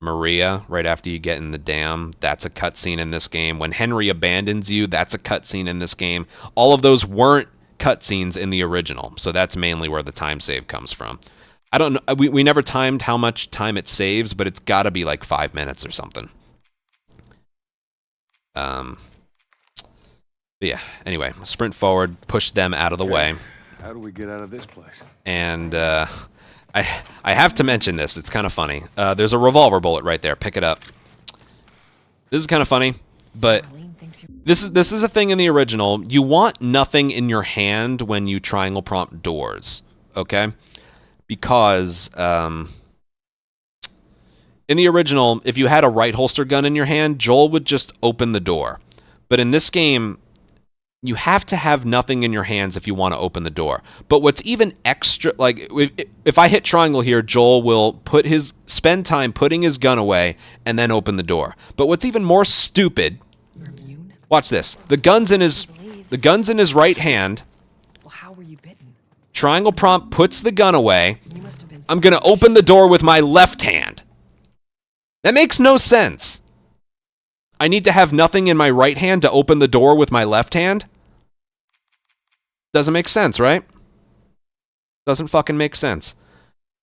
Maria right after you get in the dam, that's a cutscene in this game. When Henry abandons you, that's a cutscene in this game. All of those weren't cutscenes in the original, so that's mainly where the time save comes from. I don't know. We never timed how much time it saves, but it's got to be like 5 minutes or something. But yeah. Anyway, sprint forward, push them out of the way. How do we get out of this place? And I have to mention this. It's kind of funny. There's a revolver bullet right there. Pick it up. This is kind of funny, but this is a thing in the original. You want nothing in your hand when you triangle prompt doors, okay? Because in the original, if you had a right holster gun in your hand, Joel would just open the door. But in this game, you have to have nothing in your hands if you want to open the door. But what's even extra, like, if I hit triangle here, Joel will spend time putting his gun away and then open the door. But what's even more stupid, watch this. The gun's in his right hand. Well, how were you bitten? Triangle prompt puts the gun away. I'm going to open the door with my left hand. That makes no sense. I need to have nothing in my right hand to open the door with my left hand? Doesn't make sense, right? Doesn't fucking make sense.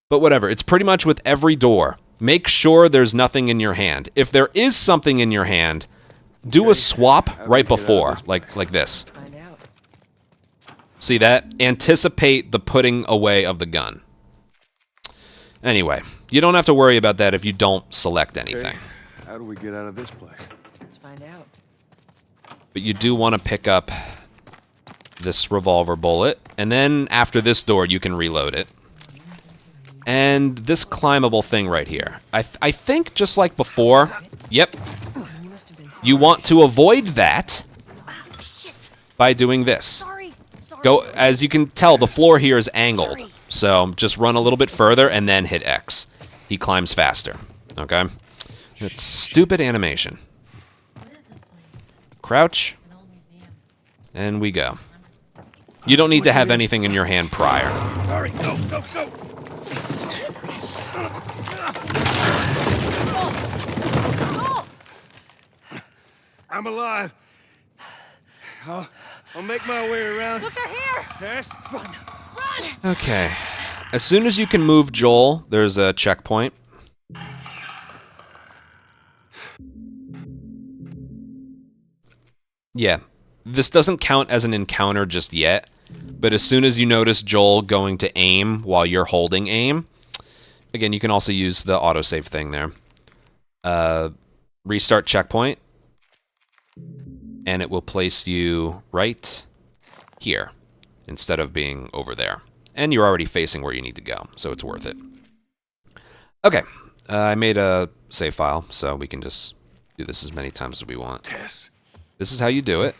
But whatever, it's pretty much with every door. Make sure there's nothing in your hand. If there is something in your hand, do a swap right before, like this. Find out. See that? Anticipate the putting away of the gun. Anyway, you don't have to worry about that if you don't select anything. How do we get out of this place? Let's find out. But you do want to pick up this revolver bullet, and then after this door, you can reload it. And this climbable thing right here. I think just like before, yep, you want to avoid that by doing this. Sorry. Go, as you can tell, the floor here is angled. So just run a little bit further and then hit X. He climbs faster. Okay? It's stupid animation. Crouch. And we go. You don't need to have anything in your hand prior. Sorry, go, go, go! I'm alive. I'll make my way around. Look, they're here! Tess? Run! Okay. As soon as you can move Joel, there's a checkpoint. Yeah. This doesn't count as an encounter just yet, but as soon as you notice Joel going to aim while you're holding aim, again, you can also use the autosave thing there. Restart checkpoint, and it will place you right here instead of being over there. And you're already facing where you need to go, so it's worth it. Okay, I made a save file, so we can just do this as many times as we want. Tess. This is how you do it.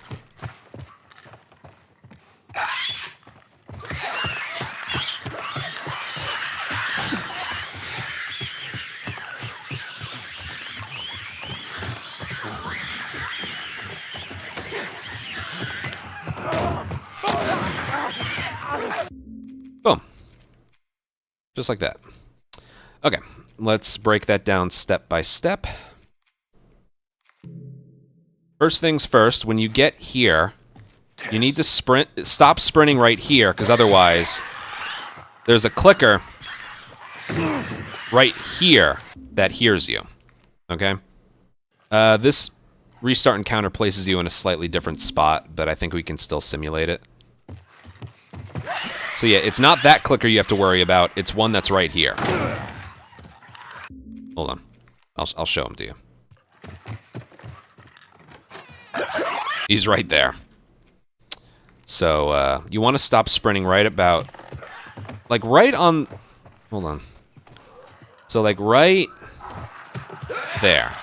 Boom. Just like that. Okay, let's break that down step by step. First things first, when you get here, you need to stop sprinting right here, because otherwise there's a clicker right here that hears you. Okay? This restart encounter places you in a slightly different spot, but I think we can still simulate it. So yeah, it's not that clicker you have to worry about, it's one that's right here. Hold on. I'll show him to you. He's right there. So, you want to stop sprinting right about... Like, right on... Hold on. So, like, right... there.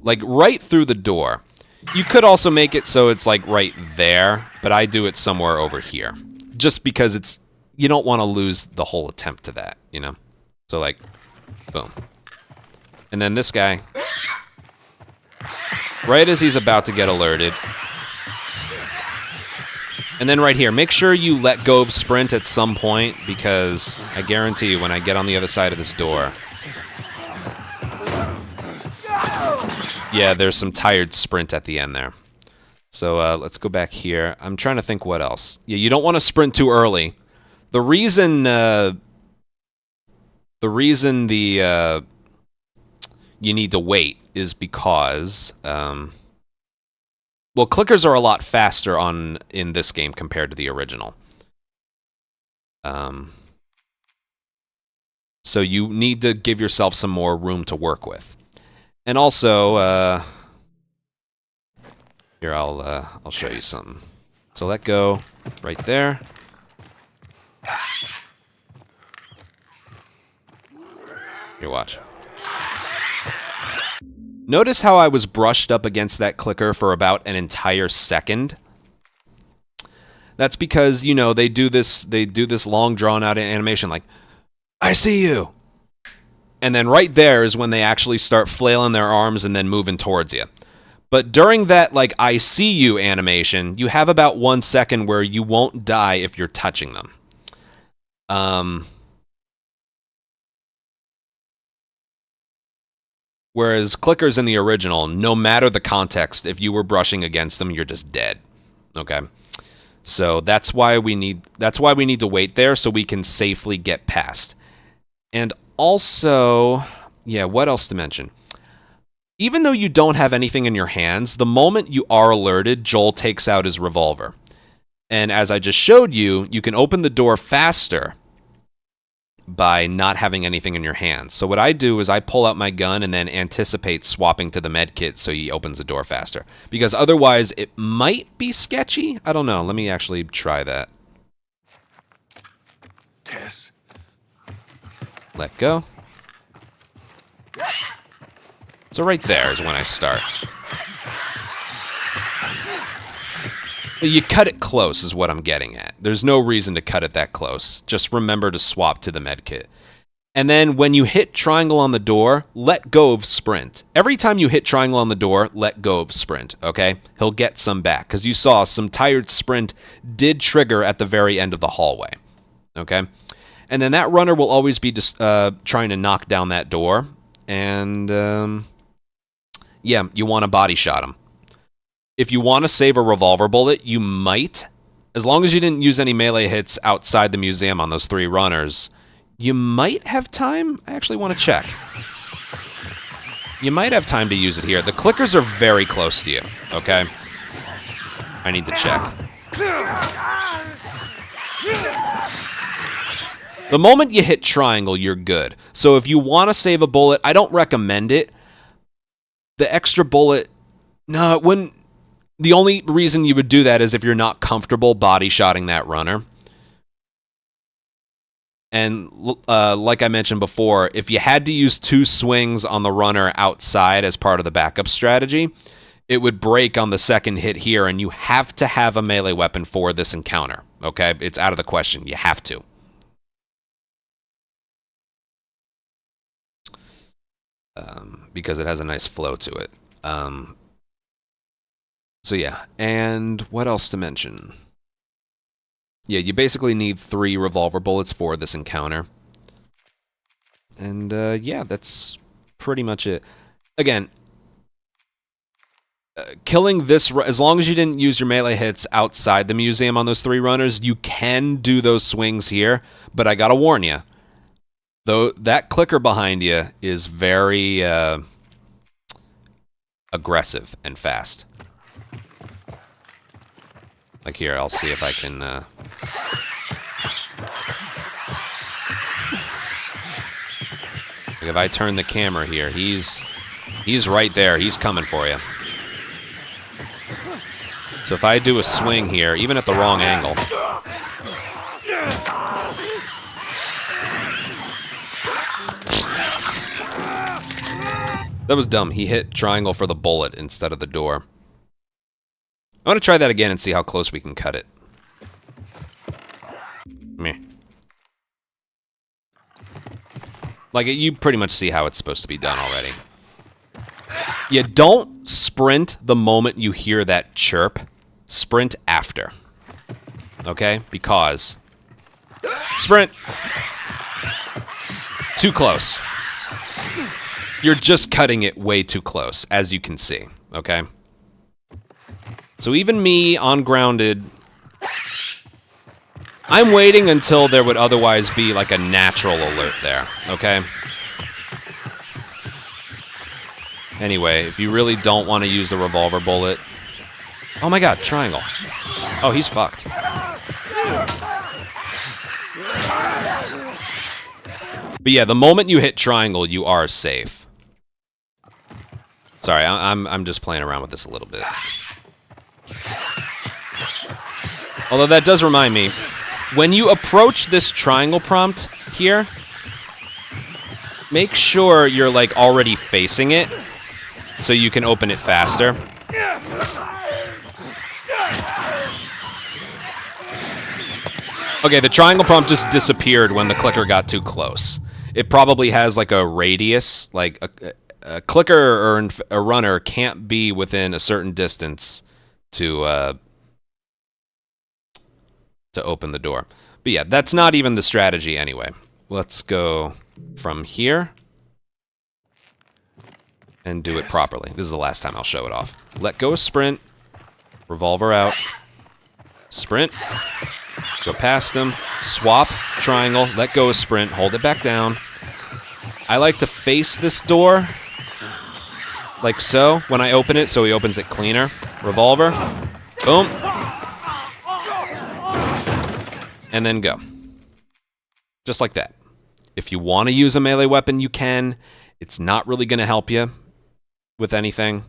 Like, right through the door. You could also make it so it's, like, right there, but I do it somewhere over here. Just because it's... You don't want to lose the whole attempt to that, you know? So, like, boom. And then this guy... Right as he's about to get alerted... And then right here, make sure you let go of sprint at some point, because I guarantee you when I get on the other side of this door... Yeah, there's some tired sprint at the end there. So let's go back here. I'm trying to think what else. Yeah, you don't want to sprint too early. The reason you need to wait is because... Well, clickers are a lot faster in this game compared to the original. So you need to give yourself some more room to work with. And also, here, I'll show you something. So let go right there. Here, watch. Notice how I was brushed up against that clicker for about an entire second? That's because, you know, they do this long drawn out animation like, I see you. And then right there is when they actually start flailing their arms and then moving towards you. But during that, like, I see you animation, you have about 1 second where you won't die if you're touching them. Whereas clickers in the original, no matter the context, if you were brushing against them, you're just dead. Okay? So that's why we need to wait there so we can safely get past. And also, yeah, what else to mention? Even though you don't have anything in your hands, the moment you are alerted, Joel takes out his revolver. And as I just showed you, you can open the door faster by not having anything in your hands. So what I do is I pull out my gun and then anticipate swapping to the med kit so he opens the door faster. Because otherwise, it might be sketchy. I don't know. Let me actually try that. Tess. Let go. So right there is when I start. You cut it close is what I'm getting at. There's no reason to cut it that close. Just remember to swap to the med kit. And then when you hit triangle on the door, let go of sprint. Every time you hit triangle on the door, let go of sprint, okay? He'll get some back. Because you saw some tired sprint did trigger at the very end of the hallway, okay? And then that runner will always be just trying to knock down that door. And, yeah, you want to body shot him. If you want to save a revolver bullet, you might. As long as you didn't use any melee hits outside the museum on those 3 runners, you might have time. I actually want to check. You might have time to use it here. The clickers are very close to you, okay? I need to check. The moment you hit triangle, you're good. So if you want to save a bullet, I don't recommend it. The extra bullet, no, it wouldn't. The only reason you would do that is if you're not comfortable body-shotting that runner. And like I mentioned before, if you had to use 2 swings on the runner outside as part of the backup strategy, it would break on the second hit here, and you have to have a melee weapon for this encounter, okay? It's out of the question. You have to. Because it has a nice flow to it. So yeah, and what else to mention? Yeah, you basically need 3 revolver bullets for this encounter. And yeah, that's pretty much it. Again, killing this, as long as you didn't use your melee hits outside the museum on those 3 runners, you can do those swings here, but I gotta warn you, though that clicker behind you is very aggressive and fast. Like here, I'll see if I can... Like if I turn the camera here, he's right there. He's coming for you. So if I do a swing here, even at the wrong angle... That was dumb. He hit triangle for the bullet instead of the door. I want to try that again and see how close we can cut it. Meh. Like, you pretty much see how it's supposed to be done already. You don't sprint the moment you hear that chirp. Sprint after. Okay? Because... Sprint! Too close. You're just cutting it way too close, as you can see. Okay? So even me, on grounded, I'm waiting until there would otherwise be like a natural alert there, okay? Anyway, if you really don't want to use the revolver bullet... Oh my god, triangle. Oh, he's fucked. But yeah, the moment you hit triangle, you are safe. Sorry, I'm just playing around with this a little bit. Although that does remind me, when you approach this triangle prompt here, make sure you're like already facing it so you can open it faster. Okay, the triangle prompt just disappeared when the clicker got too close. It probably has like a radius, like a clicker or a runner can't be within a certain distance to open the door. But yeah, that's not even the strategy anyway. Let's go from here and do it properly. This is the last time I'll show it off. Let go of sprint, revolver out, sprint, go past him, swap, triangle, let go of sprint, hold it back down. I like to face this door like so when I open it, so he opens it cleaner. Revolver, boom, and then go. Just like that. If you want to use a melee weapon, you can. It's not really going to help you with anything.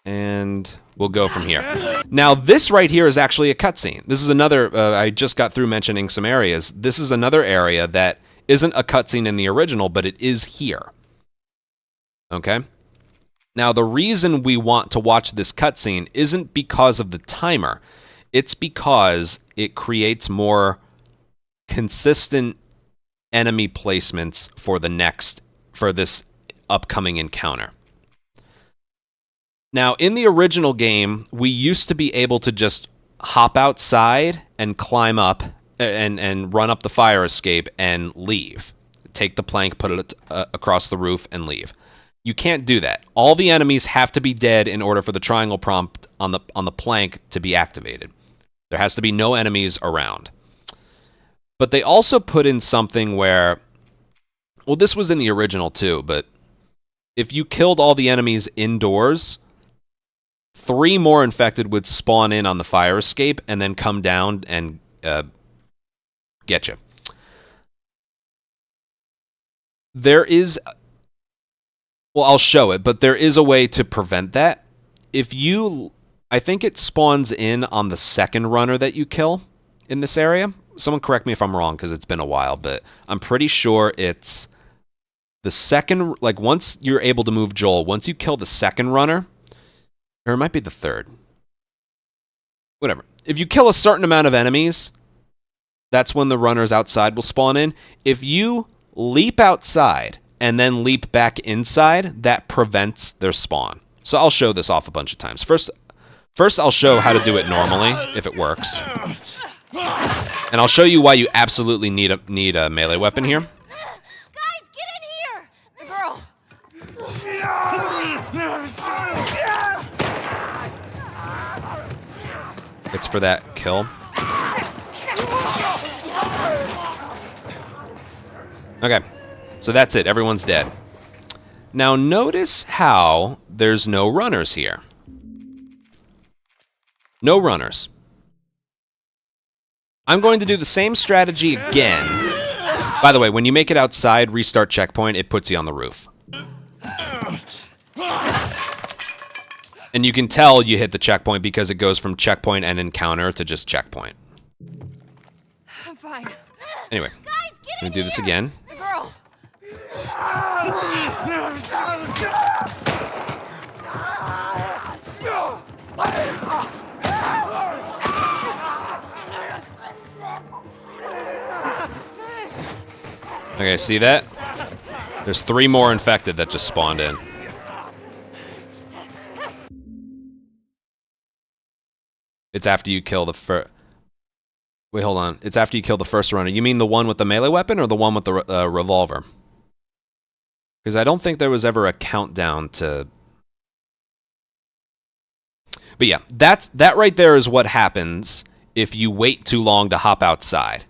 And we'll go from here. Now, this right here is actually a cutscene. This is another, I just got through mentioning some areas. This is another area that isn't a cutscene in the original, but it is here. Okay? Now, the reason we want to watch this cutscene isn't because of the timer. It's because it creates more consistent enemy placements for this upcoming encounter. Now, in the original game, we used to be able to just hop outside and climb up and run up the fire escape and leave. Take the plank, put it across the roof, and leave. You can't do that. All the enemies have to be dead in order for the triangle prompt on the plank to be activated. There has to be no enemies around. But they also put in something where, well, this was in the original too, but if you killed all the enemies indoors, 3 more infected would spawn in on the fire escape and then come down and get you. There is, well, I'll show it, but there is a way to prevent that. If you, I think it spawns in on the second runner that you kill in this area. Someone correct me if I'm wrong because it's been a while, but I'm pretty sure it's the second, like once you're able to move Joel, once you kill the second runner, or it might be the third. Whatever. If you kill a certain amount of enemies, that's when the runners outside will spawn in. If you leap outside and then leap back inside, that prevents their spawn. So I'll show this off a bunch of times. First I'll show how to do it normally, if it works. And I'll show you why you absolutely need a melee weapon here. Guys, get in here! The girl! It's for that kill. Okay, so that's it. Everyone's dead. Now notice how there's no runners here. No runners. I'm going to do the same strategy again. By the way, when you make it outside, restart checkpoint, it puts you on the roof. And you can tell you hit the checkpoint because it goes from checkpoint and encounter to just checkpoint. I'm fine. Anyway, Guys, get I'm in going to do this here! again. The girl! Okay, see that? There's 3 more infected that just spawned in. It's after you kill the first... Wait, hold on. It's after you kill the first runner. You mean the one with the melee weapon or the one with the revolver? Because I don't think there was ever a countdown to... But yeah, that right there is what happens if you wait too long to hop outside.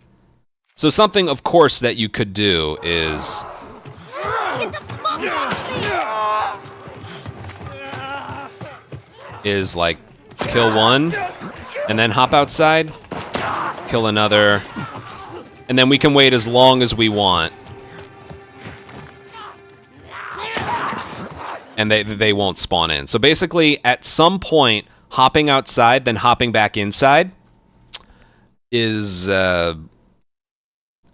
So something, of course, that you could do is... Get the fuck off me! Is like kill one and then hop outside, kill another, And then we can wait as long as we want. And they won't spawn in. So basically, at some point, hopping outside, then hopping back inside is a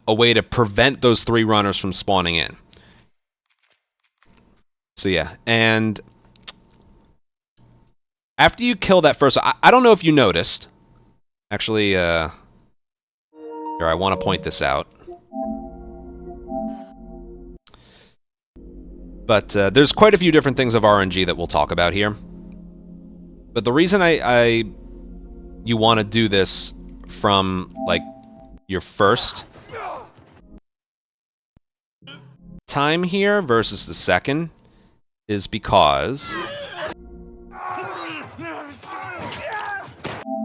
way to prevent those 3 runners from spawning in. So yeah, and after you kill that first, I don't know if you noticed. Actually, here, I want to point this out. But there's quite a few different things of RNG that we'll talk about here. But the reason you want to do this from, like, your first time here versus the second is because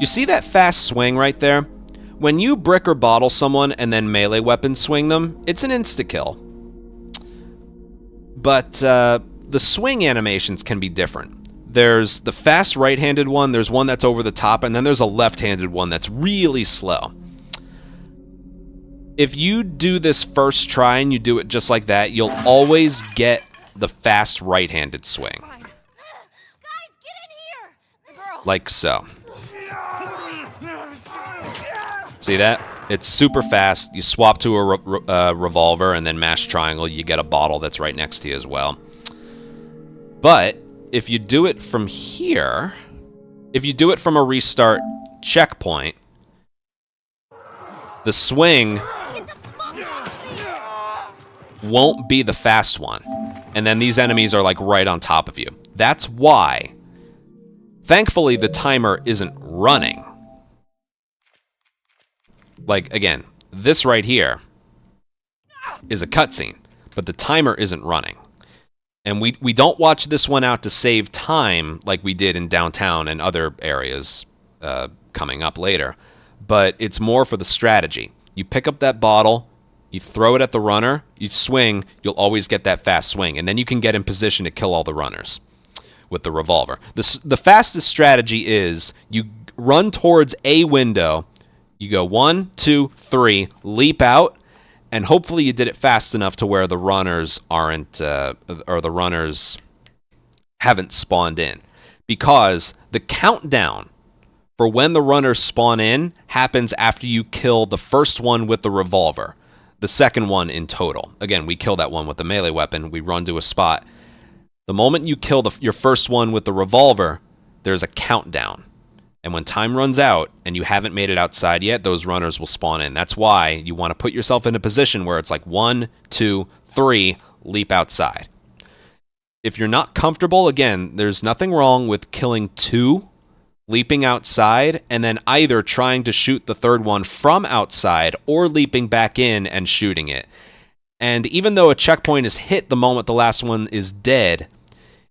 you see that fast swing right there? When you brick or bottle someone and then melee weapon swing them, it's an insta-kill. But the swing animations can be different. There's the fast right-handed one, there's one that's over the top, and then there's a left-handed one that's really slow. If you do this first try and you do it just like that, you'll always get the fast right-handed swing. Fine. Guys, get in here! The girl. Like so. See that? It's super fast. You swap to a revolver and then mash triangle. You get a bottle that's right next to you as well. But if you do it from here, if you do it from a restart checkpoint, the swing won't be the fast one. And then these enemies are like right on top of you. That's why, thankfully, the timer isn't running. Like, again, this right here is a cutscene, but the timer isn't running. And we don't watch this one out to save time like we did in downtown and other areas coming up later. But it's more for the strategy. You pick up that bottle, you throw it at the runner, you swing, you'll always get that fast swing. And then you can get in position to kill all the runners with the revolver. The fastest strategy is you run towards a window, you go 1, 2, 3, leap out, and hopefully you did it fast enough to where the runners aren't, or the runners haven't spawned in. Because the countdown for when the runners spawn in happens after you kill the first one with the revolver. The second one in total. Again, we kill that one with the melee weapon, we run to a spot. The moment you kill your first one with the revolver, there's a countdown. And when time runs out and you haven't made it outside yet, those runners will spawn in. That's why you want to put yourself in a position where it's like 1, 2, 3, leap outside. If you're not comfortable, again, there's nothing wrong with killing 2, leaping outside, and then either trying to shoot the third one from outside or leaping back in and shooting it. And even though a checkpoint is hit the moment the last one is dead,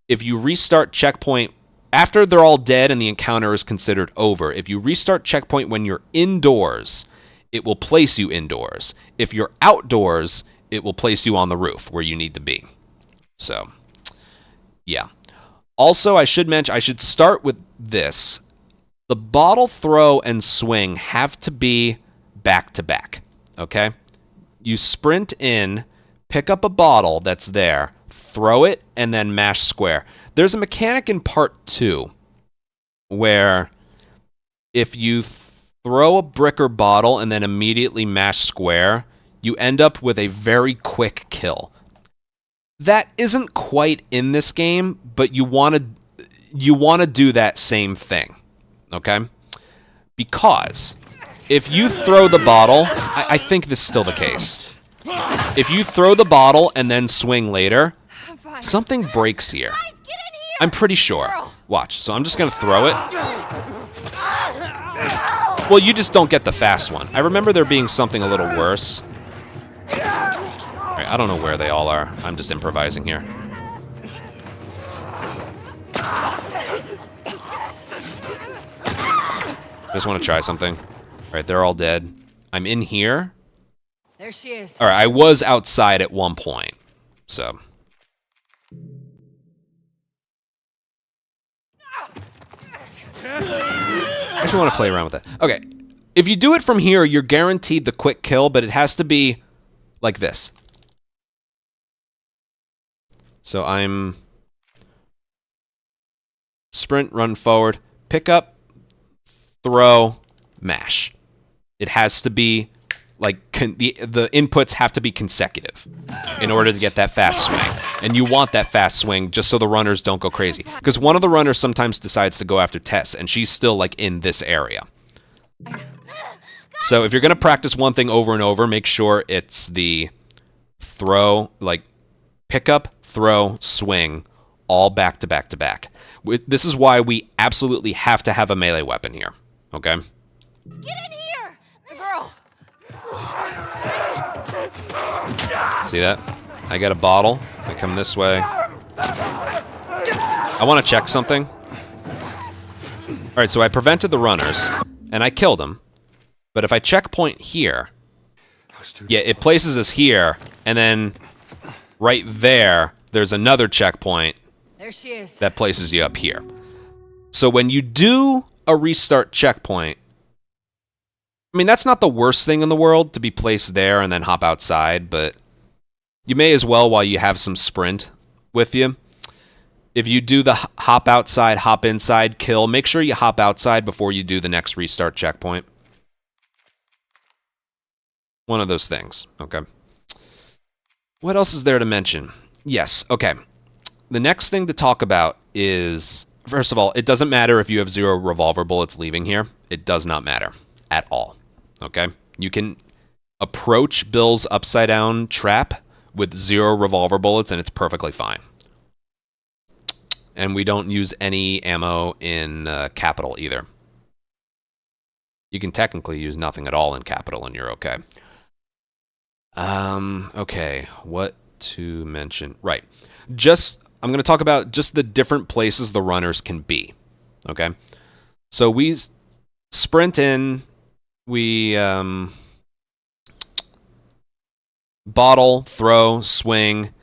if you restart checkpoint after they're all dead and the encounter is considered over, if you restart checkpoint when you're indoors, it will place you indoors. If you're outdoors, it will place you on the roof where you need to be. So, yeah. Also, I should start with this. The bottle throw and swing have to be back to back, okay? You sprint in, pick up a bottle that's there, throw it, and then mash square. There's a mechanic in part 2 where if you throw a brick or bottle and then immediately mash square, you end up with a very quick kill. That isn't quite in this game, but you want to do that same thing, okay? Because if you throw the bottle, I think this is still the case. If you throw the bottle and then swing later, something breaks here. I'm pretty sure. Watch. So I'm just going to throw it. Well, you just don't get the fast one. I remember there being something a little worse. Alright, I don't know where they all are. I'm just improvising here. Just want to try something. Alright, they're all dead. I'm in here. There she is. Alright, I was outside at one point. So... I actually want to play around with that. Okay, If you do it from here, you're guaranteed the quick kill, but it has to be like this. So I'm sprint, run forward, pick up, throw, mash. It has to be like the inputs have to be consecutive in order to get that fast swing. And you want that fast swing just so the runners don't go crazy. Because one of the runners sometimes decides to go after Tess, and she's still like in this area. So if you're going to practice one thing over and over, make sure it's the throw, like pick up, throw, swing, all back to back to back. This is why we absolutely have to have a melee weapon here, okay? Get in here! The girl! See that? I got a bottle. I come this way. I want to check something. All right, so I prevented the runners, and I killed them. But if I checkpoint here, yeah, it places us here, and then right there, there's another checkpoint There she is. that places you up here. So when you do a restart checkpoint, I mean, that's not the worst thing in the world to be placed there and then hop outside, but you may as well while you have some sprint with you. If you do the hop outside, hop inside, kill, make sure you hop outside before you do the next restart checkpoint. One of those things, okay? What else is there to mention? Yes, okay. The next thing to talk about is, first of all, it doesn't matter if you have 0 revolver bullets leaving here. It does not matter at all, okay? You can approach Bill's upside down trap with 0 revolver bullets and it's perfectly fine. And we don't use any ammo in Capital either. You can technically use nothing at all in Capital and you're okay. Okay, what to mention? Right. I'm going to talk about just the different places the runners can be. Okay? So we sprint in, we bottle, throw, swing,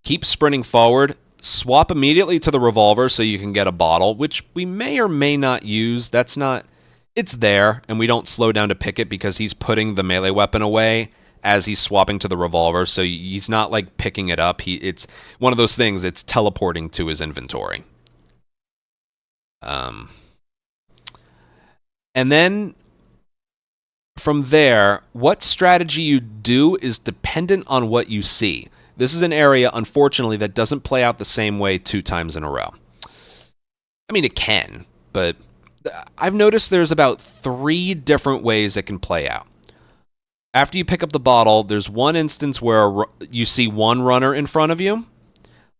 keep sprinting forward, swap immediately to the revolver so you can get a bottle, which we may or may not use. It's there, and we don't slow down to pick it because he's putting the melee weapon away as he's swapping to the revolver, so he's not like picking it up. It's one of those things, it's teleporting to his inventory. And then from there, what strategy you do is dependent on what you see. This is an area, unfortunately, that doesn't play out the same way 2 times in a row. I mean, it can, but I've noticed there's about 3 different ways it can play out. After you pick up the bottle, there's one instance where you see one runner in front of you.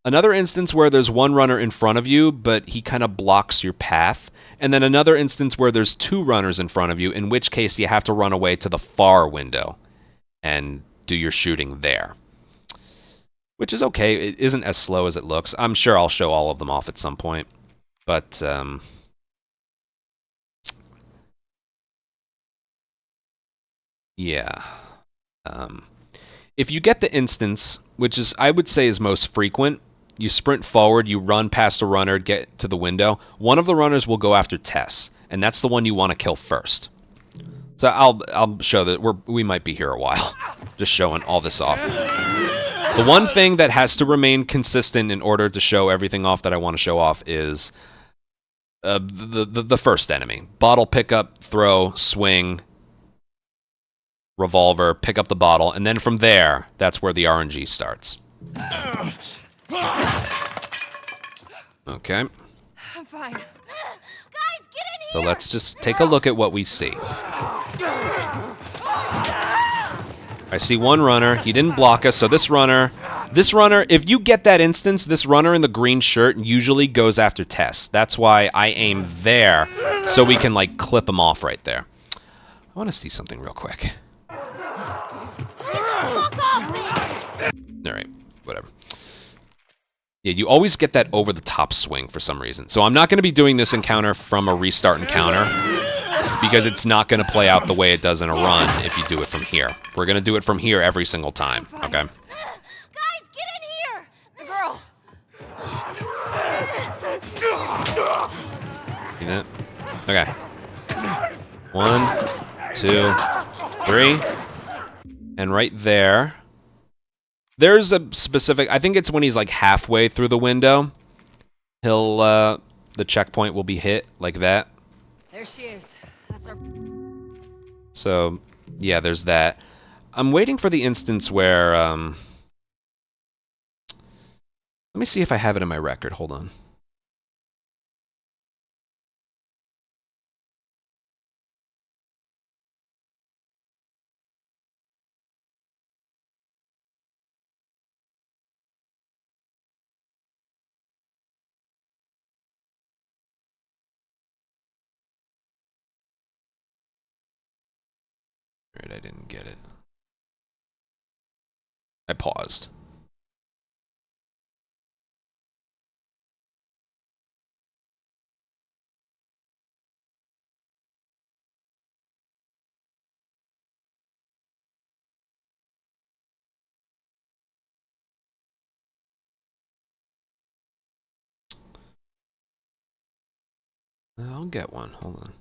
Another instance where there's one runner in front of you, but he kind of blocks your path. And then another instance where there's 2 runners in front of you, in which case you have to run away to the far window and do your shooting there. Which is okay. It isn't as slow as it looks. I'm sure I'll show all of them off at some point. But, yeah. If you get the instance, which is I would say is most frequent, you sprint forward, you run past a runner, get to the window. One of the runners will go after Tess, and that's the one you want to kill first. So I'll show that we might be here a while, just showing all this off. The one thing that has to remain consistent in order to show everything off that I want to show off is the first enemy. Bottle pickup, throw, swing, revolver, pick up the bottle, and then from there, that's where the RNG starts. Okay. I'm fine. Guys, get in here! So let's just take a look at what we see. I see one runner. He didn't block us, so this runner, if you get that instance, this runner in the green shirt usually goes after Tess. That's why I aim there, so we can, like, clip him off right there. I want to see something real quick. Alright, whatever. Yeah, you always get that over-the-top swing for some reason. So I'm not going to be doing this encounter from a restart encounter, because it's not going to play out the way it does in a run if you do it from here. We're going to do it from here every single time, okay? Guys, get in here! The girl! See that? Okay. 1, 2, 3. And right there, there's a specific, I think it's when he's like halfway through the window, he'll, the checkpoint will be hit like that. There she is. That's our... So, yeah, there's that. I'm waiting for the instance where, let me see if I have it in my record. Hold on. Alright, I didn't get it. I paused. I'll get one. Hold on.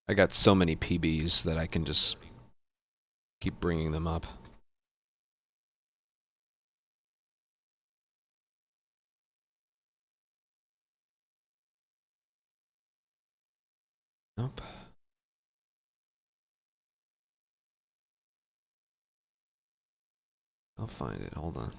I got so many PBs that I can just keep bringing them up. Nope. I'll find it. Hold on.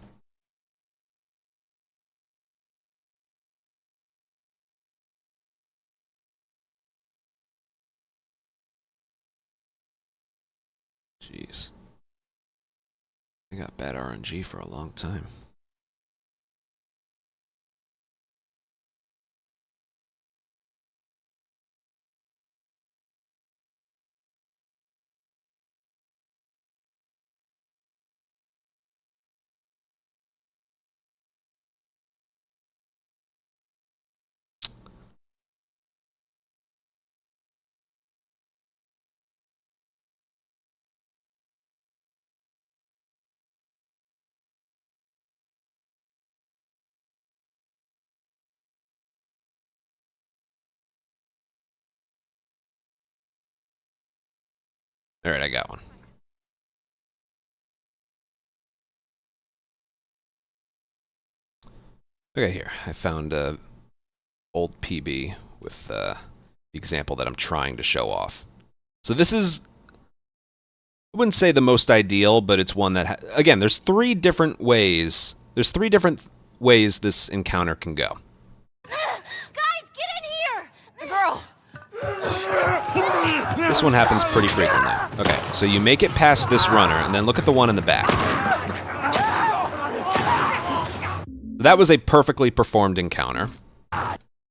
Jeez. I got bad RNG for a long time. Alright, I got one. Okay, here. I found a old PB with the example that I'm trying to show off. So this is, I wouldn't say the most ideal, but it's one that, again, there's 3 different ways. There's 3 different ways this encounter can go. Guys, get in here! The girl! This one happens pretty frequently. Okay, so you make it past this runner, and then look at the one in the back. That was a perfectly performed encounter.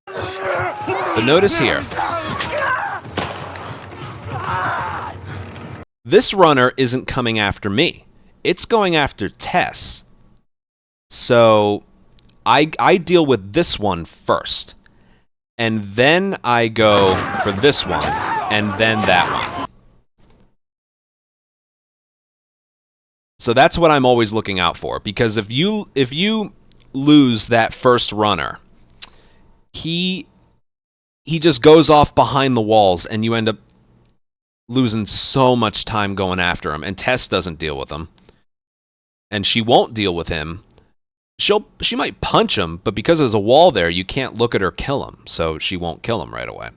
But notice here. This runner isn't coming after me. It's going after Tess. So I deal with this one first. And then I go for this one, and then that one. So that's what I'm always looking out for, because if you lose that first runner, he just goes off behind the walls, and you end up losing so much time going after him. And Tess doesn't deal with him, and she won't deal with him. She might punch him, but because there's a wall there, you can't look at her kill him, so she won't kill him right away.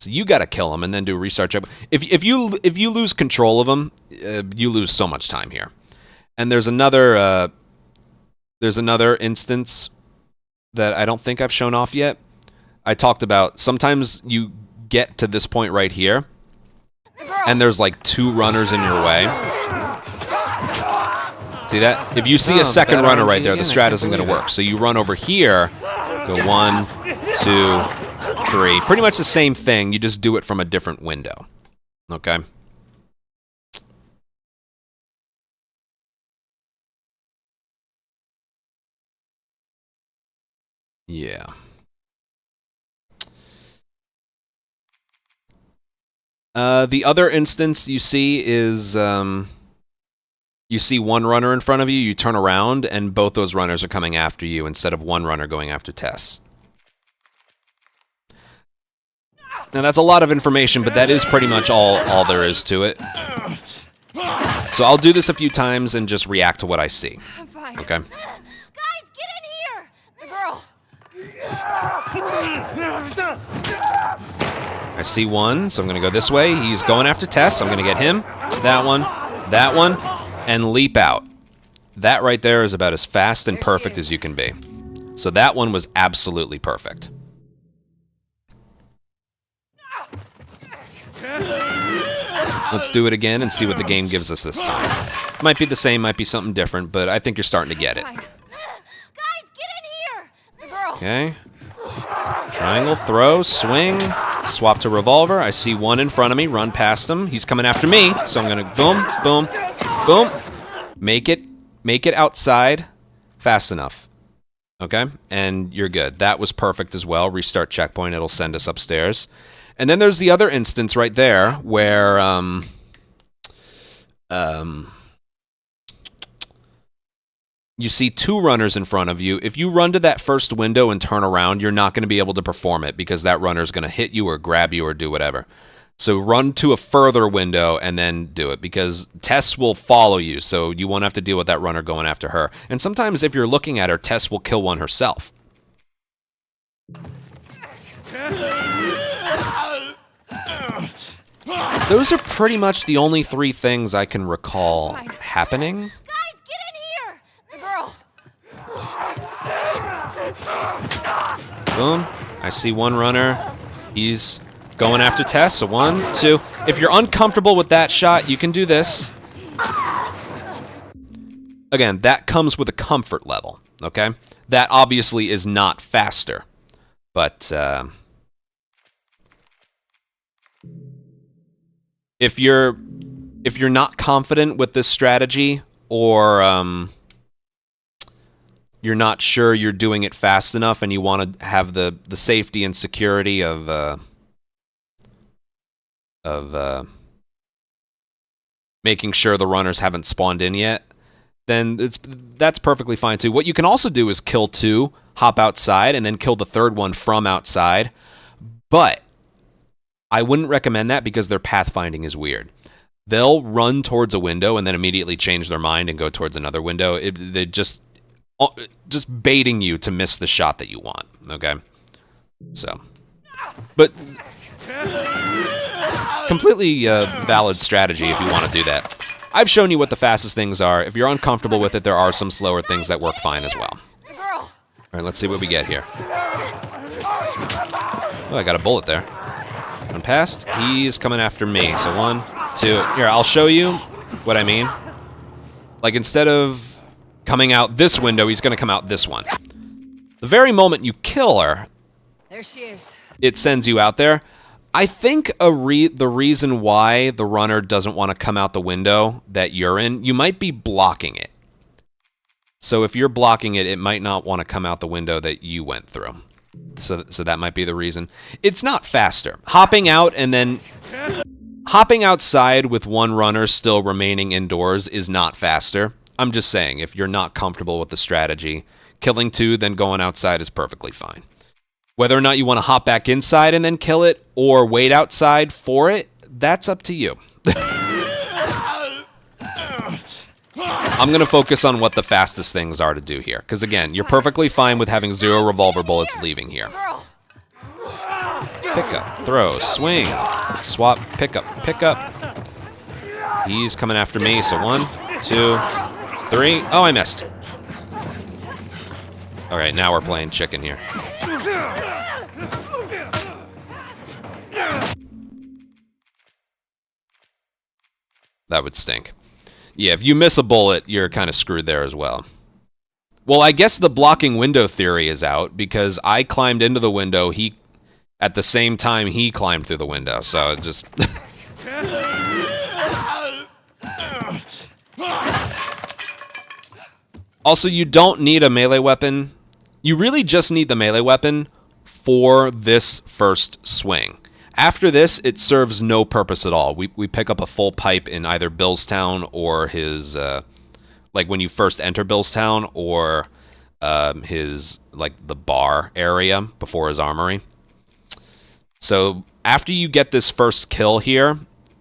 So you got to kill him and then do a restart check. If you lose control of him, you lose so much time here. And there's another instance that I don't think I've shown off yet. I talked about sometimes you get to this point right here, and there's like 2 runners in your way. See that? If you see a second runner right there, the strat isn't going to work. So you run over here, go 1, 2, 3. Pretty much the same thing, you just do it from a different window. Okay? Yeah. The other instance you see is you see one runner in front of you, you turn around, and both those runners are coming after you instead of one runner going after Tess. Now that's a lot of information, but that is pretty much all there is to it. So I'll do this a few times and just react to what I see. I'm fine. Okay? Guys, get in here! The girl! I see one, so I'm going to go this way. He's going after Tess. I'm going to get him, that one, and leap out. That right there is about as fast and perfect as you can be. So that one was absolutely perfect. Let's do it again and see what the game gives us this time. Might be the same, might be something different, but I think you're starting to get it. Fine. Guys, get in here! The girl! Okay. Triangle, throw, swing, swap to revolver. I see one in front of me, run past him. He's coming after me, so I'm gonna boom, boom, boom. Make it outside fast enough. Okay? And you're good. That was perfect as well. Restart checkpoint, it'll send us upstairs. And then there's the other instance right there where you see two runners in front of you. If you run to that first window and turn around, you're not going to be able to perform it because that runner's going to hit you or grab you or do whatever. So run to a further window and then do it because Tess will follow you, so you won't have to deal with that runner going after her. And sometimes if you're looking at her, Tess will kill one herself. Those are pretty much the only three things I can recall happening. Guys, get in here! The girl! Boom. I see one runner. He's going after Tess. So 1, 2. If you're uncomfortable with that shot, you can do this. Again, that comes with a comfort level, okay? That obviously is not faster. But if you're not confident with this strategy, or you're not sure you're doing it fast enough, and you want to have the safety and security of making sure the runners haven't spawned in yet, then that's perfectly fine too. What you can also do is kill two, hop outside, and then kill the third one from outside. But I wouldn't recommend that because their pathfinding is weird. They'll run towards a window and then immediately change their mind and go towards another window. They're just baiting you to miss the shot that you want, okay? So, but completely valid strategy if you want to do that. I've shown you what the fastest things are. If you're uncomfortable with it, there are some slower things that work fine as well. All right, let's see what we get here. Oh, I got a bullet there. One past. He's coming after me. So 1, 2. Here, I'll show you what I mean. Like, instead of coming out this window, he's going to come out this one. The very moment you kill her, There she is. it sends you out there. I think the reason why the runner doesn't want to come out the window that you're in, you might be blocking it. So if you're blocking it, it might not want to come out the window that you went through. So that might be the reason. It's not faster. Hopping out and then hopping outside with one runner still remaining indoors is not faster. I'm just saying, if you're not comfortable with the strategy, killing two, then going outside is perfectly fine. Whether or not you want to hop back inside and then kill it, or wait outside for it, that's up to you. I'm going to focus on what the fastest things are to do here. Because again, you're perfectly fine with having 0 revolver bullets leaving here. Pick up, throw, swing, swap, pick up, pick up. He's coming after me, so 1, 2, 3. Oh, I missed. All right, now we're playing chicken here. That would stink. Yeah, if you miss a bullet, you're kind of screwed there as well. Well, I guess the blocking window theory is out because I climbed into the window. At the same time, he climbed through the window. So it just. Also, you don't need a melee weapon. You really just need the melee weapon for this first swing. After this, it serves no purpose at all. We pick up a full pipe in either Billstown or his, like when you first enter Billstown, or his, like, the bar area before his armory. So after you get this first kill here,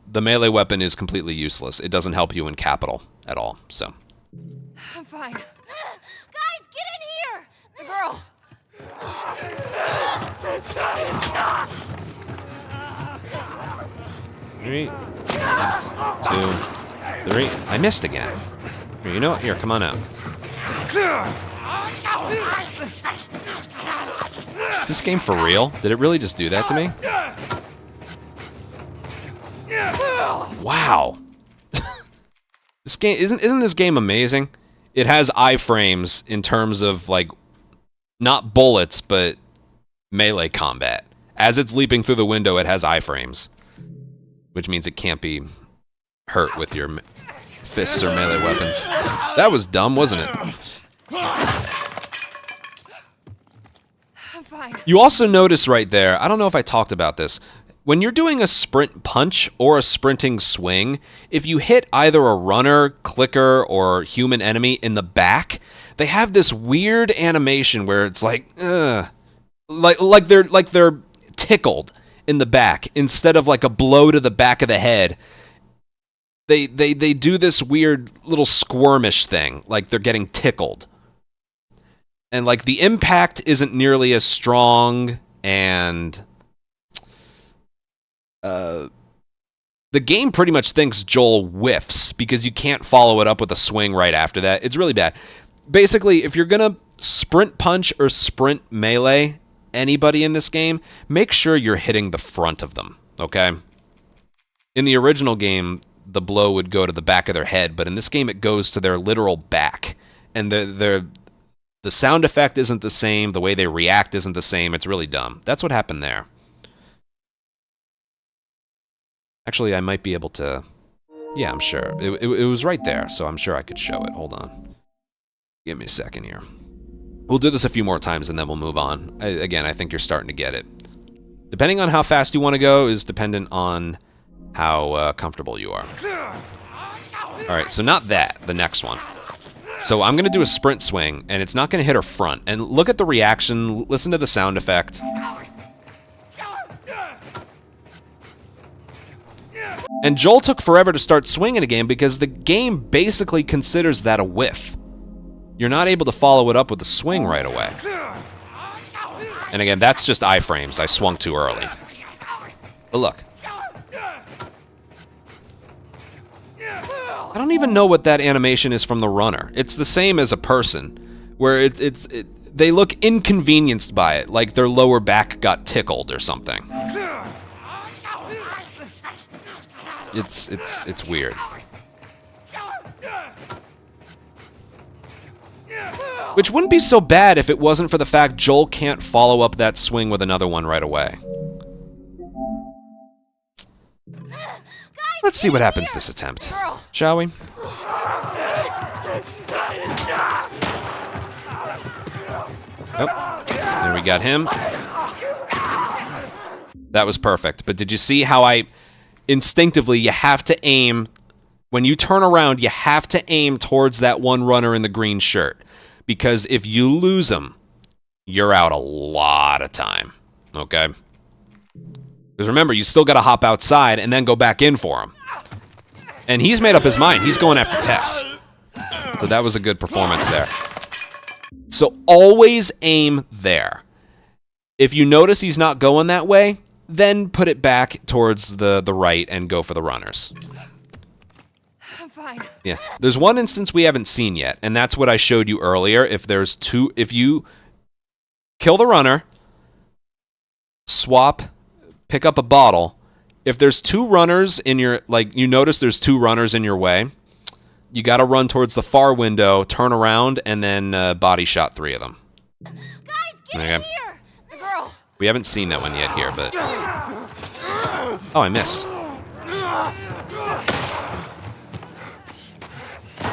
the melee weapon is completely useless. It doesn't help you in Capital at all, so. I'm fine. Guys, get in here! The girl! 3, 2, 3. I missed again. Here, you know what? Here, come on out. Is this game for real? Did it really just do that to me? Wow. This game isn't this game amazing? It has iframes in terms of, like, not bullets, but melee combat. As it's leaping through the window, it has iframes, which means it can't be hurt with your fists or melee weapons. That was dumb, wasn't it? I'm fine. You also notice right there, I don't know if I talked about this, when you're doing a sprint punch or a sprinting swing, if you hit either a runner, clicker, or human enemy in the back, they have this weird animation where it's like, like they're tickled in the back instead of like a blow to the back of the head. They do this weird little squirmish thing, like they're getting tickled. And like the impact isn't nearly as strong, and the game pretty much thinks Joel whiffs because you can't follow it up with a swing right after that. It's really bad. Basically, if you're gonna sprint punch or sprint melee anybody in this game, make sure you're hitting the front of them, okay? In the original game, the blow would go to the back of their head, but in this game it goes to their literal back. And the sound effect isn't the same, the way they react isn't the same, it's really dumb. That's what happened there. Actually, I might be able to... Yeah, I'm sure. It was right there, so I'm sure I could show it. Hold on. Give me a second here. We'll do this a few more times and then we'll move on. Again, I think you're starting to get it. Depending on how fast you want to go is dependent on how comfortable you are. Alright, so not that, the next one. So I'm going to do a sprint swing, and it's not going to hit her front. And look at the reaction, listen to the sound effect. And Joel took forever to start swinging again because the game basically considers that a whiff. You're not able to follow it up with a swing right away. And again, that's just iframes. I swung too early. But look. I don't even know what that animation is from the runner. It's the same as a person, where they look inconvenienced by it, like their lower back got tickled or something. It's weird. Which wouldn't be so bad if it wasn't for the fact Joel can't follow up that swing with another one right away. Let's see what happens this attempt, shall we? Oh, there we got him. That was perfect. But did you see how instinctively, you have to aim, when you turn around, you have to aim towards that one runner in the green shirt. Because if you lose him, you're out a lot of time, okay? Because remember, you still got to hop outside and then go back in for him. And he's made up his mind. He's going after Tess. So that was a good performance there. So always aim there. If you notice he's not going that way, then put it back towards the right and go for the runners. I'm fine. Yeah. There's one instance we haven't seen yet, and that's what I showed you earlier. If you kill the runner, swap, pick up a bottle. If there's two runners in your, like, you notice there's two runners in your way, you got to run towards the far window, turn around, and then body shot 3 of them. Guys, get in here! The girl! We haven't seen that one yet here, but... Oh, I missed.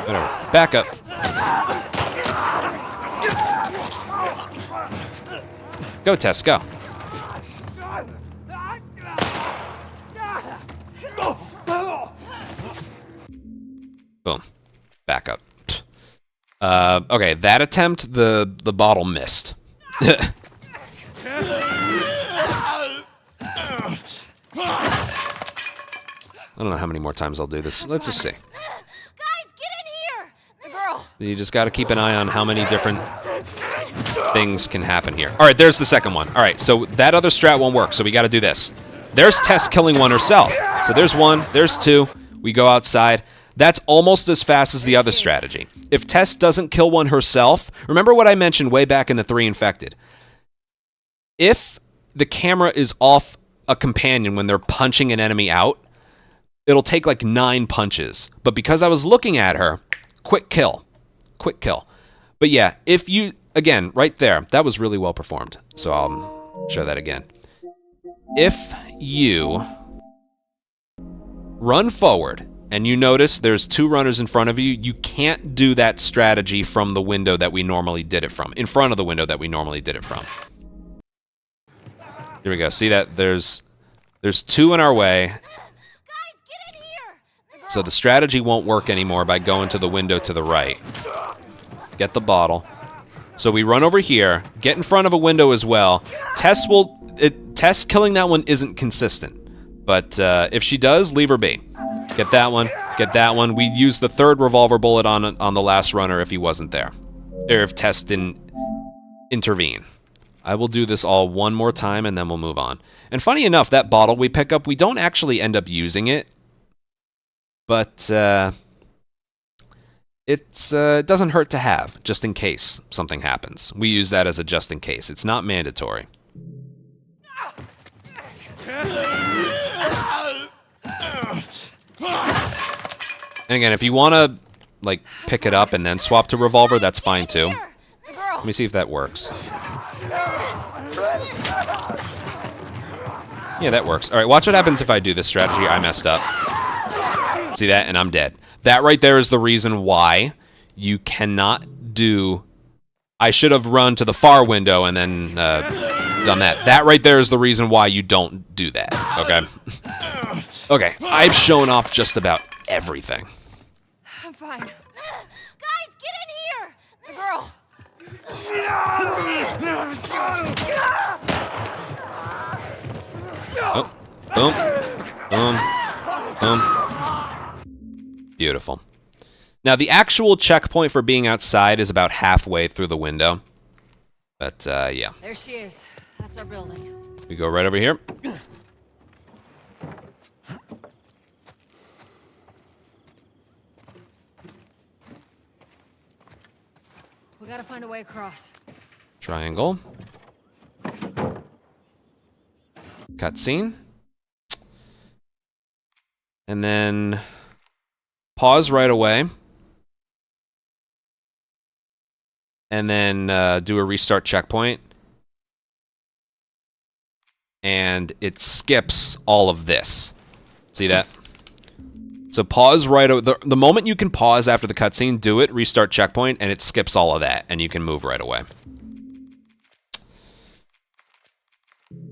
Whatever. Back up. Go, Tess, go. Boom. Back up. Okay, that attempt, the bottle missed. I don't know how many more times I'll do this. Let's just see. Guys, get in here! The girl! You just got to keep an eye on how many different things can happen here. All right, there's the second one. All right, so that other strat won't work, so we got to do this. There's Tess killing one herself. So there's one, there's two. We go outside. That's almost as fast as the other strategy. If Tess doesn't kill one herself, remember what I mentioned way back in the 3 Infected. If the camera is off a companion when they're punching an enemy out, it'll take like 9 punches. But because I was looking at her, quick kill. Quick kill. But yeah, if you, again, right there, that was really well performed. So I'll show that again. If you run forward and you notice there's 2 runners in front of you, you can't do that strategy from the window that we normally did it from. In front of the window that we normally did it from. Here we go. See that? There's 2 in our way. Guys, get in here! So the strategy won't work anymore by going to the window to the right. Get the bottle. So we run over here, get in front of a window as well. Tess killing that one isn't consistent. But if she does, leave her be. Get that one. Get that one. We use the 3rd revolver bullet on the last runner if he wasn't there. Or if Tess didn't intervene. I will do this all one more time and then we'll move on. And funny enough, that bottle we pick up, we don't actually end up using it. But it doesn't hurt to have, just in case something happens. We use that as a just in case. It's not mandatory. And again, if you want to like pick it up and then swap to revolver, that's fine too. Let me see if that works. Yeah, that works. All right, watch what happens if I do this strategy. I messed up. See that? And I'm dead. That right there is the reason why you cannot do... I should have run to the far window and then done that. That right there is the reason why you don't do that, okay? Okay, I've shown off just about everything. I'm fine. Guys, get in here! The girl! Oh, boom, boom, boom. Beautiful. Now, the actual checkpoint for being outside is about halfway through the window. But, yeah. There she is. That's our building. We go right over here. We gotta find a way across. Triangle. Cutscene. And then pause right away. And then do a restart checkpoint. And it skips all of this. See that? So pause right the moment you can pause after the cutscene, do it, restart checkpoint, and it skips all of that, and you can move right away.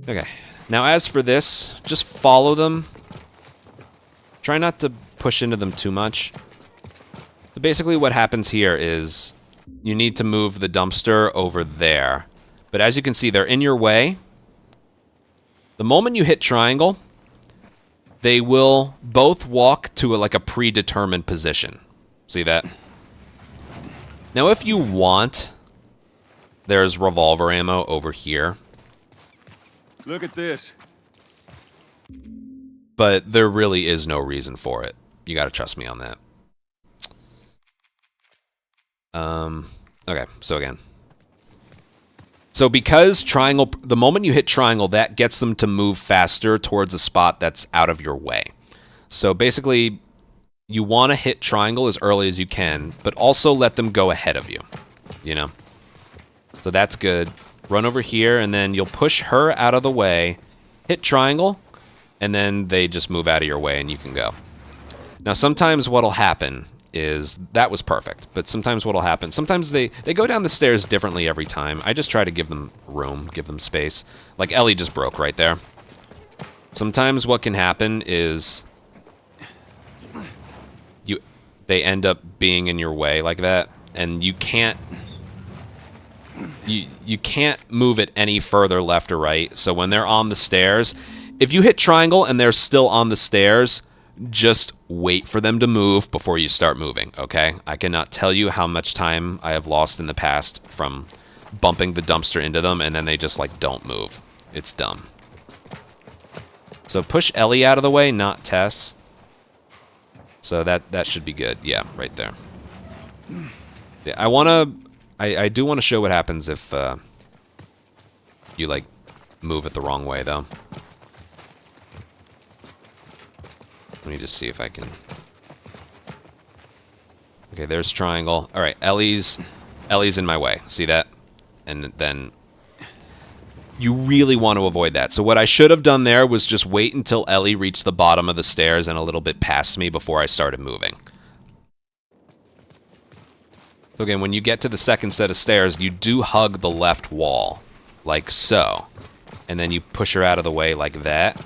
Okay. Now as for this, just follow them. Try not to push into them too much. So basically what happens here is you need to move the dumpster over there. But as you can see, they're in your way. The moment you hit triangle, they will both walk to like a predetermined position. See that? Now if you want, there's revolver ammo over here. Look at this. But there really is no reason for it. You gotta trust me on that. Okay, so again. So because triangle, the moment you hit triangle, that gets them to move faster towards a spot that's out of your way. So basically, you want to hit triangle as early as you can, but also let them go ahead of you, you know? So that's good. Run over here, and then you'll push her out of the way, hit triangle, and then they just move out of your way and you can go. Now sometimes what'll happen is, that was perfect, but sometimes what'll happen, sometimes they go down the stairs differently every time. I just try to give them room, give them space. Like Ellie just broke right there. Sometimes what can happen is they end up being in your way like that, and you can't you can't move it any further left or right. So when they're on the stairs, if you hit triangle and they're still on the stairs, just wait for them to move before you start moving, okay? I cannot tell you how much time I have lost in the past from bumping the dumpster into them and then they just like don't move. It's dumb. So push Ellie out of the way, not Tess. So that should be good. Yeah, right there. Yeah, I do want to show what happens if you like move it the wrong way though. Let me just see if I can. Okay, there's triangle. All right, Ellie's in my way. See that? And then you really want to avoid that. So what I should have done there was just wait until Ellie reached the bottom of the stairs and a little bit past me before I started moving. So again, when you get to the second set of stairs, you do hug the left wall, like so. And then you push her out of the way like that.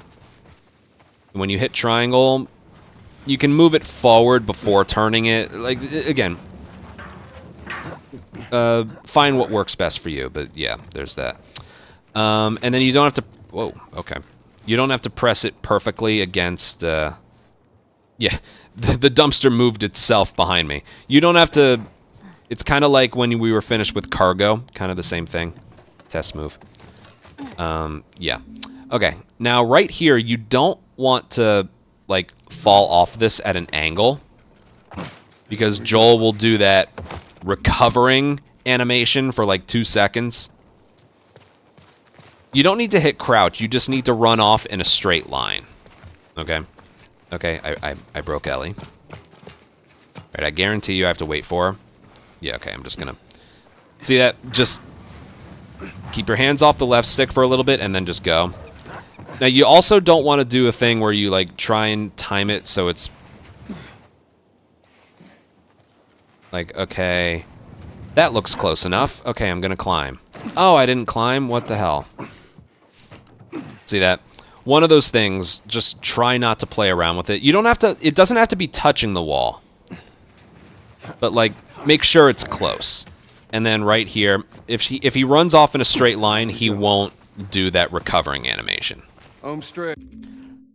When you hit triangle, you can move it forward before turning it. Like, again, find what works best for you. But yeah, there's that. And then you don't have to... Whoa, okay. You don't have to press it perfectly against... yeah, the dumpster moved itself behind me. You don't have to... It's kind of like when we were finished with cargo. Kind of the same thing. Test move. Yeah. Okay, now right here, you don't want to, like, fall off this at an angle. Because Joel will do that recovering animation for, like, 2 seconds. You don't need to hit crouch, you just need to run off in a straight line. Okay? Okay, I broke Ellie. Alright, I guarantee you I have to wait for her. Yeah, okay, I'm just gonna... See that? Just keep your hands off the left stick for a little bit and then just go. Now, you also don't want to do a thing where you, like, try and time it so it's... Like, okay... That looks close enough. Okay, I'm gonna climb. Oh, I didn't climb? What the hell? See that? One of those things, just try not to play around with it. You don't have to... It doesn't have to be touching the wall. But, like, make sure it's close. And then right here, if he runs off in a straight line, he won't do that recovering animation. Home straight.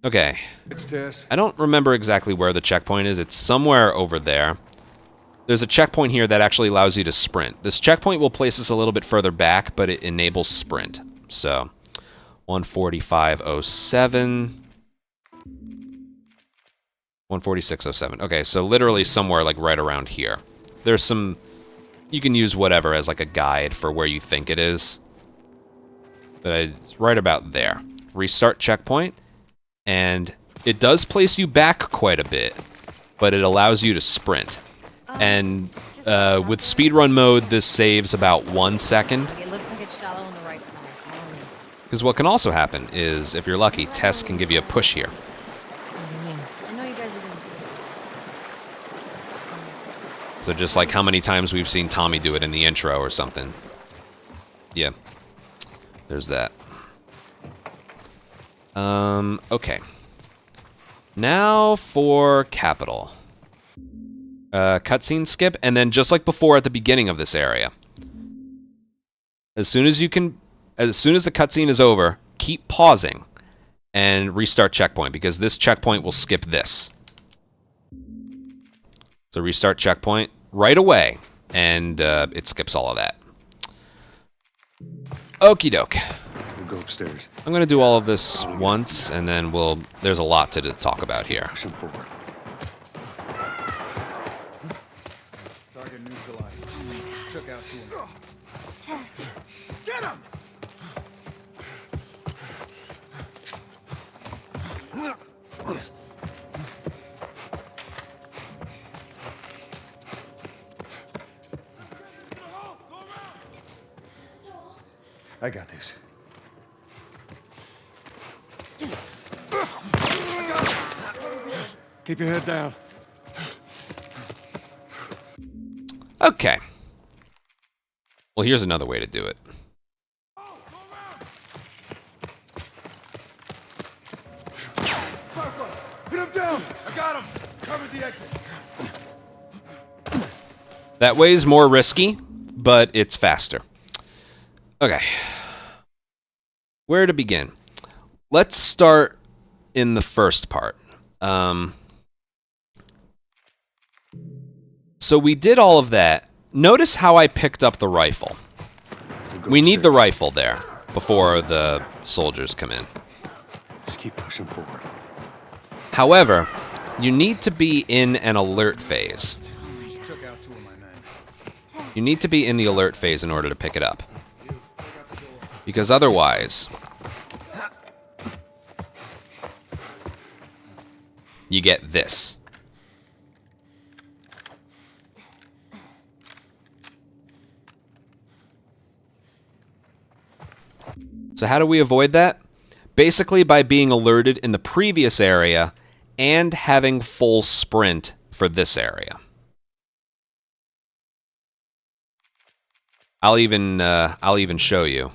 Okay. It's Tess. I don't remember exactly where the checkpoint is. It's somewhere over there. There's a checkpoint here that actually allows you to sprint. This checkpoint will place us a little bit further back, but it enables sprint. So, 145.07. 146.07. Okay, so literally somewhere like right around here. There's some... You can use whatever as like a guide for where you think it is. But it's right about there. Restart checkpoint. And it does place you back quite a bit, but it allows you to sprint. And with speedrun mode, this saves about 1 second. It looks like it's shallow on the right side. Because what can also happen is, if you're lucky, Tess can give you a push here. I know you guys are gonna do So just like how many times we've seen Tommy do it in the intro or something. Yeah. There's that. Okay. Now for Capital. Cutscene skip, and then just like before at the beginning of this area. As soon as the cutscene is over, keep pausing and restart checkpoint, because this checkpoint will skip this. So restart checkpoint right away, and it skips all of that. Okie doke. We'll go upstairs. I'm gonna do all of this once, and then there's a lot to talk about here. Push him forward. Target neutralized. Oh my God. Took out 2 of them. Tess. Get him! I got this. Keep your head down. Okay. Well, here's another way to do it. Pin him down! I got him! Cover the exit! That way is more risky, but it's faster. Okay. Where to begin? Let's start in the first part. So we did all of that. Notice how I picked up the rifle. We need the rifle there before the soldiers come in. Just keep pushing forward. However, you need to be in an alert phase. Took out 2 of my men. You need to be in the alert phase in order to pick it up. Because otherwise, you get this. So how do we avoid that? Basically by being alerted in the previous area and having full sprint for this area. I'll even show you.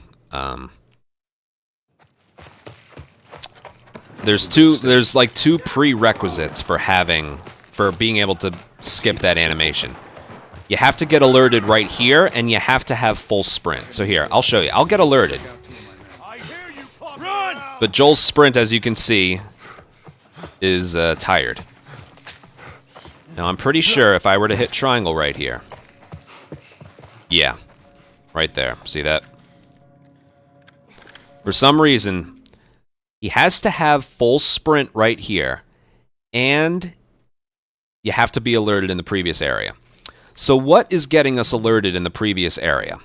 There's like 2 prerequisites for being able to skip that animation. You have to get alerted right here, and you have to have full sprint. So here, I'll show you. I'll get alerted. But Joel's sprint, as you can see, is tired. Now, I'm pretty sure if I were to hit triangle right here. Yeah. Right there. See that? For some reason, he has to have full sprint right here. And you have to be alerted in the previous area. So what is getting us alerted in the previous area?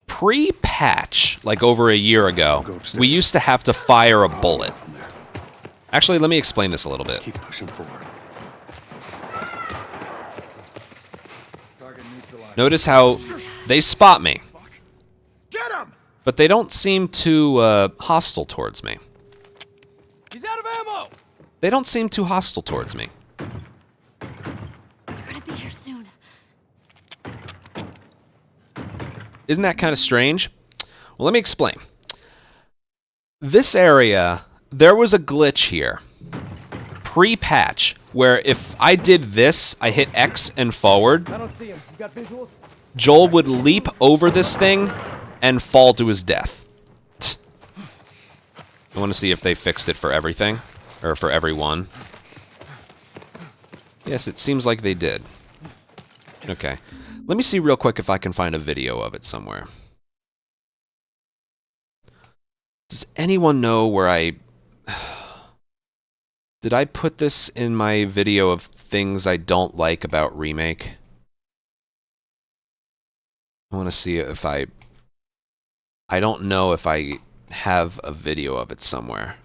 Pre-patch, like over a year ago, we used to have to fire a bullet. Actually, let me explain this a little bit. Keep pushing forward. Target neutralized. Notice how they spot me, Get him! but they don't seem too hostile towards me. He's out of ammo! They don't seem too hostile towards me. You're gonna be here soon. Isn't that kind of strange? Well, let me explain. This area, there was a glitch here, pre-patch, where if I did this, I hit X and forward, I don't see him. You got visuals? Joel would leap over this thing and fall to his death. I want to see if they fixed it for everything, or for everyone. Yes, it seems like they did. Okay. Let me see real quick if I can find a video of it somewhere. Does anyone know where I... Did I put this in my video of things I don't like about Remake? I want to see if I don't know if I have a video of it somewhere.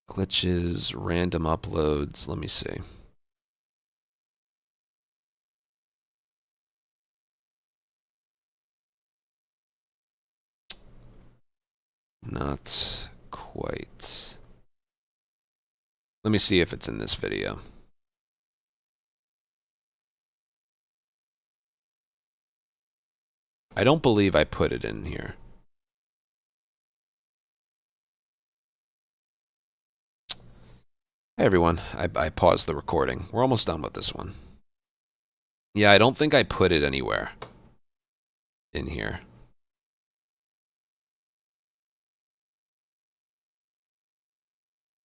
Glitches, random uploads. Let me see. Not quite. Let me see if it's in this video. I don't believe I put it in here. Hey everyone, I paused the recording. We're almost done with this one. Yeah, I don't think I put it anywhere in here.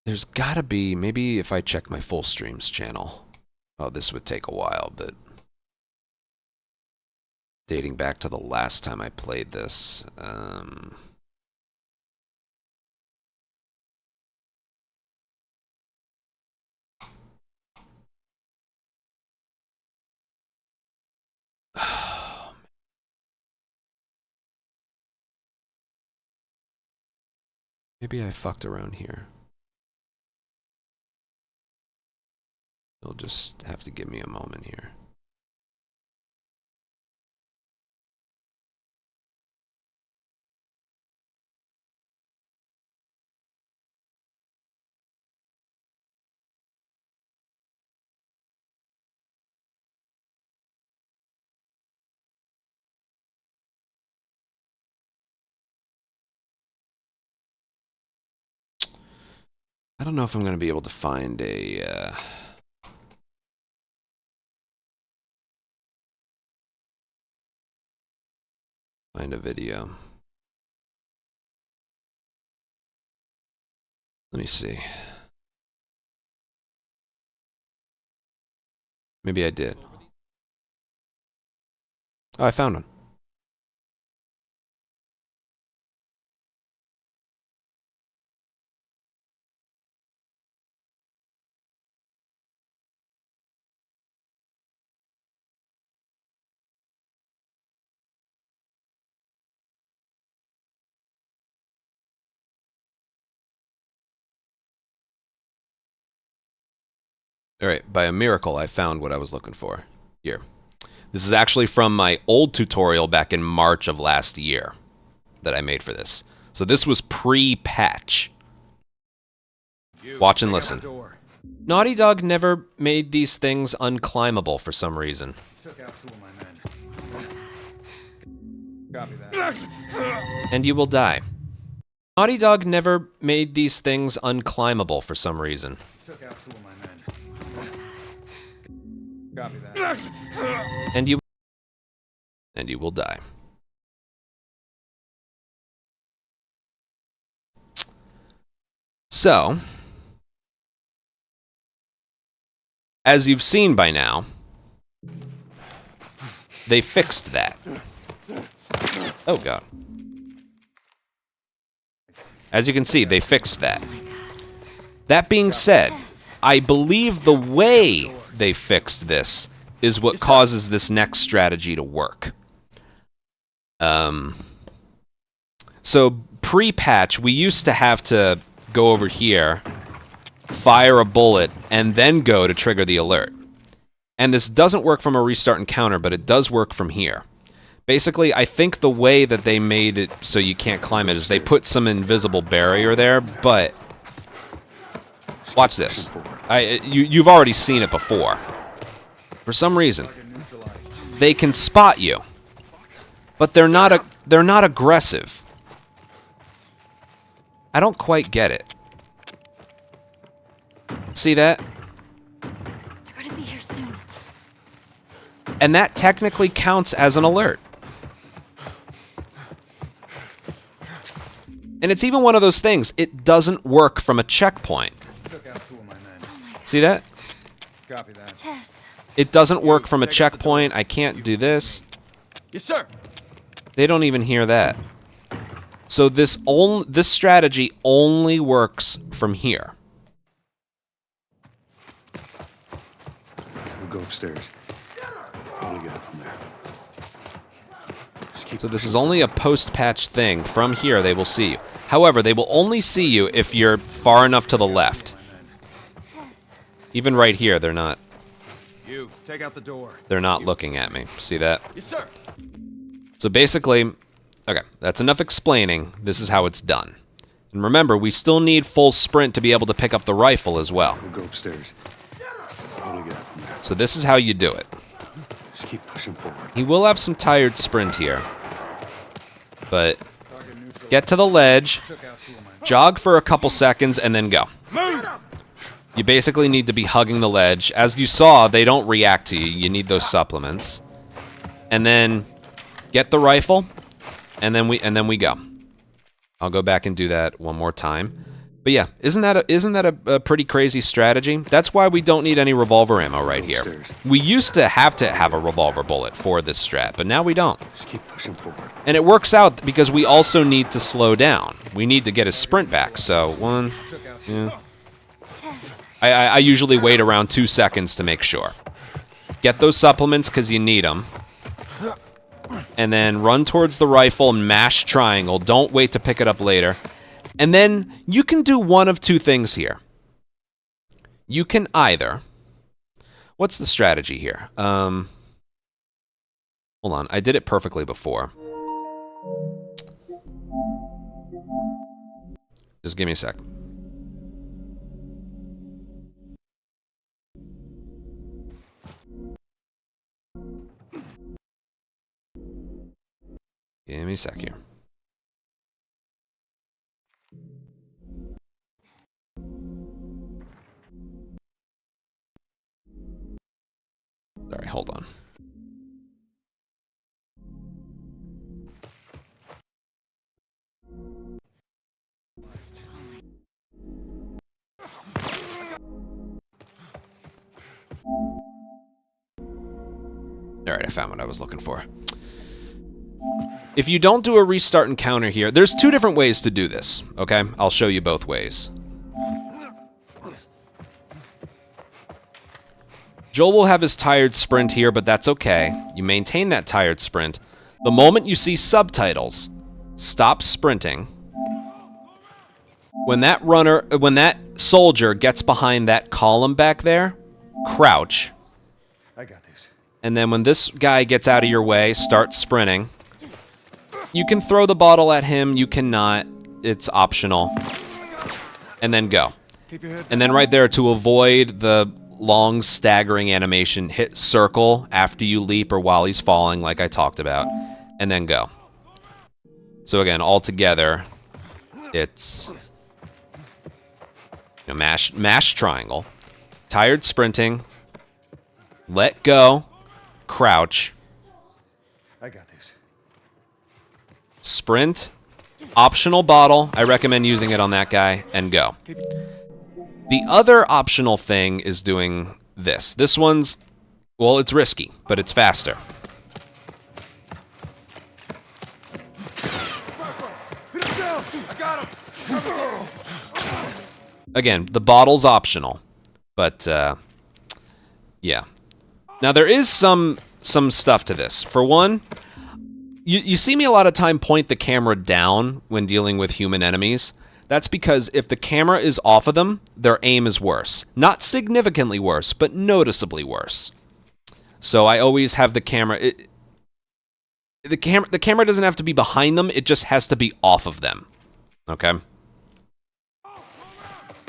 There's gotta be, maybe if I check my full streams channel. Oh, this would take a while, but dating back to the last time I played this. Maybe I fucked around here. You'll just have to give me a moment here. I don't know if I'm going to be able to find a... find a video. Let me see. Maybe I did. Oh, I found one. All right, by a miracle, I found what I was looking for. Here. This is actually from my old tutorial back in March of last year that I made for this. So this was pre-patch. Watch and listen. Naughty Dog never made these things unclimbable for some reason. Took out 2 of my men. Copy that. And you will die. Naughty Dog never made these things unclimbable for some reason. Took out 2 of my men. Copy that. And you will die. So, as you've seen by now, they fixed that. Oh god. As you can see, they fixed that. That being said, I believe the way they fixed this is what causes this next strategy to work. So pre-patch, we used to have to go over here, fire a bullet, and then go to trigger the alert. And this doesn't work from a restart encounter, but it does work from here. Basically, I think the way that they made it so you can't climb it is they put some invisible barrier there, but... Watch this. You've already seen it before. For some reason, they can spot you, but they're not aggressive. I don't quite get it. See that? They're gonna be here soon. And that technically counts as an alert. And it's even one of those things, it doesn't work from a checkpoint. Took out 2 of my men. See that? Copy that. Tess. It doesn't work from a checkpoint. I can't do this. Yes, sir. They don't even hear that. So this strategy only works from here. We'll go upstairs. We'll get up from there. So this is only a post-patch thing. From here, they will see you. However, they will only see you if you're far enough to the left. Even right here, they're not. You, take out the door. They're not looking at me. See that? Yes, sir. So basically, okay, that's enough explaining. This is how it's done. And remember, we still need full sprint to be able to pick up the rifle as well. We'll go upstairs. We'll get up from there. So this is how you do it. Just keep pushing forward. He will have some tired sprint here. But get to the ledge, jog for a couple seconds, and then go. You basically need to be hugging the ledge. As you saw, they don't react to you. You need those supplements. And then get the rifle, and then we go. I'll go back and do that one more time. But yeah, isn't that a pretty crazy strategy? That's why we don't need any revolver ammo right here. We used to have a revolver bullet for this strat, but now we don't. Just keep pushing forward. And it works out because we also need to slow down. We need to get his sprint back. So one, yeah. I usually wait around 2 seconds to make sure. Get those supplements because you need them. And then run towards the rifle and mash triangle. Don't wait to pick it up later. And then you can do one of two things here. You can either... What's the strategy here? Hold on. I did it perfectly before. Just give me a sec. Give me a sec here. hold on. Alright, I found what I was looking for. If you don't do a restart encounter here, there's two different ways to do this, okay? I'll show you both ways. Joel will have his tired sprint here, but that's okay. You maintain that tired sprint. The moment you see subtitles, stop sprinting. When that soldier gets behind that column back there, crouch. I got this. And then when this guy gets out of your way, start sprinting. You can throw the bottle at him, you cannot. It's optional. And then go. Keep your head. And then right there, to avoid the long staggering animation, hit circle after you leap or while he's falling, like I talked about, and then go. So again, all together, it's mash triangle, tired sprinting, let go, crouch, I got this. sprint, optional bottle. I recommend using it on that guy, and go. The other optional thing is doing this. This one's, well, it's risky, but it's faster. Hit him down! I got him! Again, the bottle's optional, but yeah. Now there is some stuff to this. For one, you see me a lot of time point the camera down when dealing with human enemies. That's because if the camera is off of them, their aim is worse. Not significantly worse, but noticeably worse. So I always have the camera... The camera doesn't have to be behind them, it just has to be off of them. Okay?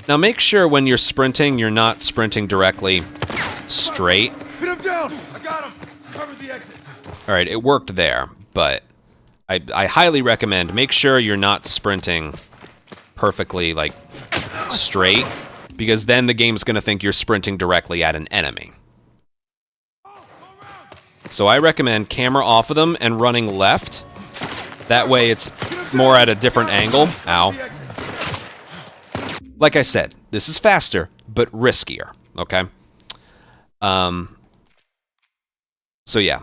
Now make sure when you're sprinting, you're not sprinting directly straight. Hit him down! I got him! Cover the exit! Alright, it worked there, but I highly recommend make sure you're not sprinting perfectly, like, straight, because then the game's gonna think you're sprinting directly at an enemy. So I recommend camera off of them and running left. That way it's more at a different angle. Ow. Like I said, this is faster, but riskier, okay? So yeah,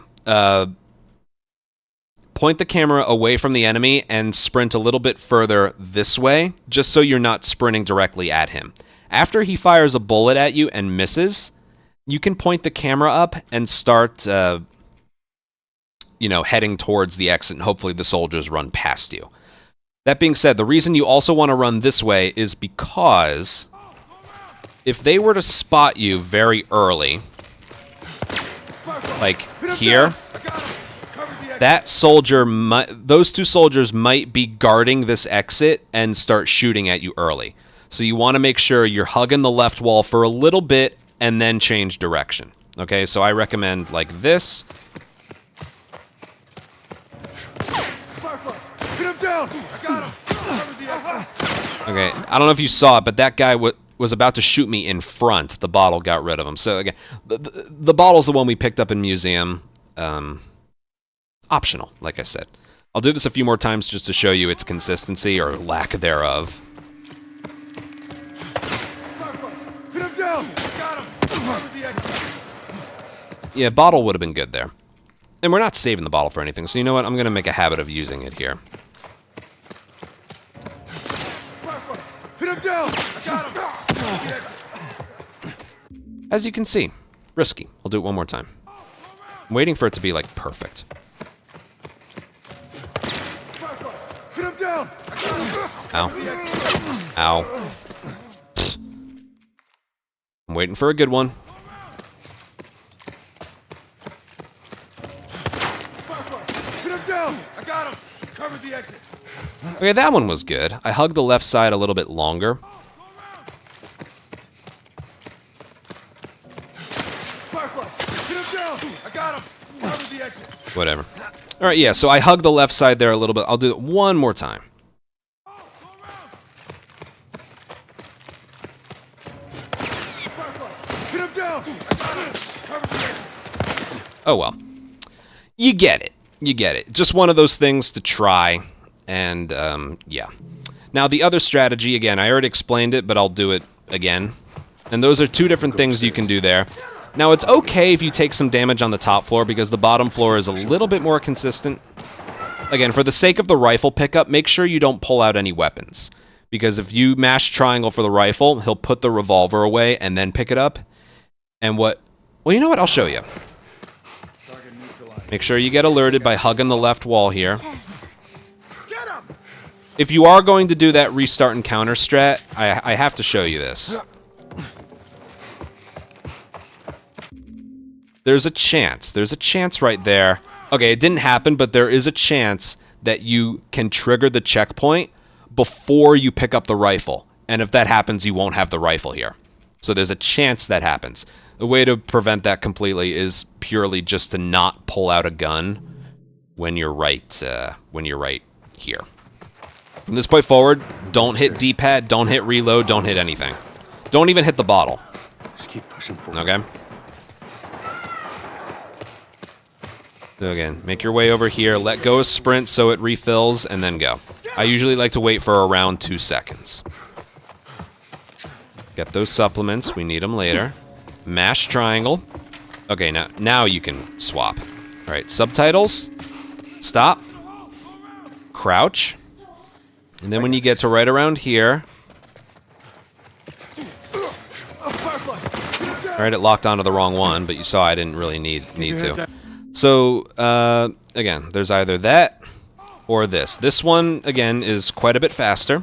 point the camera away from the enemy and sprint a little bit further this way, just so you're not sprinting directly at him. After he fires a bullet at you and misses, you can point the camera up and start, heading towards the exit, and hopefully the soldiers run past you. That being said, the reason you also want to run this way is because if they were to spot you very early, like here, that soldier those two soldiers might be guarding this exit and start shooting at you early. So you want to make sure you're hugging the left wall for a little bit and then change direction. Okay, so I recommend like this. Hit him down! I got him! Cover the exit! Okay, I don't know if you saw it, but that guy was about to shoot me in front. The bottle got rid of him. So again, the bottle's the one we picked up in museum. Optional, like I said. I'll do this a few more times just to show you its consistency or lack thereof. Hit him down! I got him! Cover the exit! Yeah, bottle would have been good there. And we're not saving the bottle for anything, so you know what? I'm going to make a habit of using it here. Hit him down! I got him! Cover the exit! As you can see, risky. I'll do it one more time. I'm waiting for it to be, like, perfect. Hit him down! Ow. Ow. I'm waiting for a good one. Hit him down! I got him! Cover the exit! Okay, that one was good. I hugged the left side a little bit longer. Hit him down! I got him! Cover the exit! Whatever. Alright, yeah, so I hugged the left side there a little bit. I'll do it one more time. Hit him down! I got him! Cover the exit! Oh well. You get it. You get it. Just one of those things to try. And, yeah. Now, the other strategy, again, I already explained it, but I'll do it again. And those are two different things you can do there. Now, it's okay if you take some damage on the top floor, because the bottom floor is a little bit more consistent. Again, for the sake of the rifle pickup, make sure you don't pull out any weapons. Because if you mash triangle for the rifle, he'll put the revolver away and then pick it up. And what... Well, you know what? I'll show you. Make sure you get alerted by hugging the left wall here. If you are going to do that restart and counter strat, I have to show you this. There's a chance right there. Okay, it didn't happen, but there is a chance that you can trigger the checkpoint before you pick up the rifle. And if that happens, you won't have the rifle here. So there's a chance that happens. The way to prevent that completely is purely just to not pull out a gun when you're right here. From this point forward, don't hit D-pad, don't hit reload, don't hit anything. Don't even hit the bottle. Just keep pushing forward. Okay? So again, make your way over here, let go of sprint so it refills, and then go. I usually like to wait for around 2 seconds. Get those supplements, we need them later. Mash triangle. Okay, now you can swap. Alright, subtitles. Stop. Crouch. And then when you get to right around here... Alright, it locked onto the wrong one, but you saw I didn't really need to. So, again, there's either that or this. This one, again, is quite a bit faster.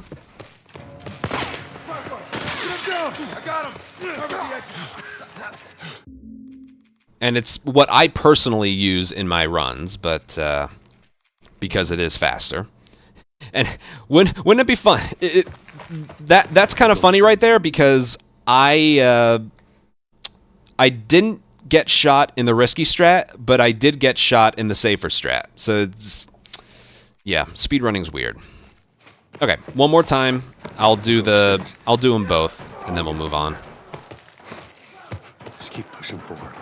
And it's what I personally use in my runs, but because it is faster. And wouldn't it be fun? That's kind of funny right there, because I didn't get shot in the risky strat, but I did get shot in the safer strat. So it's, yeah, speedrunning's weird. Okay, one more time. I'll do them both, and then we'll move on. Just keep pushing forward.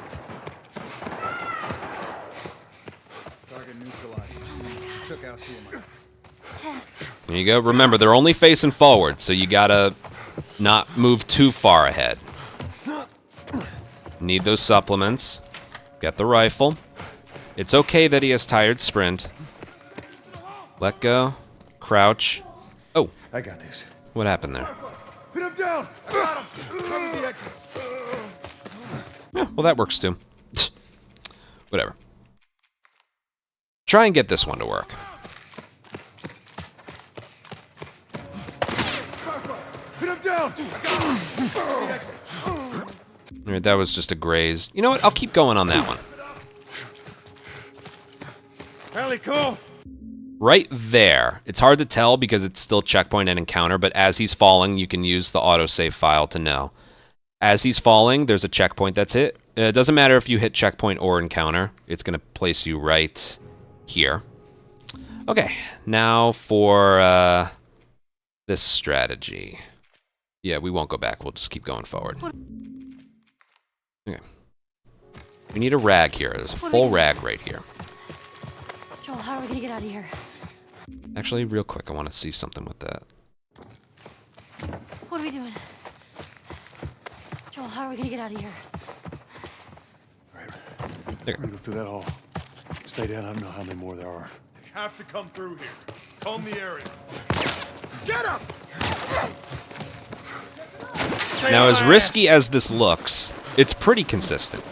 Target neutralized. Took out 2 of my... There you go. Remember, they're only facing forward, so you gotta not move too far ahead. Need those supplements. Get the rifle. It's okay that he has tired sprint. Let go. Crouch. Oh. I got this. What happened there? Pin him down! I got him! Cover the exits! Yeah, well, that works too. Whatever. Try and get this one to work. Pin him down! I got him! Cover the exits! Alright, that was just a graze. You know what? I'll keep going on that one. Fairly cool. Right there. It's hard to tell because it's still checkpoint and encounter, but as he's falling, you can use the autosave file to know. As he's falling, there's a checkpoint that's hit. It doesn't matter if you hit checkpoint or encounter. It's going to place you right here. Okay, now for this strategy. Yeah, we won't go back. We'll just keep going forward. Okay. We need a rag here. There's a full rag right here. Joel, how are we gonna get out of here? Actually, real quick, I want to see something with that. What are we doing? Joel, how are we gonna get out of here? Right. There. We're gonna go through that hall. Stay down. I don't know how many more there are. You have to come through here. Comb the area. Get him! Now, as risky as this looks, it's pretty consistent.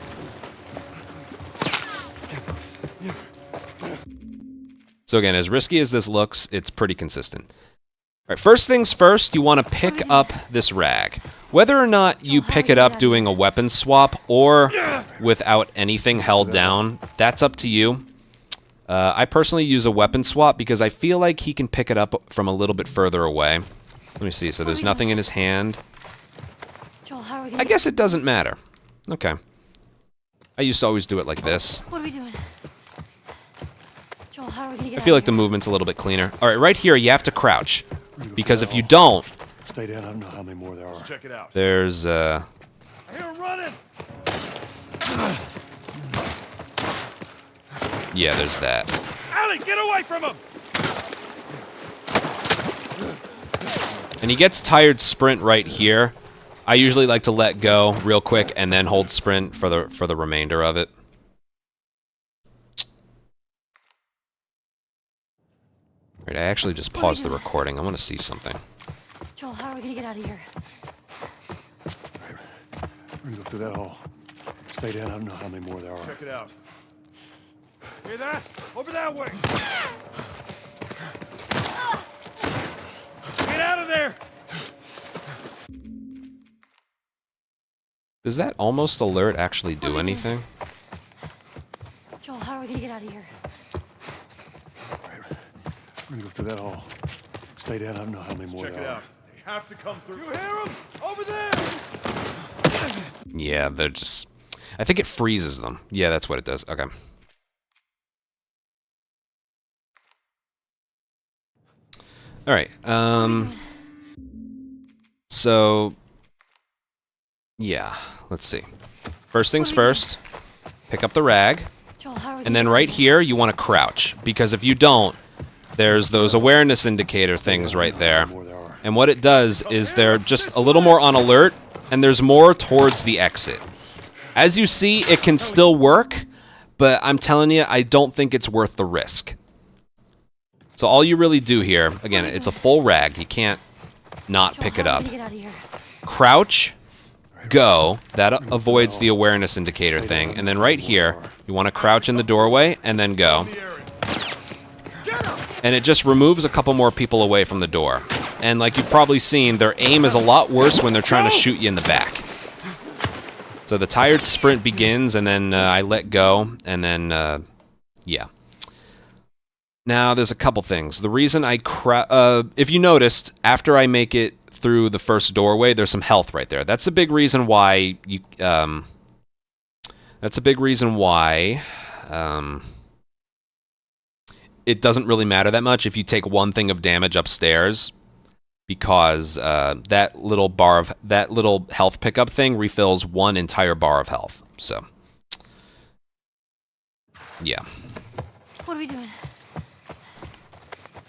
So again, as risky as this looks, it's pretty consistent. All right, first things first, you want to pick up this rag. Whether or not you pick it up doing a weapon swap or without anything held down, that's up to you. I personally use a weapon swap because I feel like he can pick it up from a little bit further away. Let me see. So there's nothing in his hand. Joel, how are we I guess it doesn't matter. Okay. I used to always do it like this. What are we doing? Joel, how are we gonna get I feel out like of the here? movement's a little bit cleaner. All right, right here, you have to crouch. Because if you don't, Stay down. I don't know how many more there are. Check it out. there's, I hear him running! Yeah, there's that. Allie, get away from him! And he gets tired sprint right here. I usually like to let go real quick and then hold sprint for the remainder of it. Right, I actually just paused the recording. I want to see something. Joel, how are we gonna get out of here? We're gonna go through that hall. Stay down. I don't know how many more there are. Check it out. Hear that? Over that way! Get out of there! Does that almost alert actually do anything? Joel, how are we gonna get out of here? We're gonna go through that hall. Stay down. I don't know how many more Check there it are. out. They have to come through. You hear them? Over there! Yeah, they're just... I think it freezes them. Yeah, that's what it does. Okay. Alright, so... Yeah, let's see. First things first, pick up the rag, Joel, how are we and then right here, you want to crouch, because if you don't, there's those awareness indicator things right there. And what it does is they're just a little more on alert, and there's more towards the exit. As you see, it can still work, but I'm telling you, I don't think it's worth the risk. So all you really do here, again, it's a full rag. You can't not pick it up. Crouch, go. That avoids the awareness indicator thing. And then right here, you want to crouch in the doorway and then go. And it just removes a couple more people away from the door. And like you've probably seen, their aim is a lot worse when they're trying to shoot you in the back. So the tired sprint begins, and then I let go, and then, yeah. Now, there's a couple things. The reason I if you noticed, after I make it through the first doorway, there's some health right there. That's a big reason why you, that's a big reason why, it doesn't really matter that much if you take one thing of damage upstairs, because that little health pickup thing refills one entire bar of health. So, yeah. What are we doing?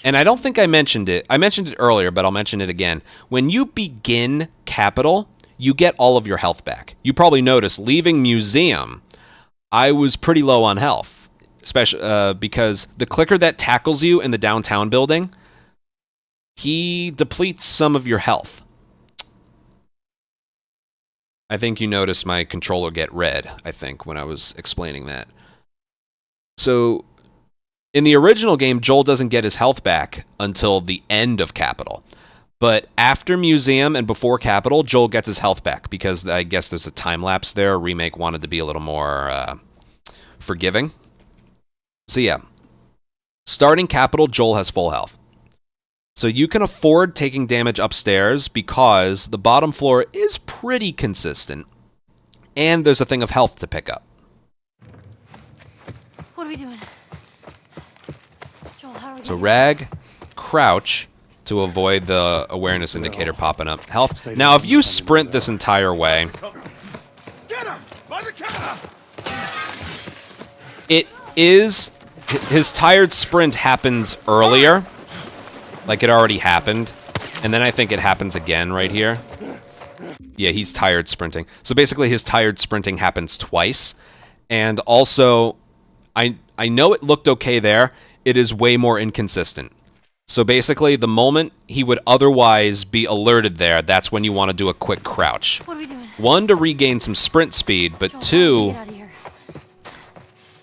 And I don't think I mentioned it. I mentioned it earlier, but I'll mention it again. When you begin Capital, you get all of your health back. You probably noticed leaving Museum, I was pretty low on health, especially because the clicker that tackles you in the downtown building, he depletes some of your health. I think you noticed my controller get red, I think, when I was explaining that. So, in the original game, Joel doesn't get his health back until the end of Capital. But after Museum and before Capital, Joel gets his health back, because I guess there's a time lapse there. Remake wanted to be a little more forgiving. So yeah, starting Capital, Joel has full health. So you can afford taking damage upstairs because the bottom floor is pretty consistent. And there's a thing of health to pick up. What are we doing? Joel, how are we So gonna rag, crouch to avoid the awareness indicator popping up. Health. Now if you sprint this entire way, Get him! By the counter! it is... His tired sprint happens earlier. Like it already happened. And then I think it happens again right here. Yeah, he's tired sprinting. So basically his tired sprinting happens twice. And also, I know it looked okay there. It is way more inconsistent. So basically, the moment he would otherwise be alerted there, that's when you want to do a quick crouch. What are we doing? One, to regain some sprint speed, but Joel, two, how do we get out of here?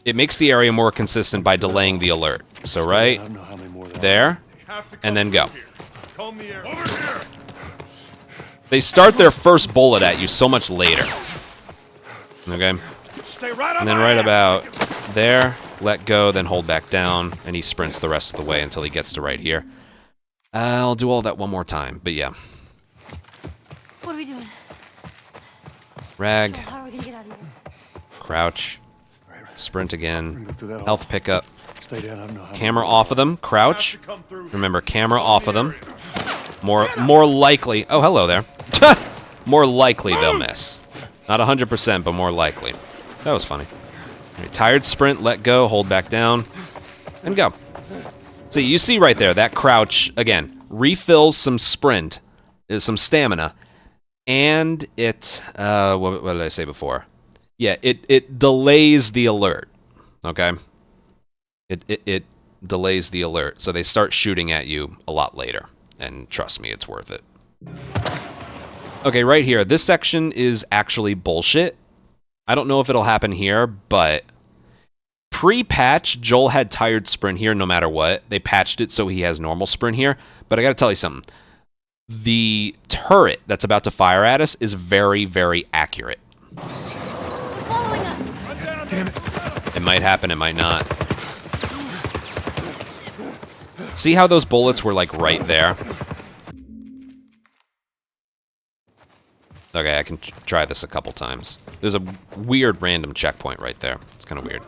it makes the area more consistent by delaying the alert. So right I don't know how many more there are. there, Have to and come then go. through here. Comb the air. Over here! They start their first bullet at you so much later. Okay? Stay right on And then my right ass. about there, let go, then hold back down, and he sprints the rest of the way until he gets to right here. I'll do all that one more time, but yeah. What are we doing? Rag, Joel, how are we gonna get out of here? crouch, sprint again, Go through that hall. health pickup, Stay down. I don't know how many camera more off of them, Have crouch. to come through here. Remember, camera off of them. More likely. Oh, hello there. More likely they'll miss. Not 100%, but more likely. That was funny. All right, tired sprint, let go, hold back down, and go. See, you see right there, that crouch, again, refills some sprint, some stamina, and it, what did I say before? Yeah, it delays the alert, okay? It delays the alert, so they start shooting at you a lot later, and trust me, it's worth it. Okay, right here, this section is actually bullshit. I don't know if it'll happen here, but pre-patch, Joel had tired sprint here no matter what. They patched it so he has normal sprint here, but I gotta tell you something. The turret that's about to fire at us is very, very accurate. Following us. Damn it. It might happen, it might not. See how those bullets were, like, right there? Okay, I can try this a couple times. There's a weird random checkpoint right there. It's kind of weird.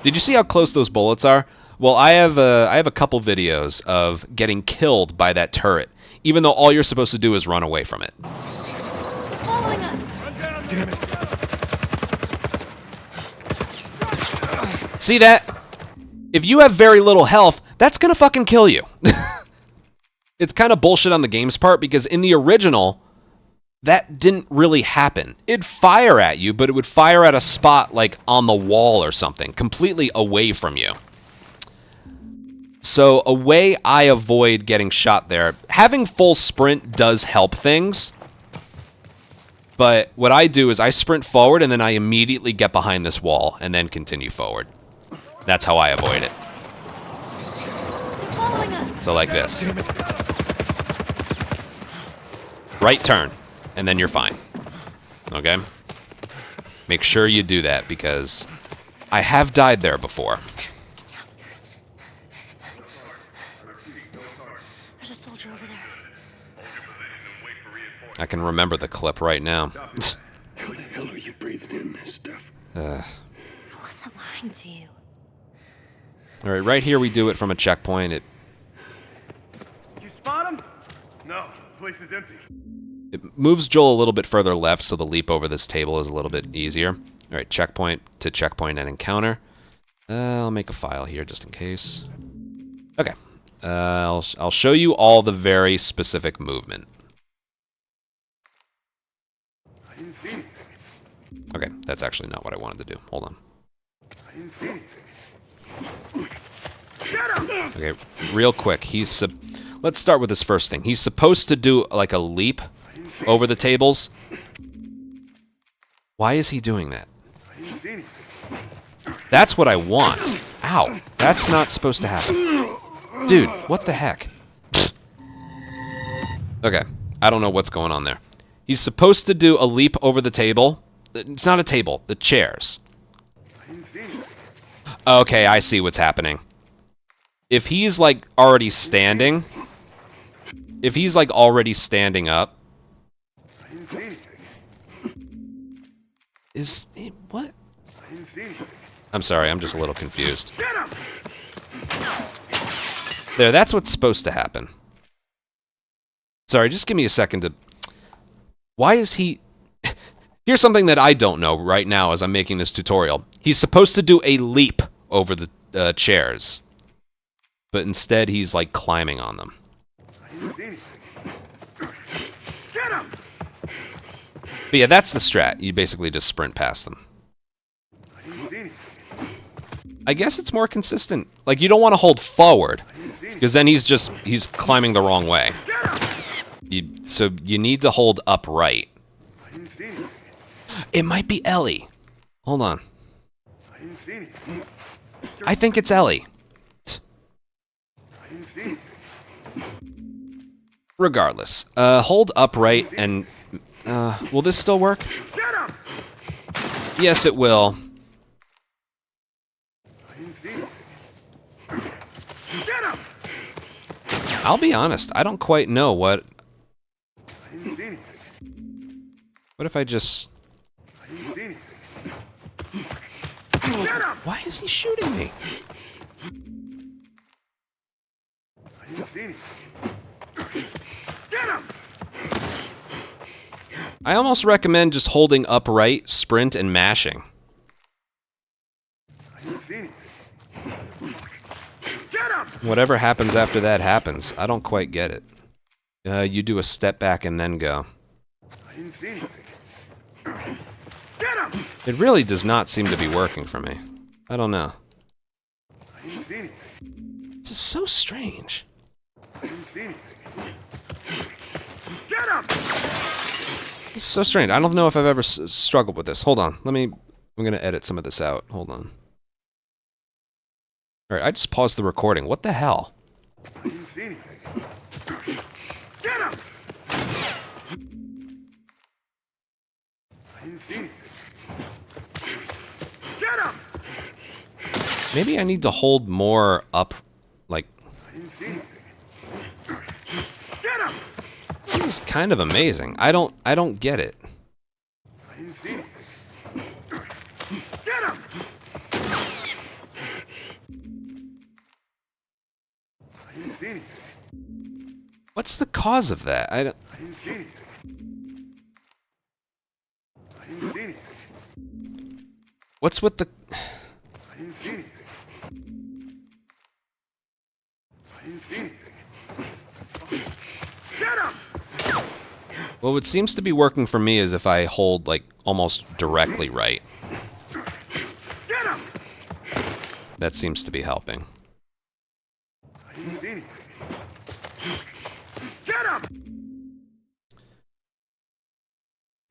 Did you see how close those bullets are? Well, I have a couple videos of getting killed by that turret, even though all you're supposed to do is run away from it. Following us. Damn it. See that? If you have very little health, that's gonna fucking kill you. It's kind of bullshit on the game's part, because in the original, that didn't really happen. It'd fire at you, but it would fire at a spot like on the wall or something, completely away from you. So a way I avoid getting shot there, having full sprint does help things, but what I do is I sprint forward and then I immediately get behind this wall and then continue forward. That's how I avoid it. Following us. So like this. Right turn, and then you're fine. Okay? Make sure you do that, because I have died there before. There's a soldier over there. I can remember the clip right now. How the hell are you breathing in this stuff? I wasn't lying to you. Alright, right here we do it from a checkpoint. You spot him? No, the place is empty. It moves Joel a little bit further left, so the leap over this table is a little bit easier. Alright, checkpoint to checkpoint and encounter. I'll make a file here just in case. Okay. I'll show you all the very specific movement. I didn't see anything. Okay, that's actually not what I wanted to do. Hold on. I didn't see anything. Okay, real quick. Let's start with this first thing. He's supposed to do like a leap over the tables. Why is he doing that? I didn't see anything. That's what I want. Ow. That's not supposed to happen. Dude, what the heck? Okay, I don't know what's going on there. He's supposed to do a leap over the table. It's not a table, the chairs. I didn't see anything. Okay, I see what's happening. If he's like already standing, if he's like already standing up, I didn't see anything. is what? I didn't see anything. I'm sorry, I'm just a little confused. Get him! There, that's what's supposed to happen. Sorry, just give me a second to... Why is he... Here's something that I don't know right now as I'm making this tutorial. He's supposed to do a leap over the chairs. But instead, he's, like, climbing on them. I didn't see anything. Get him! But yeah, that's the strat. You basically just sprint past them. I didn't see anything. I guess it's more consistent. Like, you don't want to hold forward, because then he's climbing the wrong way. So you need to hold upright. I didn't see anything. It might be Ellie. Hold on. I didn't see anything. I think it's Ellie. I didn't see anything. Regardless, hold upright and... will this still work? Get him! Yes, it will. I didn't see anything. Get him! I'll be honest, I don't quite know what... I didn't see anything. What if I just... I didn't see anything. Get him! Why is he shooting me? I didn't see anything. Get him! I almost recommend just holding upright, sprint, and mashing. Whatever happens after that happens. I don't quite get it. You do a step back and then go. I didn't see anything. It really does not seem to be working for me. I don't know. I didn't see anything. This is so strange. I didn't see anything. This is so strange. I don't know if I've ever struggled with this. Hold on. I'm gonna edit some of this out. Hold on. Alright, I just paused the recording. What the hell? I didn't see anything. I didn't see anything. Maybe I need to hold more up, like... I didn't see anything. This is kind of amazing. I don't get it. I didn't see anything. I didn't see anything. What's the cause of that? I didn't see anything. I didn't see anything. What's with the... I didn't see anything. I didn't see anything. Well, what seems to be working for me is if I hold, like, almost directly right. That seems to be helping. I didn't see anything.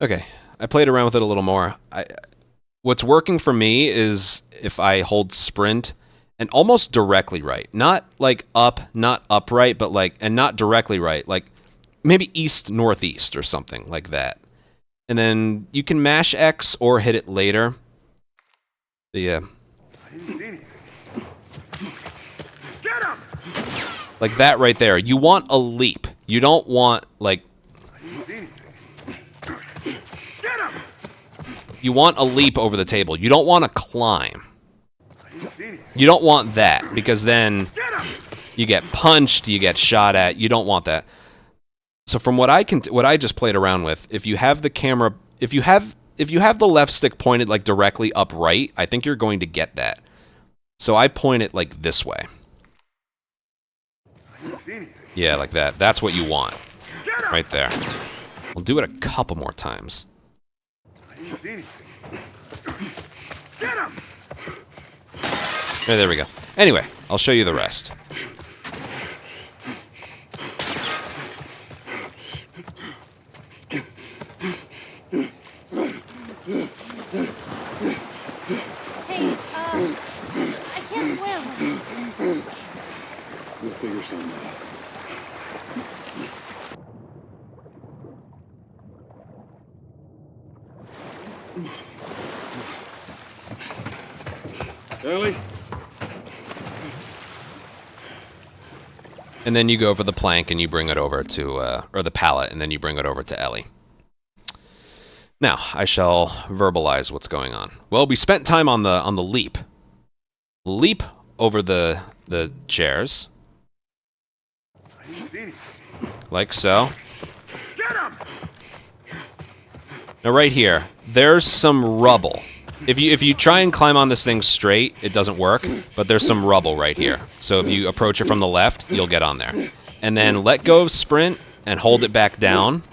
Okay, I played around with it a little more. What's working for me is if I hold sprint and almost directly right. Not like up, not upright, but like, and not directly right. Like maybe east, northeast or something like that. And then you can mash X or hit it later. But yeah. I didn't see anything. Like that right there. You want a leap. You don't want like... I didn't see anything. You want a leap over the table. You don't want to climb. I didn't see anything. You don't want that, because then you get punched, you get shot at. You don't want that. So from what I just played around with, if you have the camera, if you have the left stick pointed like directly upright, I think you're going to get that. So I point it like this way. I didn't see anything. Yeah, like that. That's what you want. Right there. We'll do it a couple more times. I didn't see anything. Yeah, there we go. Anyway, I'll show you the rest. Hey, I can't swim. We'll figure something out. Ellie? And then you go over the plank and you bring it over to, or the pallet, and then you bring it over to Ellie. Now, I shall verbalize what's going on. Well, we spent time on the leap. Leap over the chairs. I didn't see anything. Like so. Now right here, there's some rubble. If you try and climb on this thing straight, it doesn't work, but there's some rubble right here. So if you approach it from the left, you'll get on there. And then let go of sprint and hold it back down.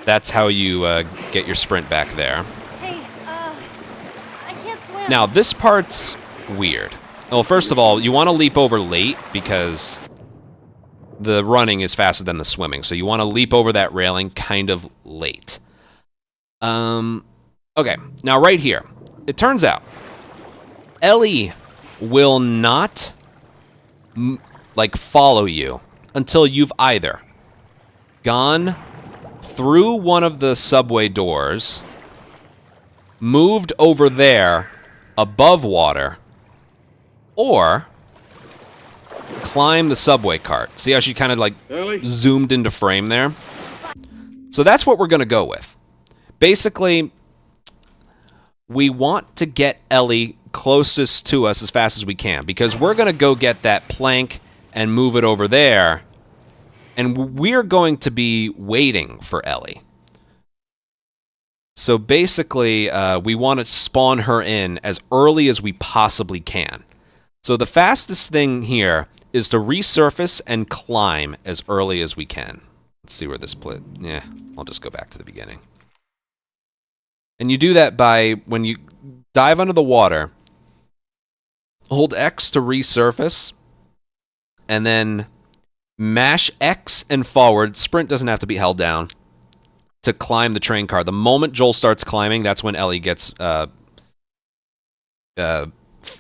That's how you get your sprint back there. Hey, I can't swim. Now, this part's weird. Well, first of all, you want to leap over late because the running is faster than the swimming. So you want to leap over that railing kind of late. Okay, now right here. It turns out Ellie will not like follow you until you've either gone through one of the subway doors, moved over there above water, or climb the subway cart. See how she kind of like zoomed into frame there? So that's what we're going to go with. Basically, we want to get Ellie closest to us as fast as we can, because we're going to go get that plank and move it over there, and we're going to be waiting for Ellie. So basically, we want to spawn her in as early as we possibly can. So the fastest thing here is to resurface and climb as early as we can. Let's see where this split. Yeah, I'll just go back to the beginning. And you do that by, when you dive under the water, hold X to resurface, and then mash X and forward. Sprint doesn't have to be held down to climb the train car. The moment Joel starts climbing, that's when Ellie gets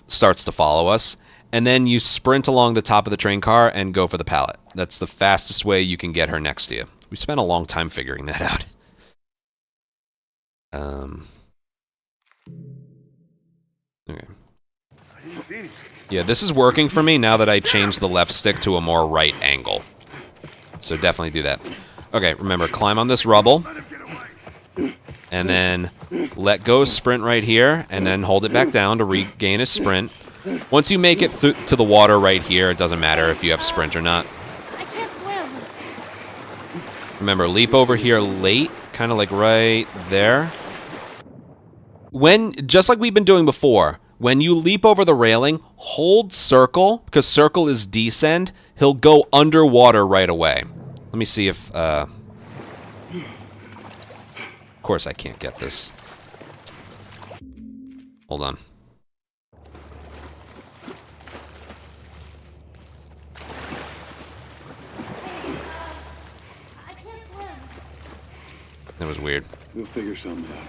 starts to follow us. And then you sprint along the top of the train car and go for the pallet. That's the fastest way you can get her next to you. We spent a long time figuring that out. Okay. Yeah, this is working for me now that I changed the left stick to a more right angle. So definitely do that. Okay, remember, climb on this rubble. And then let go sprint right here, and then hold it back down to regain a sprint. Once you make it to the water right here, it doesn't matter if you have sprint or not. I can't swim. Remember, leap over here late, kind of like right there. Just like we've been doing before, when you leap over the railing, hold circle, because circle is descend. He'll go underwater right away. Let me see if... Of course I can't get this. Hold on. I can't swim. That was weird. We'll figure something out.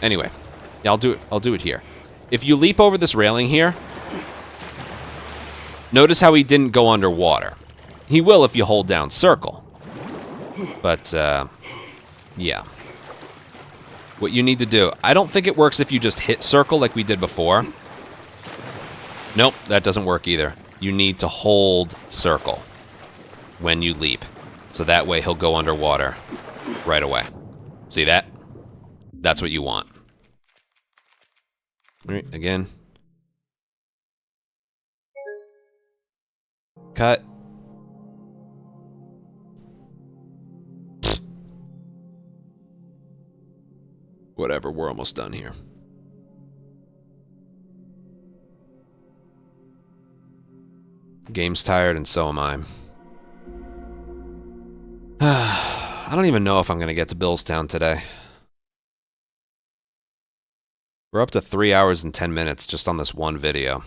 Anyway, yeah, I'll do it here. If you leap over this railing here, notice how he didn't go underwater. He will if you hold down circle. But, yeah. What you need to do, I don't think it works if you just hit circle like we did before. Nope, that doesn't work either. You need to hold circle when you leap. So that way he'll go underwater right away. See that? That's what you want. All right, again. Cut. Whatever, we're almost done here. Game's tired, and so am I. I don't even know if I'm going to get to Billstown today. We're up to 3 hours and 10 minutes just on this one video.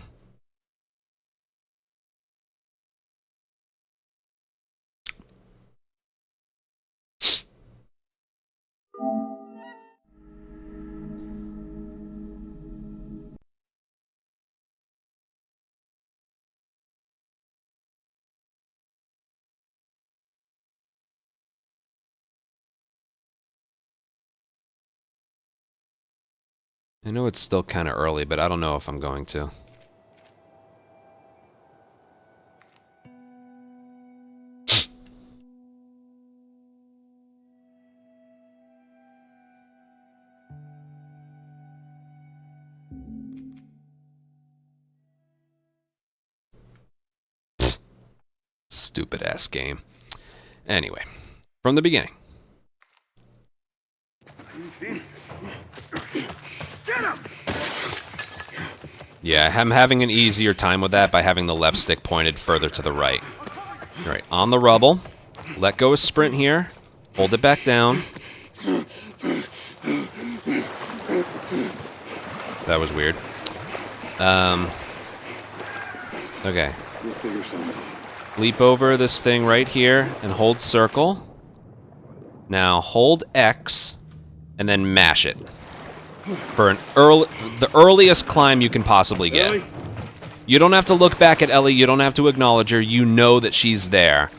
I know it's still kind of early, but I don't know if I'm going to. Stupid ass game. Anyway, from the beginning. Yeah, I'm having an easier time with that by having the left stick pointed further to the right. All right, on the rubble. Let go of sprint here. Hold it back down. That was weird. Okay. We'll figure something out. Leap over this thing right here and hold circle. Now hold X and then mash it. For the earliest climb you can possibly get. Ellie? You don't have to look back at Ellie, you don't have to acknowledge her, you know that she's there.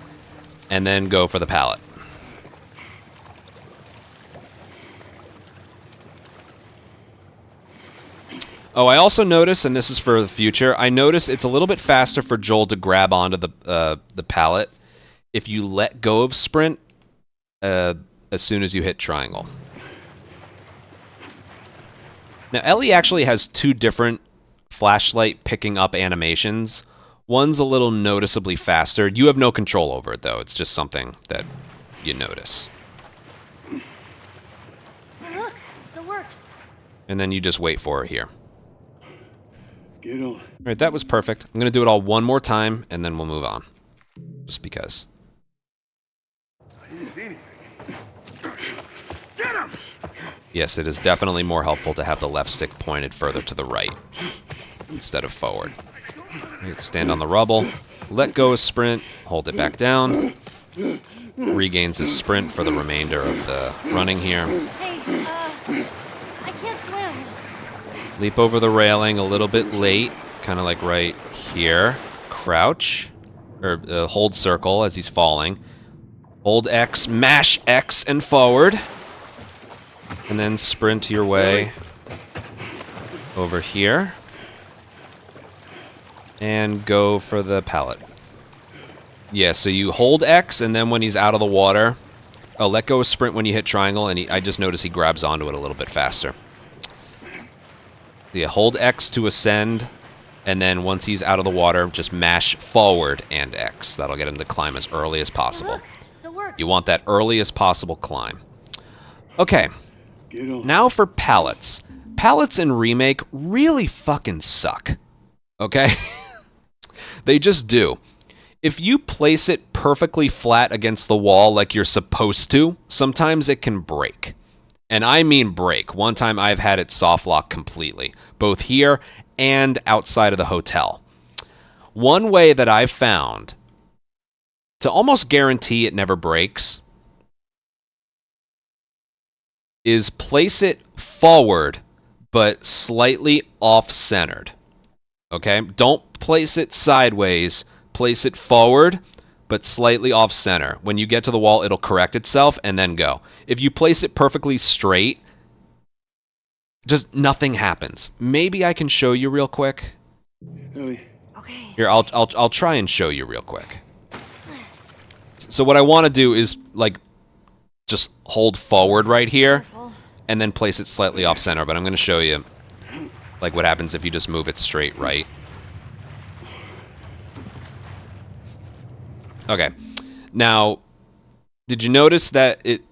And then go for the pallet. Oh, I also notice, and this is for the future, I notice it's a little bit faster for Joel to grab onto the pallet if you let go of sprint as soon as you hit triangle. Now, Ellie actually has two different flashlight picking up animations. One's a little noticeably faster. You have no control over it, though. It's just something that you notice. Hey, look, it still works. And then you just wait for her here. Get on. All right, that was perfect. I'm going to do it all one more time, and then we'll move on. Just because. Get him! Yes, it is definitely more helpful to have the left stick pointed further to the right instead of forward. Right, stand on the rubble, let go of sprint, hold it back down, regains his sprint for the remainder of the running here. Hey, I can't swim. Leap over the railing a little bit late, kind of like right here. Crouch, or hold circle as he's falling. Hold X, mash X and forward. And then sprint your way over here. And go for the pallet. Yeah, so you hold X, and then when he's out of the water, let go of sprint when you hit triangle, and I just noticed he grabs onto it a little bit faster. Yeah, hold X to ascend, and then once he's out of the water, just mash forward and X. That'll get him to climb as early as possible. Look, it still works. You want that earliest possible climb. Okay, now for pallets. Pallets in Remake really fucking suck. Okay? They just do. If you place it perfectly flat against the wall like you're supposed to, sometimes it can break. And I mean break. One time I've had it soft lock completely, both here and outside of the hotel. One way that I've found to almost guarantee it never breaks is place it forward but slightly off-centered. Okay? Don't place it sideways. Place it forward but slightly off-center. When you get to the wall, it'll correct itself and then go. If you place it perfectly straight, just nothing happens. Maybe I can show you real quick. Ellie. Okay. Here, I'll try and show you real quick. So what I want to do is like just hold forward right here and then place it slightly off center, but I'm going to show you like what happens if you just move it straight right. Okay. Now, did you notice that it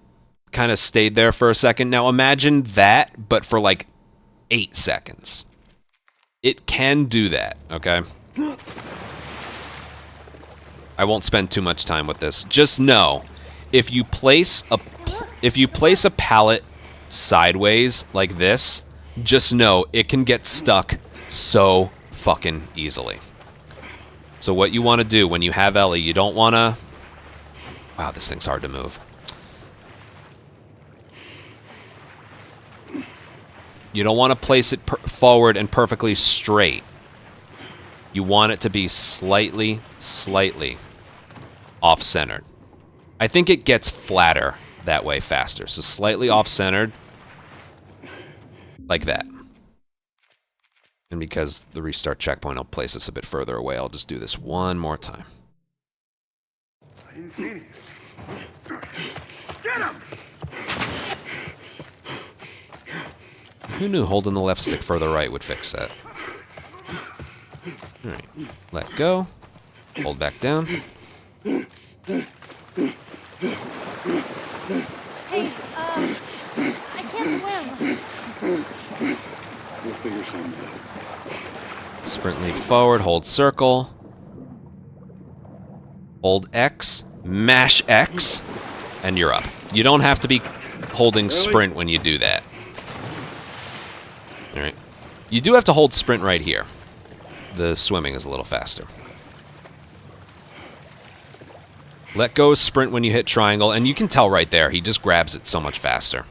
kind of stayed there for a second? Now imagine that, but for like 8 seconds. It can do that, okay? I won't spend too much time with this. Just know, if you place a pallet sideways like this, just know it can get stuck so fucking easily. So what you want to do when you have Ellie, you don't want to... Wow, this thing's hard to move. You don't want to place it forward and perfectly straight. You want it to be slightly off-centered. I think it gets flatter that way faster. So slightly off-centered, like that. And because the restart checkpoint will place us a bit further away, I'll just do this one more time. Get him! Who knew holding the left stick further right would fix that? Alright, let go. Hold back down. Hey, I can't swim. We'll figure something out. Sprint leap forward, hold circle. Hold X, mash X, and you're up. You don't have to be holding sprint when you do that. Alright. You do have to hold sprint right here. The swimming is a little faster. Let go of sprint when you hit triangle, and you can tell right there, he just grabs it so much faster.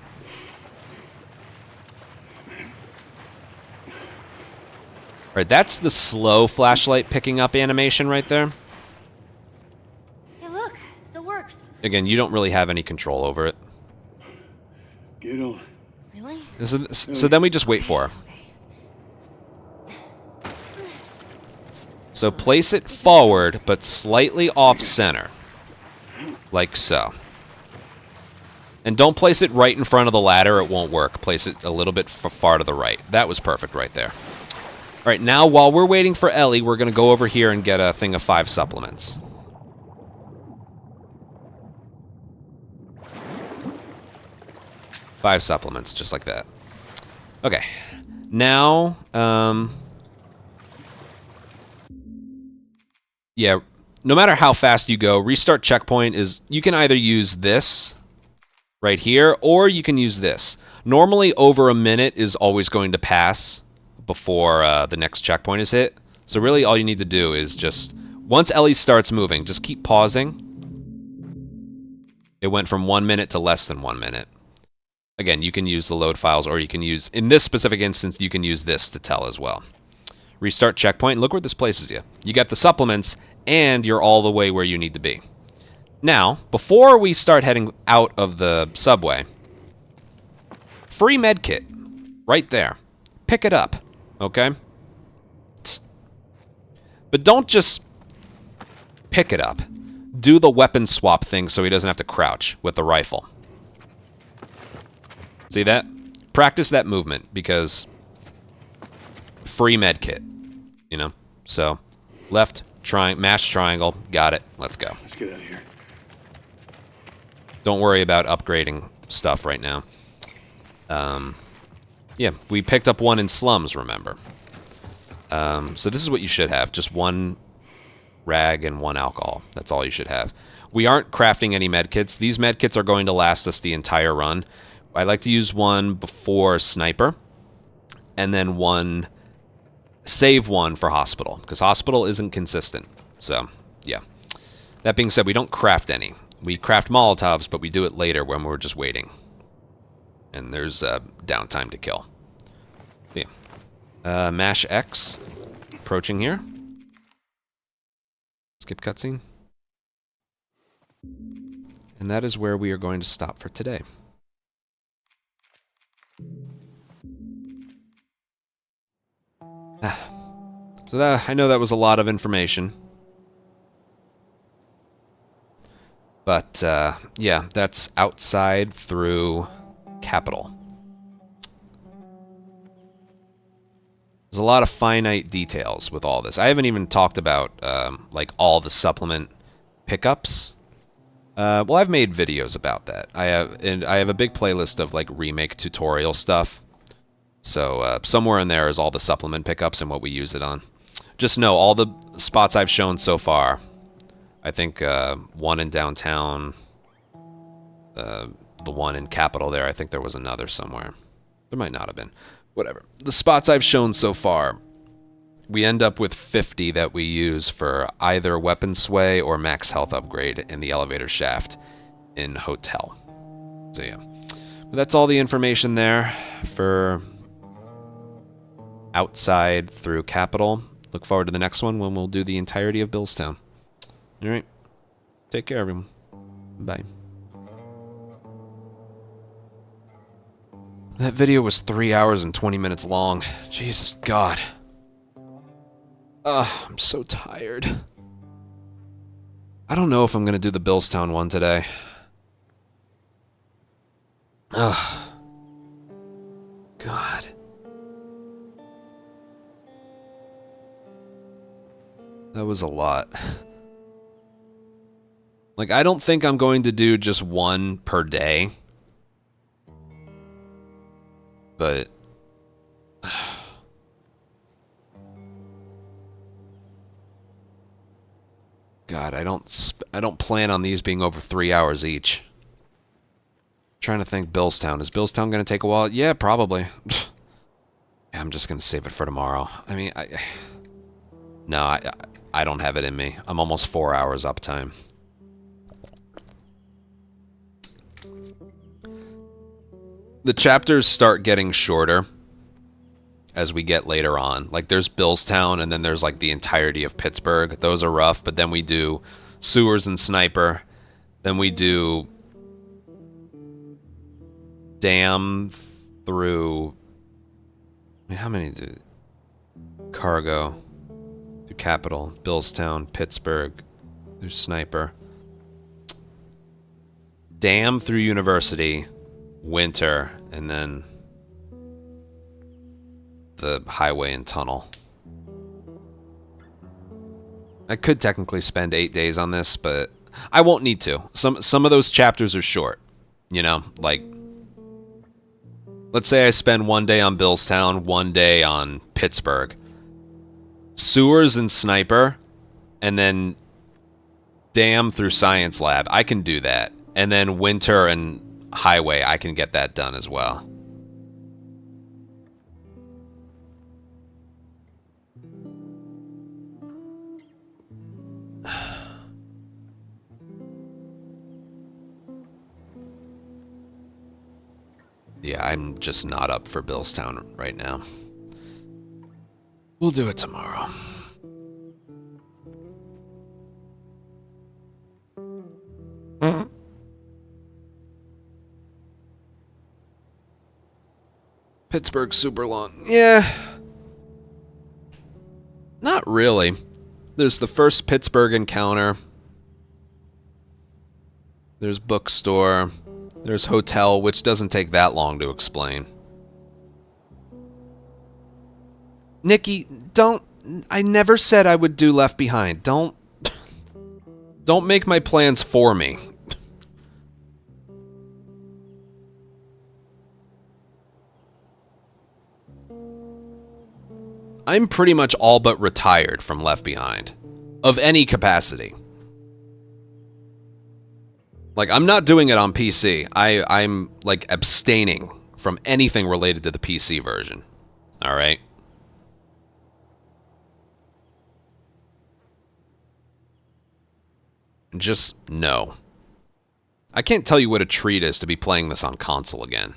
Alright, that's the slow flashlight picking up animation right there. Hey, look, it still works. Again, you don't really have any control over it. Get on. Really? So then we just wait for her. So place it forward, but slightly off-center. Like so. And don't place it right in front of the ladder, it won't work. Place it a little bit far to the right. That was perfect right there. Alright, now while we're waiting for Ellie, we're going to go over here and get a thing of 5 supplements. Five supplements, just like that. Okay. Now, yeah, no matter how fast you go, restart checkpoint is, you can either use this right here, or you can use this. Normally, over a minute is always going to pass before the next checkpoint is hit. So really, all you need to do is just, once Ellie starts moving, just keep pausing. It went from 1 minute to less than 1 minute. Again, you can use the load files, or you can use, in this specific instance, you can use this to tell as well. Restart checkpoint, look where this places you. You got the supplements, and you're all the way where you need to be. Now, before we start heading out of the subway, free med kit, right there. Pick it up, okay? But don't just pick it up. Do the weapon swap thing so he doesn't have to crouch with the rifle. See that? Practice that movement, because free med kit, you know? So, left, mash triangle, got it, let's go. Let's get out of here. Don't worry about upgrading stuff right now. Yeah, we picked up one in slums, remember? So this is what you should have, just one rag and one alcohol. That's all you should have. We aren't crafting any medkits. These medkits are going to last us the entire run. I like to use one before sniper, and then save one for hospital, because hospital isn't consistent. So, yeah. That being said, we don't craft any. We craft Molotovs, but we do it later when we're just waiting. And there's downtime to kill. Yeah. Mash X. Approaching here. Skip cutscene. And that is where we are going to stop for today. So I know that was a lot of information. But, yeah, that's outside through Capital. There's a lot of finite details with all this. I haven't even talked about, like, all the supplement pickups. Well, I've made videos about that. I have a big playlist of, like, Remake tutorial stuff. So, somewhere in there is all the supplement pickups and what we use it on. Just know, all the spots I've shown so far, I think one in downtown, the one in Capital there, I think there was another somewhere. There might not have been. Whatever. The spots I've shown so far, we end up with 50 that we use for either weapon sway or max health upgrade in the elevator shaft in Hotel. So yeah. But that's all the information there for outside through Capital. Look forward to the next one when we'll do the entirety of Billstown. Alright. Take care, everyone. Bye. That video was 3 hours and 20 minutes long. Jesus God. I'm so tired. I don't know if I'm gonna do the Billstown one today. Ugh. God. That was a lot. Like, I don't think I'm going to do just one per day. But... God, I don't plan on these being over 3 hours each. I'm trying to think Billstown. Is Billstown going to take a while? Yeah, probably. I'm just going to save it for tomorrow. I mean, No, I don't have it in me. I'm almost 4 hours uptime. The chapters start getting shorter as we get later on. Like, there's Billstown, and then there's, like, the entirety of Pittsburgh. Those are rough, but then we do Sewers and Sniper. Then we do Dam through... I mean, how many do... Cargo... through Capital, Billstown, Pittsburgh, there's Sniper. Dam through University, Winter, and then the highway and tunnel. I could technically spend 8 days on this, but I won't need to. Some of those chapters are short, you know, like, let's say I spend 1 day on Billstown, 1 day on Pittsburgh. Sewers and Sniper and then dam through science lab. I can do that. And then winter and highway, I can get that done as well. Yeah, I'm just not up for Billstown right now. We'll do it tomorrow. Pittsburgh's super long. Yeah. Not really. There's the first Pittsburgh encounter. There's bookstore. There's hotel, which doesn't take that long to explain. Nikki, don't... I never said I would do Left Behind. Don't make my plans for me. I'm pretty much all but retired from Left Behind. Of any capacity. Like, I'm not doing it on PC. I'm, like, abstaining from anything related to the PC version. Alright? Just no. I can't tell you what a treat is to be playing this on console again.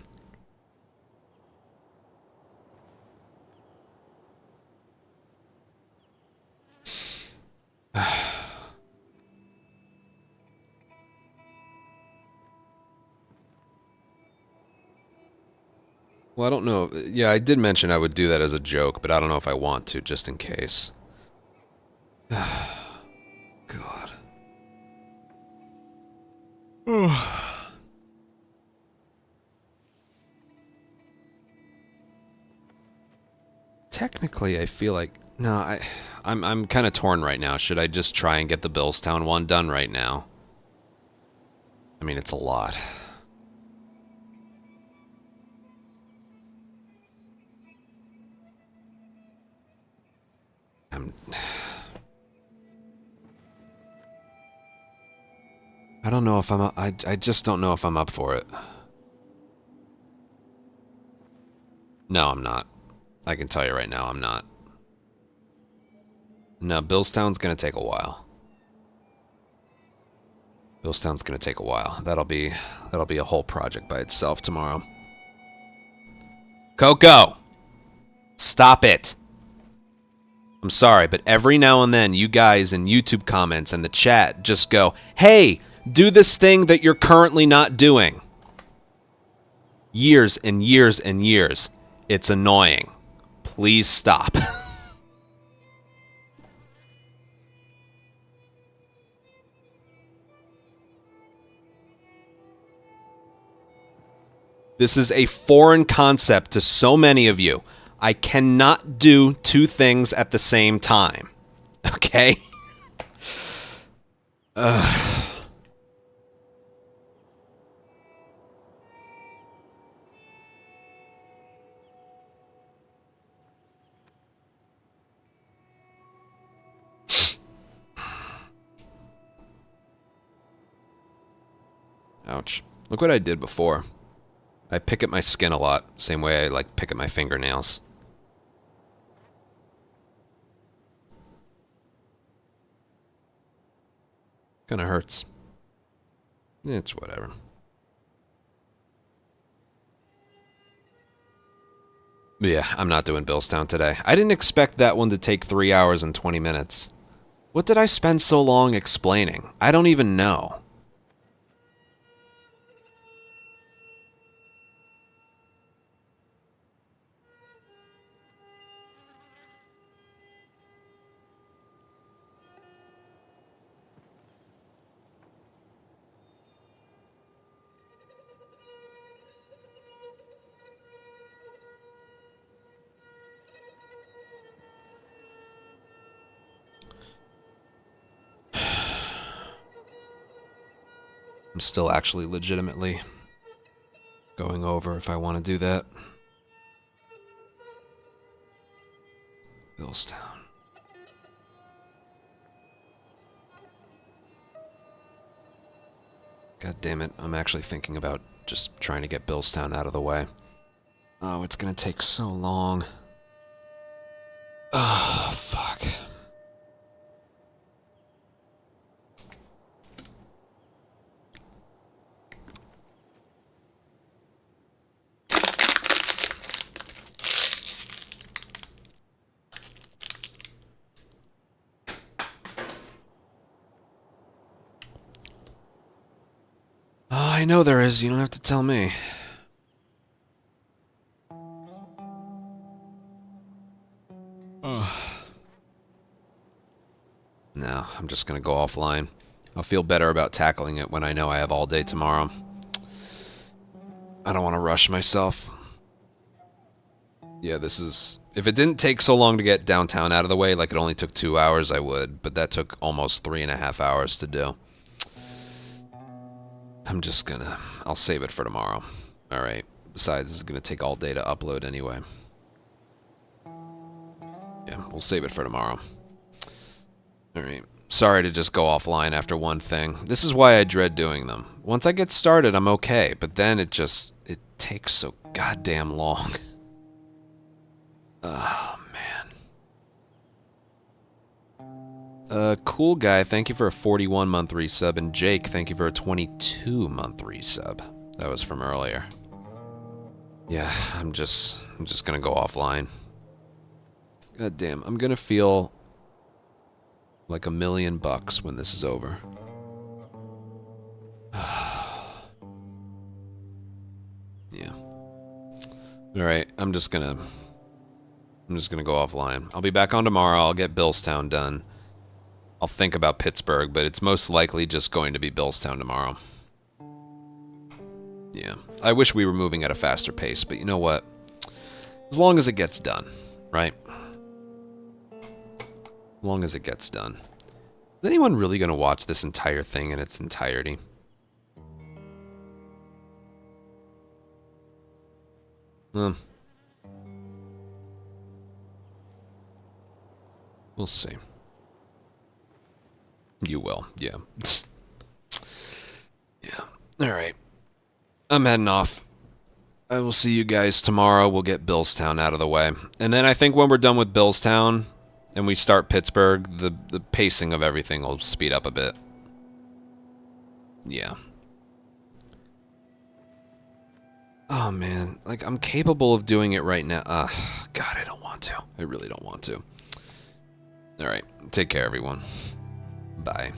Well, I don't know. Yeah, I did mention I would do that as a joke, but I don't know if I want to, just in case. God. Technically, I feel like... No, I'm kind of torn right now. Should I just try and get the Billstown one done right now? I mean, it's a lot. I don't know if I'm... I just don't know if I'm up for it. No, I'm not. I can tell you right now, I'm not. No, Billstown's gonna take a while. Billstown's gonna take a while. That'll be a whole project by itself tomorrow. Coco! Stop it! I'm sorry, but every now and then you guys in YouTube comments and the chat just go, hey, do this thing that you're currently not doing. Years and years and years. It's annoying. Please stop. This is a foreign concept to so many of you. I cannot do two things at the same time. Okay? Ouch. Look what I did before. I pick at my skin a lot, same way I like pick at my fingernails. Kinda hurts. It's whatever. But yeah, I'm not doing Billstown today. I didn't expect that one to take 3 hours and 20 minutes. What did I spend so long explaining? I don't even know. I'm still actually legitimately going over if I want to do that. Billstown. God damn it, I'm actually thinking about just trying to get Billstown out of the way. Oh, it's gonna take so long. Oh, fuck. Oh, I know there is. You don't have to tell me. No, I'm just gonna go offline. I'll feel better about tackling it when I know I have all day tomorrow. I don't want to rush myself. Yeah, this is... If it didn't take so long to get downtown out of the way, like it only took 2 hours, I would. But that took almost 3.5 hours to do. I'm just gonna... I'll save it for tomorrow. Alright. Besides, this is gonna take all day to upload anyway. Yeah, we'll save it for tomorrow. Alright. Sorry to just go offline after one thing. This is why I dread doing them. Once I get started, I'm okay. But then it just... It takes so goddamn long. Oh, man. Cool Guy, thank you for a 41-month resub. And Jake, thank you for a 22-month resub. That was from earlier. Yeah, I'm just gonna go offline. God damn, I'm gonna feel like $1 million when this is over. Yeah. Alright, I'm just gonna go offline. I'll be back on tomorrow. I'll get Billstown done. I'll think about Pittsburgh, but it's most likely just going to be Billstown tomorrow. Yeah. I wish we were moving at a faster pace, but you know what? As long as it gets done, right? As long as it gets done. Is anyone really going to watch this entire thing in its entirety? We'll see. You will, yeah. Yeah. Alright. I'm heading off. I will see you guys tomorrow. We'll get Billstown out of the way. And then I think when we're done with Billstown and we start Pittsburgh, the pacing of everything will speed up a bit. Yeah. Oh, man. Like, I'm capable of doing it right now. God, I don't want to. I really don't want to. Alright. Take care, everyone. Bye.